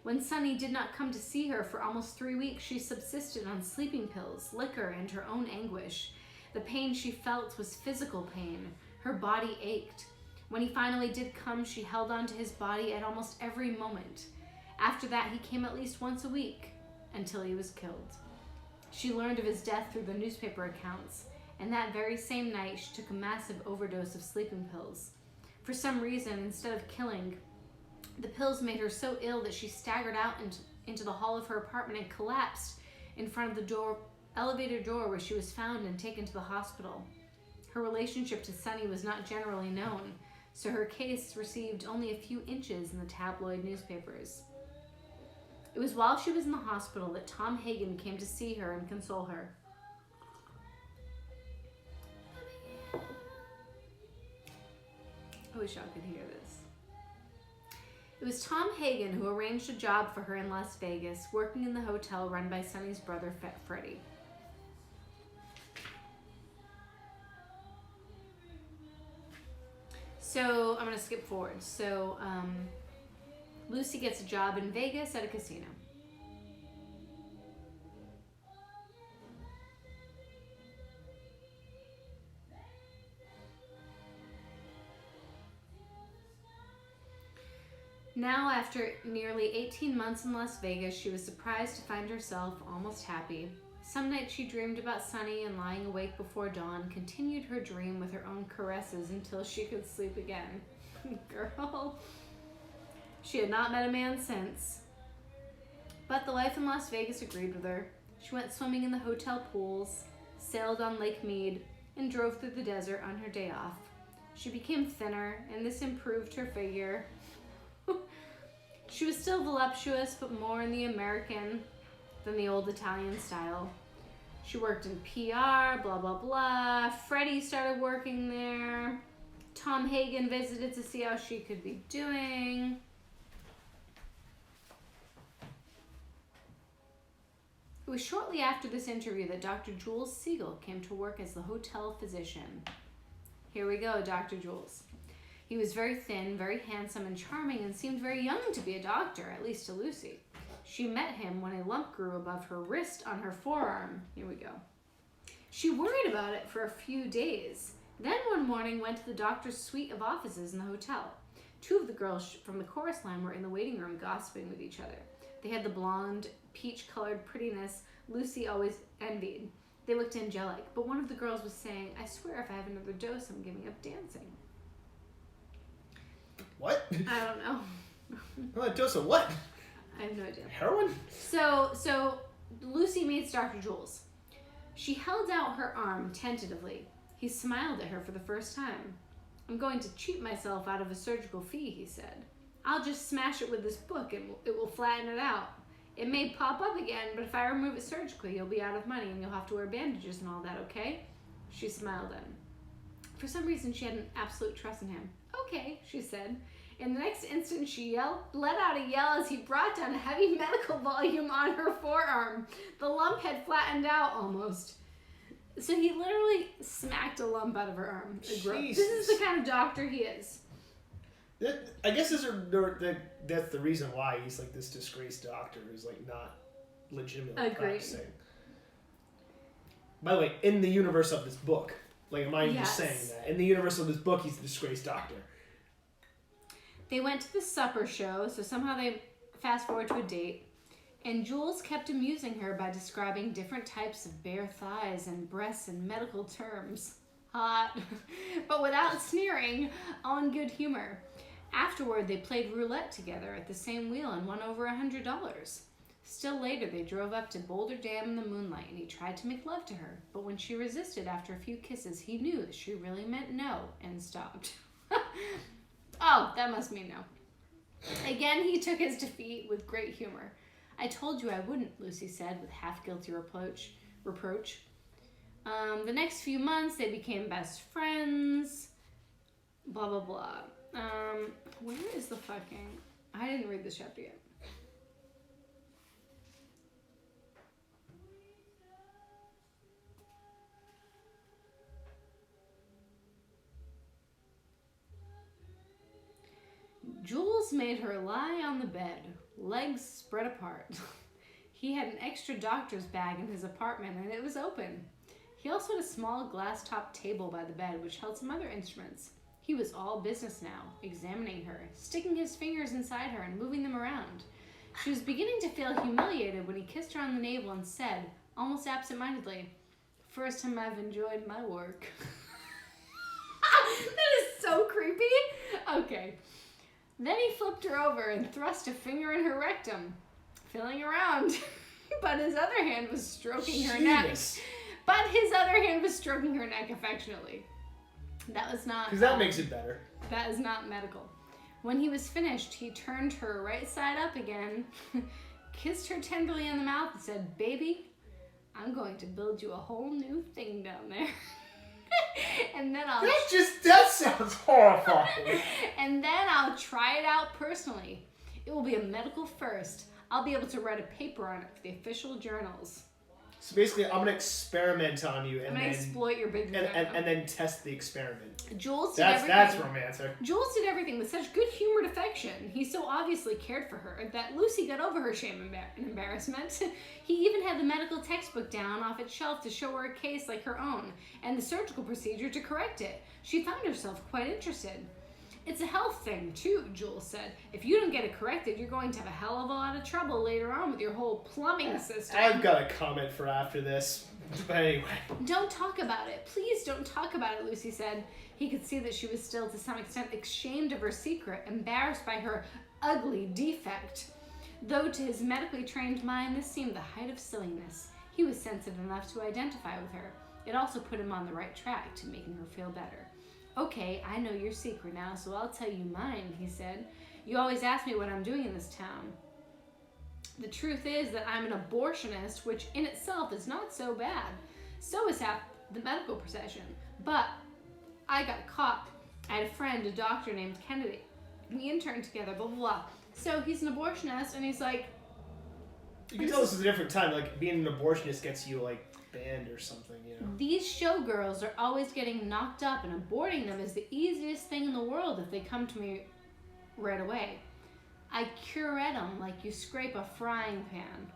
When Sonny did not come to see her for almost 3 weeks, she subsisted on sleeping pills, liquor, and her own anguish. The pain she felt was physical pain. Her body ached. When he finally did come, she held on to his body at almost every moment. After that, he came at least once a week, until he was killed. She learned of his death through the newspaper accounts, and that very same night, she took a massive overdose of sleeping pills. For some reason, instead of killing, the pills made her so ill that she staggered out into the hall of her apartment and collapsed in front of the elevator door where she was found and taken to the hospital. Her relationship to Sonny was not generally known, so her case received only a few inches in the tabloid newspapers. It was while she was in the hospital that Tom Hagen came to see her and console her. I wish y'all could hear this. It was Tom Hagen who arranged a job for her in Las Vegas, working in the hotel run by Sonny's brother, Freddie. So I'm going to skip forward. So Lucy gets a job in Vegas at a casino. Now, after nearly 18 months in Las Vegas, she was surprised to find herself almost happy. Some nights she dreamed about Sonny and, lying awake before dawn, continued her dream with her own caresses until she could sleep again. Girl. She had not met a man since. But the life in Las Vegas agreed with her. She went swimming in the hotel pools, sailed on Lake Mead, and drove through the desert on her day off. She became thinner, and this improved her figure. She was still voluptuous, but more in the American than the old Italian style. She worked in PR, blah, blah, blah. Freddie started working there. Tom Hagen visited to see how she could be doing. It was shortly after this interview that Dr. Jules Siegel came to work as the hotel physician. Here we go, Dr. Jules. He was very thin, very handsome and charming, and seemed very young to be a doctor, at least to Lucy. She met him when a lump grew above her wrist on her forearm. Here we go. She worried about it for a few days. Then one morning went to the doctor's suite of offices in the hotel. Two of the girls from the chorus line were in the waiting room gossiping with each other. They had the blonde, peach-colored prettiness Lucy always envied. They looked angelic, but one of the girls was saying, "I swear if I have another dose, I'm giving up dancing."
What?
I don't know.
Well, a dose of what?
I have no idea.
Heroin?
So Lucy meets Dr. Jules. She held out her arm tentatively. He smiled at her for the first time. "I'm going to cheat myself out of a surgical fee," he said. "I'll just smash it with this book and it will flatten it out. It may pop up again, but if I remove it surgically, you'll be out of money and you'll have to wear bandages and all that, okay?" She smiled at him. For some reason, she had an absolute trust in him. "Okay," she said. In the next instant, she let out a yell as he brought down a heavy medical volume on her forearm. The lump had flattened out almost. So he literally smacked a lump out of her arm. This is the kind of doctor he is.
I guess that's the reason why he's like this disgraced doctor who's like not legitimately practicing. By the way, in the universe of this book, like, am I just saying that? In the universe of this book, he's a disgraced doctor.
They went to the supper show, so somehow they fast forward to a date, and Jules kept amusing her by describing different types of bare thighs and breasts in medical terms. Hot, but without sneering, all in good humor. Afterward, they played roulette together at the same wheel and won over $100. Still later, they drove up to Boulder Dam in the moonlight, and he tried to make love to her, but when she resisted after a few kisses, he knew that she really meant no and stopped. Oh, that must mean no. Again, he took his defeat with great humor. "I told you I wouldn't," Lucy said with half-guilty reproach. The next few months, they became best friends. Blah, blah, blah. Where is the fucking... I didn't read this chapter yet. Jules made her lie on the bed, legs spread apart. He had an extra doctor's bag in his apartment, and it was open. He also had a small glass-topped table by the bed, which held some other instruments. He was all business now, examining her, sticking his fingers inside her and moving them around. She was beginning to feel humiliated when he kissed her on the navel and said, almost absent-mindedly, "First time I've enjoyed my work." That is so creepy. Okay. Then he flipped her over and thrust a finger in her rectum, feeling around. But his other hand was stroking her neck. Affectionately. That was not...
Because that makes it better.
That is not medical. When he was finished, he turned her right side up again, kissed her tenderly on the mouth, and said, "Baby, I'm going to build you a whole new thing down there." And then
that sounds horrifying.
And then I'll try it out personally. It will be a medical first. I'll be able to write a paper on it for the official journals.
So basically, I'm gonna experiment on you, and
I'm gonna exploit your big
and then test the experiment.
Jules did everything. That's
romantic.
Jules did everything with such good humored affection. He so obviously cared for her that Lucy got over her shame and embarrassment. He even had the medical textbook down off its shelf to show her a case like her own, and the surgical procedure to correct it. She found herself quite interested. "It's a health thing, too," Jules said. "If you don't get it corrected, you're going to have a hell of a lot of trouble later on with your whole plumbing system."
I've got a comment for after this. But anyway.
"Don't talk about it. Please don't talk about it," Lucy said. He could see that she was still, to some extent, ashamed of her secret, embarrassed by her ugly defect. Though to his medically trained mind, this seemed the height of silliness. He was sensitive enough to identify with her. It also put him on the right track to making her feel better. Okay, I know your secret now, so I'll tell you mine, he said. You always ask me what I'm doing in this town. The truth is that I'm an abortionist, which in itself is not so bad. So is half the medical profession. But I got caught. I had a friend, a doctor named Kennedy. We interned together, blah, blah, blah. So he's an abortionist, and he's like...
You can tell this is a different time. Like, being an abortionist gets you, like, banned or something, you know?
These showgirls are always getting knocked up, and aborting them is the easiest thing in the world if they come to me right away. I curette them like you scrape a frying pan.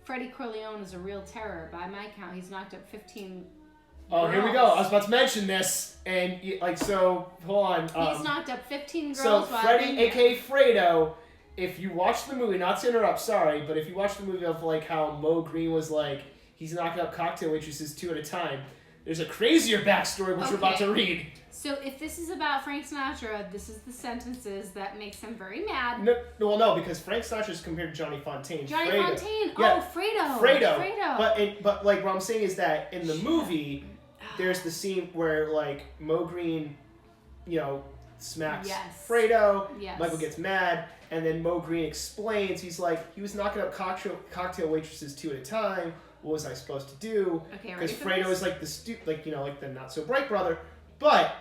Freddie Corleone is a real terror. By my count, he's knocked up 15 girls.
Here we go. I was about to mention this, and, like, so, hold on.
He's knocked up 15 girls
So,
while
Freddie,
I've been here.
a.k.a. Fredo, if you watch the movie, not to interrupt, sorry, but if you watch the movie of, like, how Mo Green was, like, he's knocking up cocktail waitresses 2 at a time, there's a crazier backstory, which we're about to read.
So if this is about Frank Sinatra, this is the sentences that makes him very mad.
No, because Frank Sinatra's compared to Johnny Fontaine.
Fontaine.
Yeah.
Oh, Fredo.
But like what I'm saying is that in the movie, there's the scene where like Mo Green, you know, smacks Fredo.
Yes.
Michael gets mad, and then Mo Green explains. He's like, he was knocking up cocktail waitresses 2 at a time. What was I supposed to do? Because Fredo is like the not so bright brother. But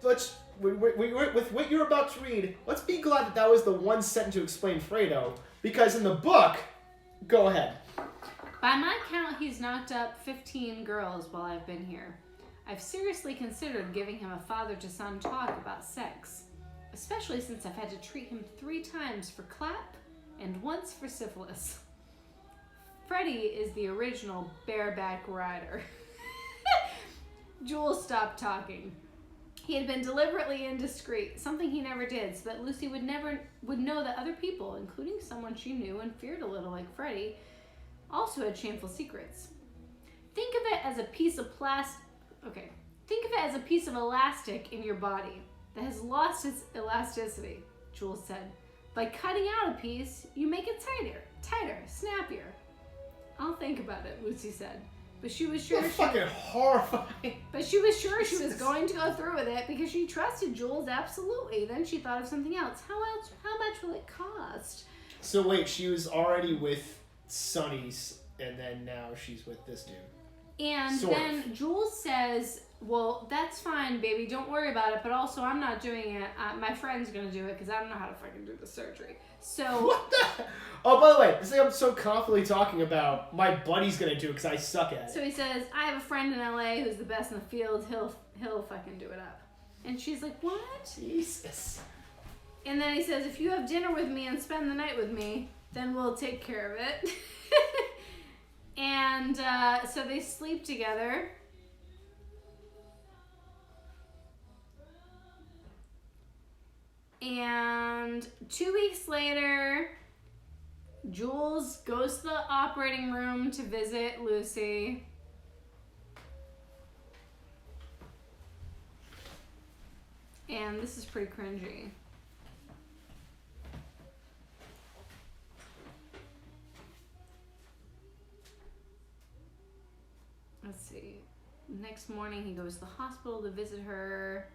let's with what you're about to read, let's be glad that was the one sentence to explain Fredo, because in the book, go ahead.
By my count, he's knocked up 15 girls while I've been here. I've seriously considered giving him a father-to-son talk about sex, especially since I've had to treat him 3 times for clap and once for syphilis. Freddie is the original bareback rider. Jules stopped talking. He had been deliberately indiscreet, something he never did, so that Lucy would know that other people, including someone she knew and feared a little like Freddie, also had shameful secrets. Think of it as a piece of elastic in your body that has lost its elasticity, Jules said. By cutting out a piece, you make it tighter, snappier. I'll think about it, Lucy said. But she was sure
fucking horrifying.
But she was sure she was going to go through with it because she trusted Jules absolutely. Then she thought of something else. How much will it cost?
So wait, she was already with Sonny's, and then now she's with this dude.
And then Jules says, well, that's fine, baby. Don't worry about it. But also, I'm not doing it. My friend's going to do it because I don't know how to fucking do the surgery. So...
What the... Oh, by the way, this thing I'm so confidently talking about, my buddy's going to do it because I suck at it.
So he says, I have a friend in LA who's the best in the field. He'll fucking do it up. And she's like, what?
Jesus.
And then he says, if you have dinner with me and spend the night with me, then we'll take care of it. And so they sleep together. And 2 weeks later, Jules goes to the operating room to visit Lucy. And this is pretty cringy. Let's see. Next morning, he goes to the hospital to visit her.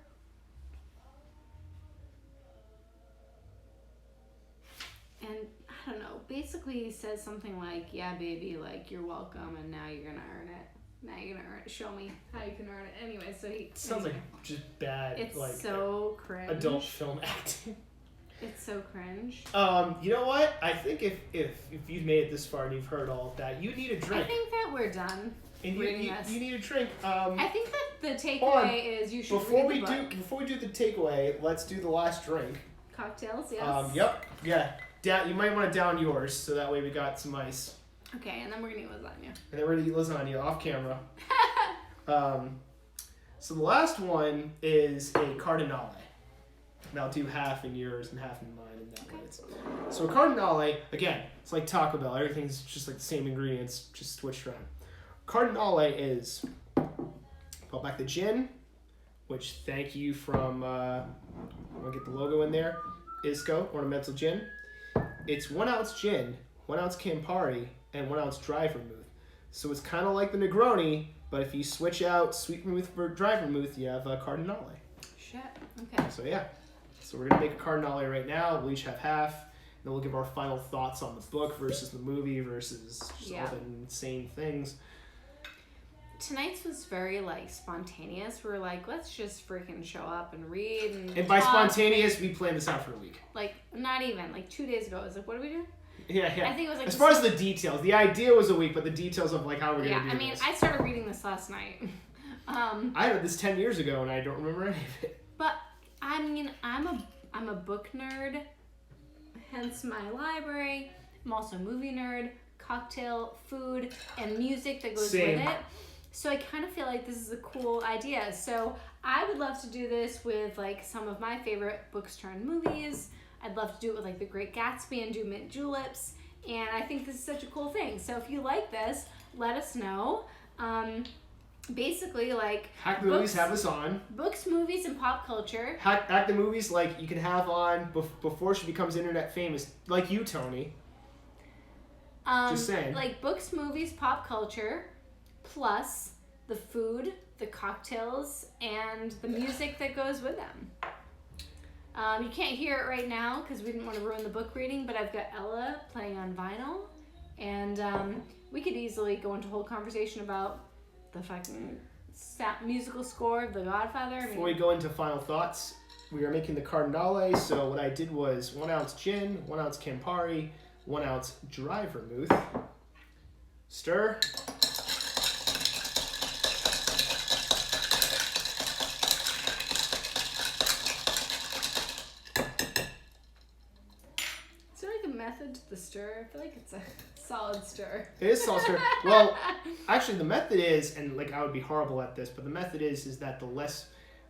And I don't know, basically he says something like, yeah, baby, like, you're welcome, and now you're gonna earn it. Now you're gonna earn it. Show me how you can earn it. Anyway, so he...
Sounds like just bad,
it's
like...
so cringe.
Adult film acting.
It's so cringe.
You know what? I think if you've made it this far and you've heard all of that, you need a drink.
I think that we're done.
And you need a drink.
I think that the takeaway is you should read the book.
Before we do the takeaway, let's do the last drink.
Cocktails, yes.
Yep. Yeah. You might want to down yours, so that way we got some ice.
Okay, and then we're going to eat lasagna.
And then we're going to eat lasagna off camera. So the last one is a cardinale. And I'll do half in yours and half in mine in that way. So a cardinale, again, it's like Taco Bell. Everything's just like the same ingredients, just switched around. Cardinale is, pull back the gin, which thank you from, I'm going to get the logo in there, Isco, Ornamental Gin. It's 1 ounce gin 1 ounce Campari, and 1 ounce dry vermouth. So it's kind of like the Negroni, but if you switch out sweet vermouth for dry vermouth, you have a Cardinale.
Shit. Okay.
So yeah. So we're going to make a Cardinale right now. We'll each have half. Then we'll give our final thoughts on the book versus the movie versus just all the insane things.
Tonight's was very, like, spontaneous. We were like, let's just freaking show up and read
and by spontaneous, we planned this out for a week.
Like, not even. Like, 2 days ago. I was like, what do we do?
Yeah.
I think it was like...
As far as the details. The idea was a week, but the details of, like, how we're going to do this.
I started reading this last night.
I read this 10 years ago, and I don't remember any of it.
But, I mean, I'm a book nerd, hence my library. I'm also a movie nerd, cocktail, food, and music that goes with it. So I kind of feel like this is a cool idea. So I would love to do this with like some of my favorite books turned movies. I'd love to do it with like The Great Gatsby and do Mint Juleps. And I think this is such a cool thing. So if you like this, let us know. Basically, like...
Hack the Movies have us on.
Books, movies, and pop culture.
Hack the Movies, like, you can have on before she becomes internet famous. Like you, Tony. Just saying. Like,
books, movies, pop culture, plus the food, the cocktails, and the music that goes with them. You can't hear it right now because we didn't want to ruin the book reading, but I've got Ella playing on vinyl. And we could easily go into a whole conversation about the fucking musical score of The Godfather.
Before we go into final thoughts, we are making the Cardinale. So what I did was 1 ounce gin, 1 ounce Campari, 1 ounce dry vermouth. Stir.
Is there like a method to the stir? I feel like it's a solid stir.
It is solid stir. Well, actually the method is, and like I would be horrible at this, but the method is that the less,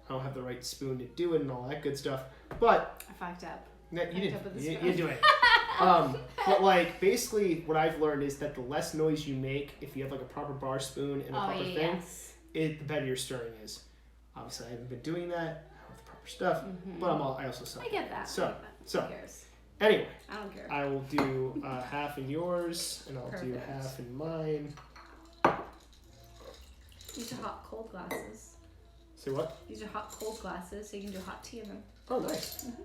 I don't have the right spoon to do it and all that good stuff. But
I fucked up.
No, you didn't. You do it. But like basically what I've learned is that the less noise you make if you have like a proper bar spoon and a proper thing, the better your stirring is. Obviously I haven't been doing that with the proper stuff, but I also suck.
I get that.
So
who cares?
Anyway,
I don't care.
I will do half in yours and I'll do half in mine.
These are hot cold glasses.
Say what?
These are hot cold glasses, so you can do hot tea in them.
Oh, nice. Mm-hmm.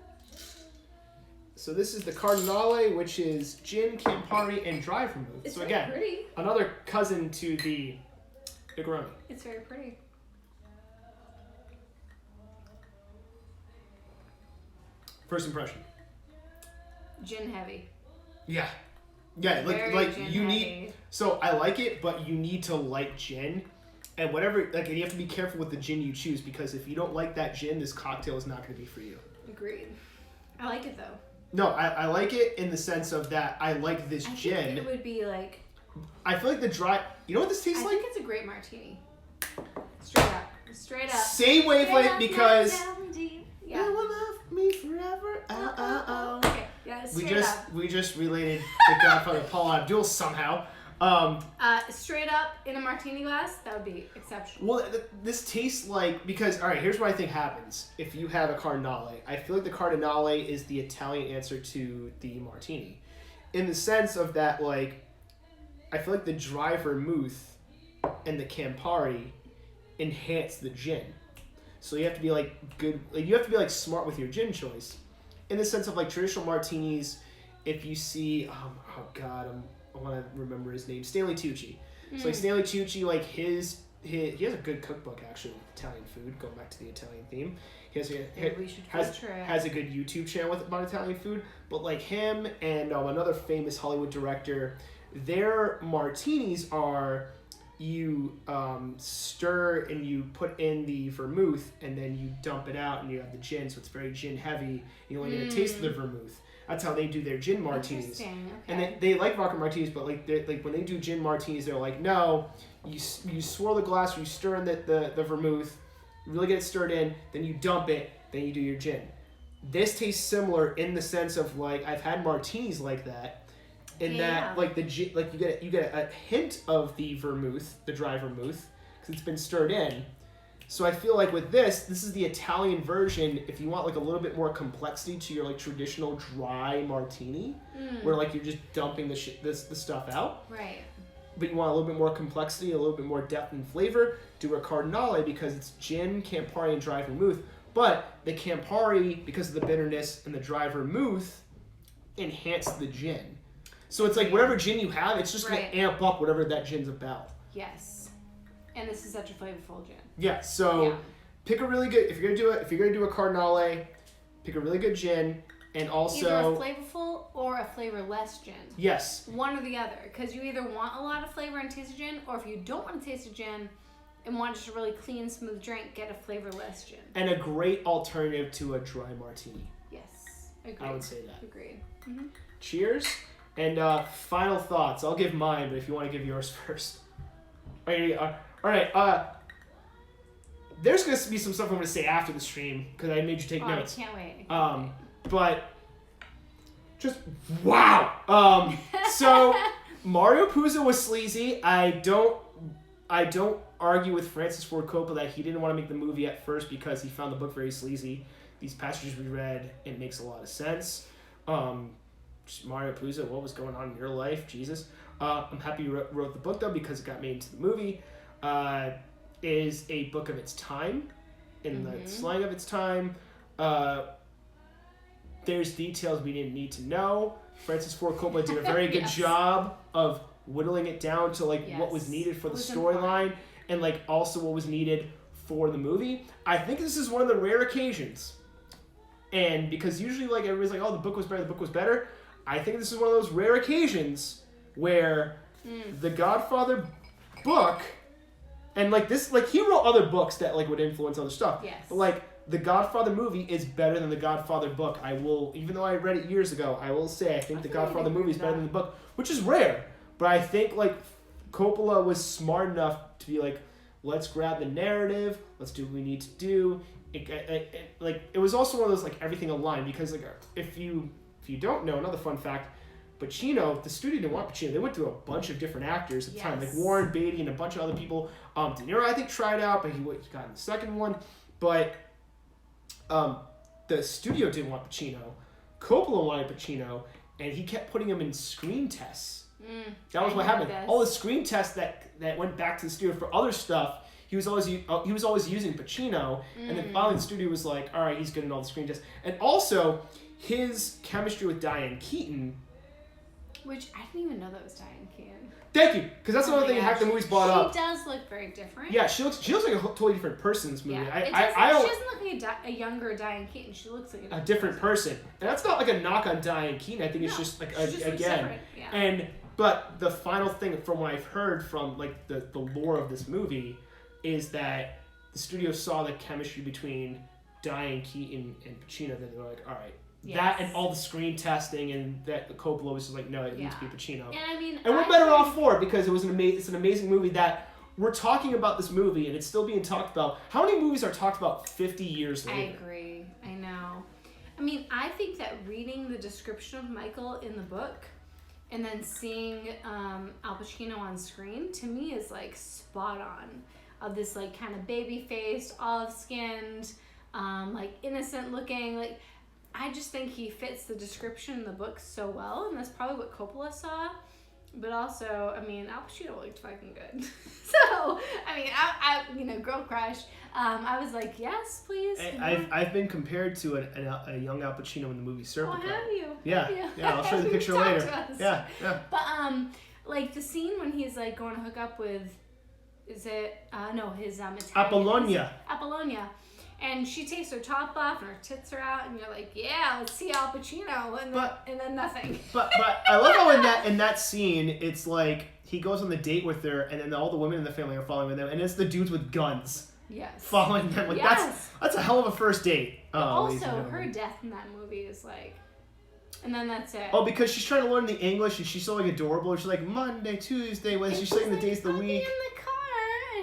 So this is the Cardinale, which is gin, Campari, and dry vermouth.
It's
so
very
again,
pretty.
Another cousin to the Negroni.
It's very pretty.
First impression.
Gin heavy.
Yeah,
Very
like
gin
you
heavy.
need. So I like it, but you need to like gin, and whatever. Like, and you have to be careful with the gin you choose because if you don't like that gin, this cocktail is not going to be for you.
Agreed. I like it though.
No, I like it in the sense of that I like this gin.
I think it would be like...
I feel like the dry... You know what this tastes like?
I think it's a great martini. Straight up. Straight up.
Same wavelength because...
Yeah.
You will love me forever.
Okay. Yeah,
We just related the Godfather Paul Abdul somehow.
Straight up in a martini glass, that would be exceptional.
Well, this tastes like, because, all right, here's what I think happens if you have a Cardinale. I feel like the Cardinale is the Italian answer to the martini. In the sense of that, like, I feel like the dry vermouth and the Campari enhance the gin. So you have to be, like, good, like, you have to be, like, smart with your gin choice. In the sense of, like, traditional martinis, if you see, I want to remember his name, Stanley Tucci. So like Stanley Tucci, like he has a good cookbook actually with Italian food. Going back to the Italian theme, he has a good YouTube channel about Italian food. But like him and another famous Hollywood director, their martinis are you stir and you put in the vermouth and then you dump it out and you have the gin, so it's very gin heavy. You only get a taste of the vermouth. That's how they do their gin martinis.
Okay.
And they like vodka martinis, but like when they do gin martinis, they're like, no, you swirl the glass, or you stir in the vermouth, really get it stirred in, then you dump it, then you do your gin. This tastes similar in the sense of like I've had martinis like that, that like the gin, like you get a hint of the vermouth, the dry vermouth, because it's been stirred in, So I feel like with this is the Italian version. If you want like a little bit more complexity to your like traditional dry martini, where like you're just dumping the stuff out.
Right.
But you want a little bit more complexity, a little bit more depth and flavor, do a Cardinale because it's gin, Campari, and dry vermouth. But the Campari, because of the bitterness and the dry vermouth, enhance the gin. So it's like whatever gin you have, it's just going to amp up whatever that gin's about.
Yes. And this is such a flavorful gin.
Yeah, so pick a really good, if you're gonna do a Cardinale, pick a really good gin. And also
either a flavorful or a flavorless gin.
Yes.
One or the other. Because you either want a lot of flavor and taste of gin, or if you don't want to taste of gin and want just a really clean, smooth drink, get a flavorless gin.
And a great alternative to a dry martini.
Yes. Agreed.
I would say that.
Agreed. Mm-hmm.
Cheers. And final thoughts. I'll give mine, but if you want to give yours first. All right. There's going to be some stuff I'm going to say after the stream because I made you take notes.
I can't wait.
But just wow. So Mario Puzo was sleazy. I don't argue with Francis Ford Coppola that he didn't want to make the movie at first because he found the book very sleazy. These passages we read, it makes a lot of sense. Just Mario Puzo, what was going on in your life? Jesus. I'm happy you wrote the book though because it got made into the movie. Is a book of its time, in the slang of its time. There's details we didn't need to know. Francis Ford Coppola did a very good job of whittling it down to like what was needed for the storyline and like also what was needed for the movie. I think this is one of the rare occasions, and because usually like everybody's like, oh, the book was better. I think this is one of those rare occasions where the Godfather book, and like this, like he wrote other books that like would influence other stuff.
Yes.
But like the Godfather movie is better than the Godfather book. I will, even though I read it years ago, I will say I think the Godfather movie is better than the book, which is rare. But I think like Coppola was smart enough to be like, let's grab the narrative, let's do what we need to do. It was also one of those like everything aligned because like if you don't know, another fun fact, Pacino, the studio didn't want Pacino. They went through a bunch of different actors at the time, like Warren Beatty and a bunch of other people. De Niro, I think, tried out, but he got in the second one. But the studio didn't want Pacino. Coppola wanted Pacino, and he kept putting him in screen tests. That was what happened. All the screen tests that went back to the studio for other stuff, he was always using Pacino, and then finally the studio was like, all right, he's good in all the screen tests. And also, his chemistry with Diane Keaton.
Which I didn't even know that was Diane Keaton.
Thank you, because that's another thing Hack the Movies brought up.
She does look very different.
Yeah, she looks like a totally different person in this movie.
Yeah. She doesn't look like a younger Diane Keaton. She looks like
a different person. And that's not like a knock on Diane Keaton. I think it's just like again. Yeah. But the final thing from what I've heard from like the lore of this movie is that the studio saw the chemistry between Diane Keaton and Pacino. That they were like, all right. Yes. That and all the screen testing and that the Coppola was just like, no, it needs to be Pacino. And we're better off for it because it's an amazing movie that we're talking about this movie and it's still being talked about. How many movies are talked about 50 years later?
I agree. I know. I mean, I think that reading the description of Michael in the book and then seeing Al Pacino on screen, to me is like spot on. Of this like kind of baby-faced, olive-skinned, like innocent looking, like I just think he fits the description in the book so well, and that's probably what Coppola saw. But also, I mean, Al Pacino looked fucking good. So, I mean, I girl crush. I was like, yes, please.
I've been compared to a young Al Pacino in the movie Serpico.
Oh, have you?
Yeah, I'll show you the picture later. Yeah.
But like the scene when he's like going to hook up with, his Italian. Apollonia. And she takes her top off and her tits are out, and you're like, yeah, let's see Al Pacino, and then nothing.
But I love how in that scene, it's like he goes on the date with her, and then all the women in the family are following them, and it's the dudes with guns following them. Like that's a hell of a first date.
Also, her death in that movie is like, and then that's it.
Oh, because she's trying to learn the English, and she's so like adorable. She's like Monday, Tuesday, Wednesday. She's saying the days of the week.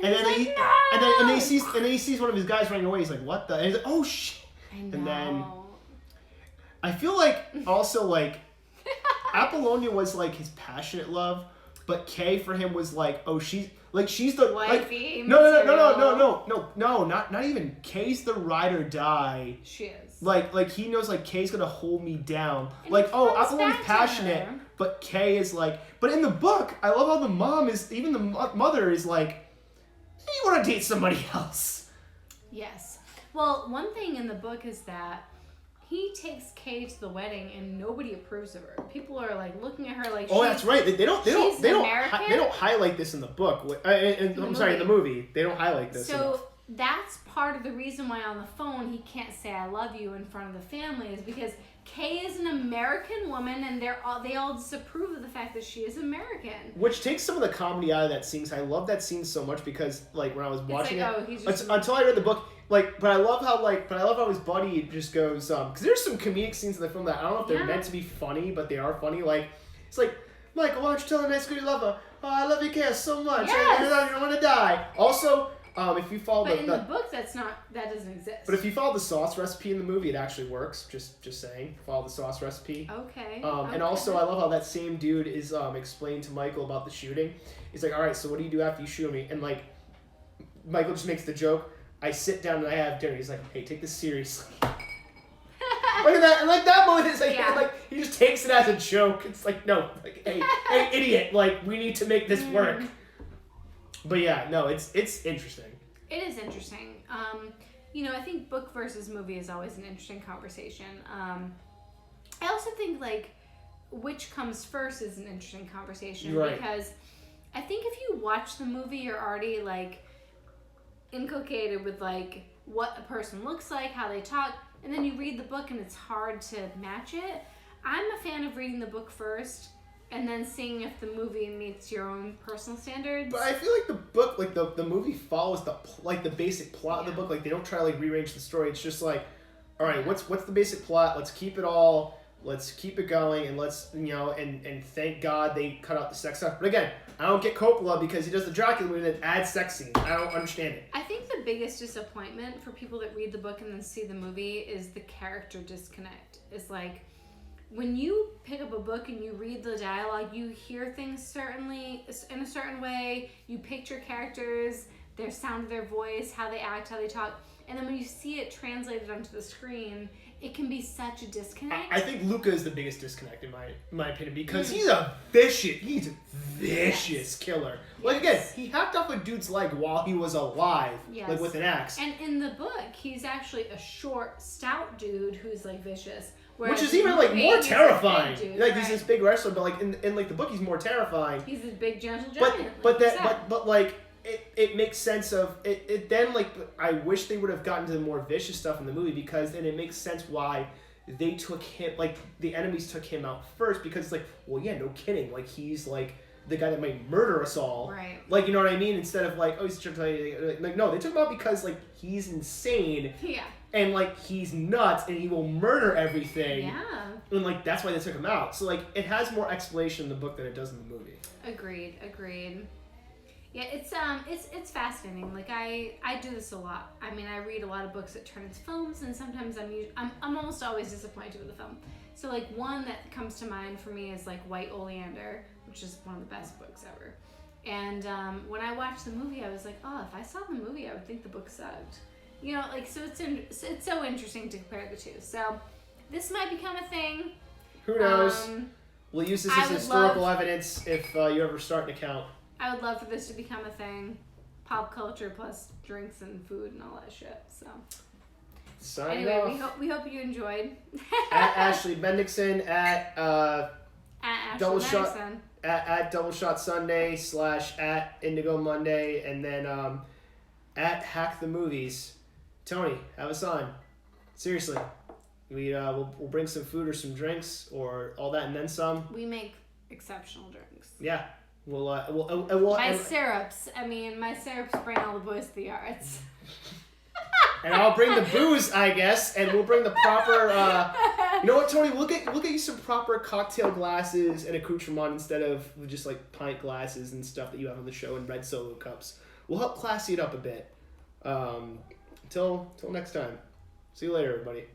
And then he sees one of his guys running away. He's like, "What the?" And he's like, "Oh shit!" And then I feel like also like Apollonia was like his passionate love, but Kay for him was like, oh, she's the
wifey.
No, not even. Kay's the ride or die.
She is.
Like he knows like Kay's gonna hold me down.
And
like, oh, I'm only
back to
passionate,
her.
but Kay is like. But in the book, I love how the mom is, even the mother is like, hey, you want to date somebody else?
Yes. Well, one thing in the book is that he takes Kay to the wedding and nobody approves of her. People are like looking at her like.
Oh, that's right. They don't highlight this in the book. In the movie, they don't highlight this.
So that's part of the reason why on the phone he can't say "I love you" in front of the family is because Kay is an American woman and they all disapprove of the fact that she is American.
Which takes some of the comedy out of that scene. I love that scene so much because like when I was watching until I read the book. But I love how his buddy just goes, because there's some comedic scenes in the film that I don't know if they're meant to be funny, but they are funny. Like, it's like, Michael, why don't you tell her nice girl you love her? Oh, I love you, Kay, so much.
Yes.
I don't want to die. Also, if you follow
in the book, that doesn't exist.
But if you follow the sauce recipe in the movie, it actually works. Just saying, follow the sauce recipe.
Okay.
And also, I love how that same dude is explaining to Michael about the shooting. He's like, all right, so what do you do after you shoot me? And like, Michael just makes the joke. I sit down and I have dinner. He's like, hey, take this seriously. Look at that. And like that moment is like he just takes it as a joke. It's like, no, like, hey, idiot, like we need to make this work. But yeah, no, it's interesting.
It is interesting. I think book versus movie is always an interesting conversation. I also think like which comes first is an interesting conversation because I think if you watch the movie, you're already like inculcated with like what a person looks like, how they talk, and then you read the book and it's hard to match it. I'm a fan of reading the book first and then seeing if the movie meets your own personal standards.
But I feel like the book, like the movie follows the basic plot of the book. Like they don't try to like rearrange the story. It's just like, all right, what's the basic plot? Let's keep it all. Let's keep it going, and let's and thank God they cut out the sex stuff. But again, I don't get Coppola because he does the Dracula movie and then adds sex scenes. I don't understand it.
I think the biggest disappointment for people that read the book and then see the movie is the character disconnect. It's like when you pick up a book and you read the dialogue, you hear things certainly in a certain way. You picture characters, their sound of their voice, how they act, how they talk, and then when you see it translated onto the screen, it can be such a disconnect.
I think Luca is the biggest disconnect in my opinion because he's a vicious killer. Like again, he hacked off a dude's leg while he was alive, like with an axe.
And in the book, he's actually a short, stout dude who's like vicious.
Which is even like more terrifying. He's this big wrestler, but like in like the book, he's more terrifying.
He's this big gentle giant.
But like. It makes sense of it then like I wish they would have gotten to the more vicious stuff in the movie because then it makes sense why they took him like the enemies took him out first because it's like well yeah no kidding like he's like the guy that might murder us all like you know what I mean instead of like oh he's trying to tell you like no they took him out because like he's insane and like he's nuts and he will murder everything and like that's why they took him out so like it has more explanation in the book than it does in the movie. Agreed.
Yeah, it's fascinating. Like I do this a lot. I mean, I read a lot of books that turn into films, and sometimes I'm almost always disappointed with the film. So like one that comes to mind for me is like White Oleander, which is one of the best books ever. And when I watched the movie, I was like, oh, if I saw the movie, I would think the book sucked. So it's so interesting to compare the two. So this might become a thing.
Who knows? We'll use this as historical evidence if you ever start an account.
I would love for this to become a thing. Pop culture plus drinks and food and all that shit. So anyway, we hope you enjoyed.
At Ashley Bendiksen at Double Shot at Double Shot Sunday / at Indigo Monday and then at Hack the Movies. Tony, have us on. Seriously. We'll bring some food or some drinks or all that and then some.
We make exceptional drinks.
Yeah.
My syrups bring all the boys to the yards.
And I'll bring the booze, I guess, and we'll bring the proper. You know what, Tony? We'll get you some proper cocktail glasses and accoutrement instead of just like pint glasses and stuff that you have on the show and red Solo cups. We'll help classy it up a bit. Until next time. See you later, everybody.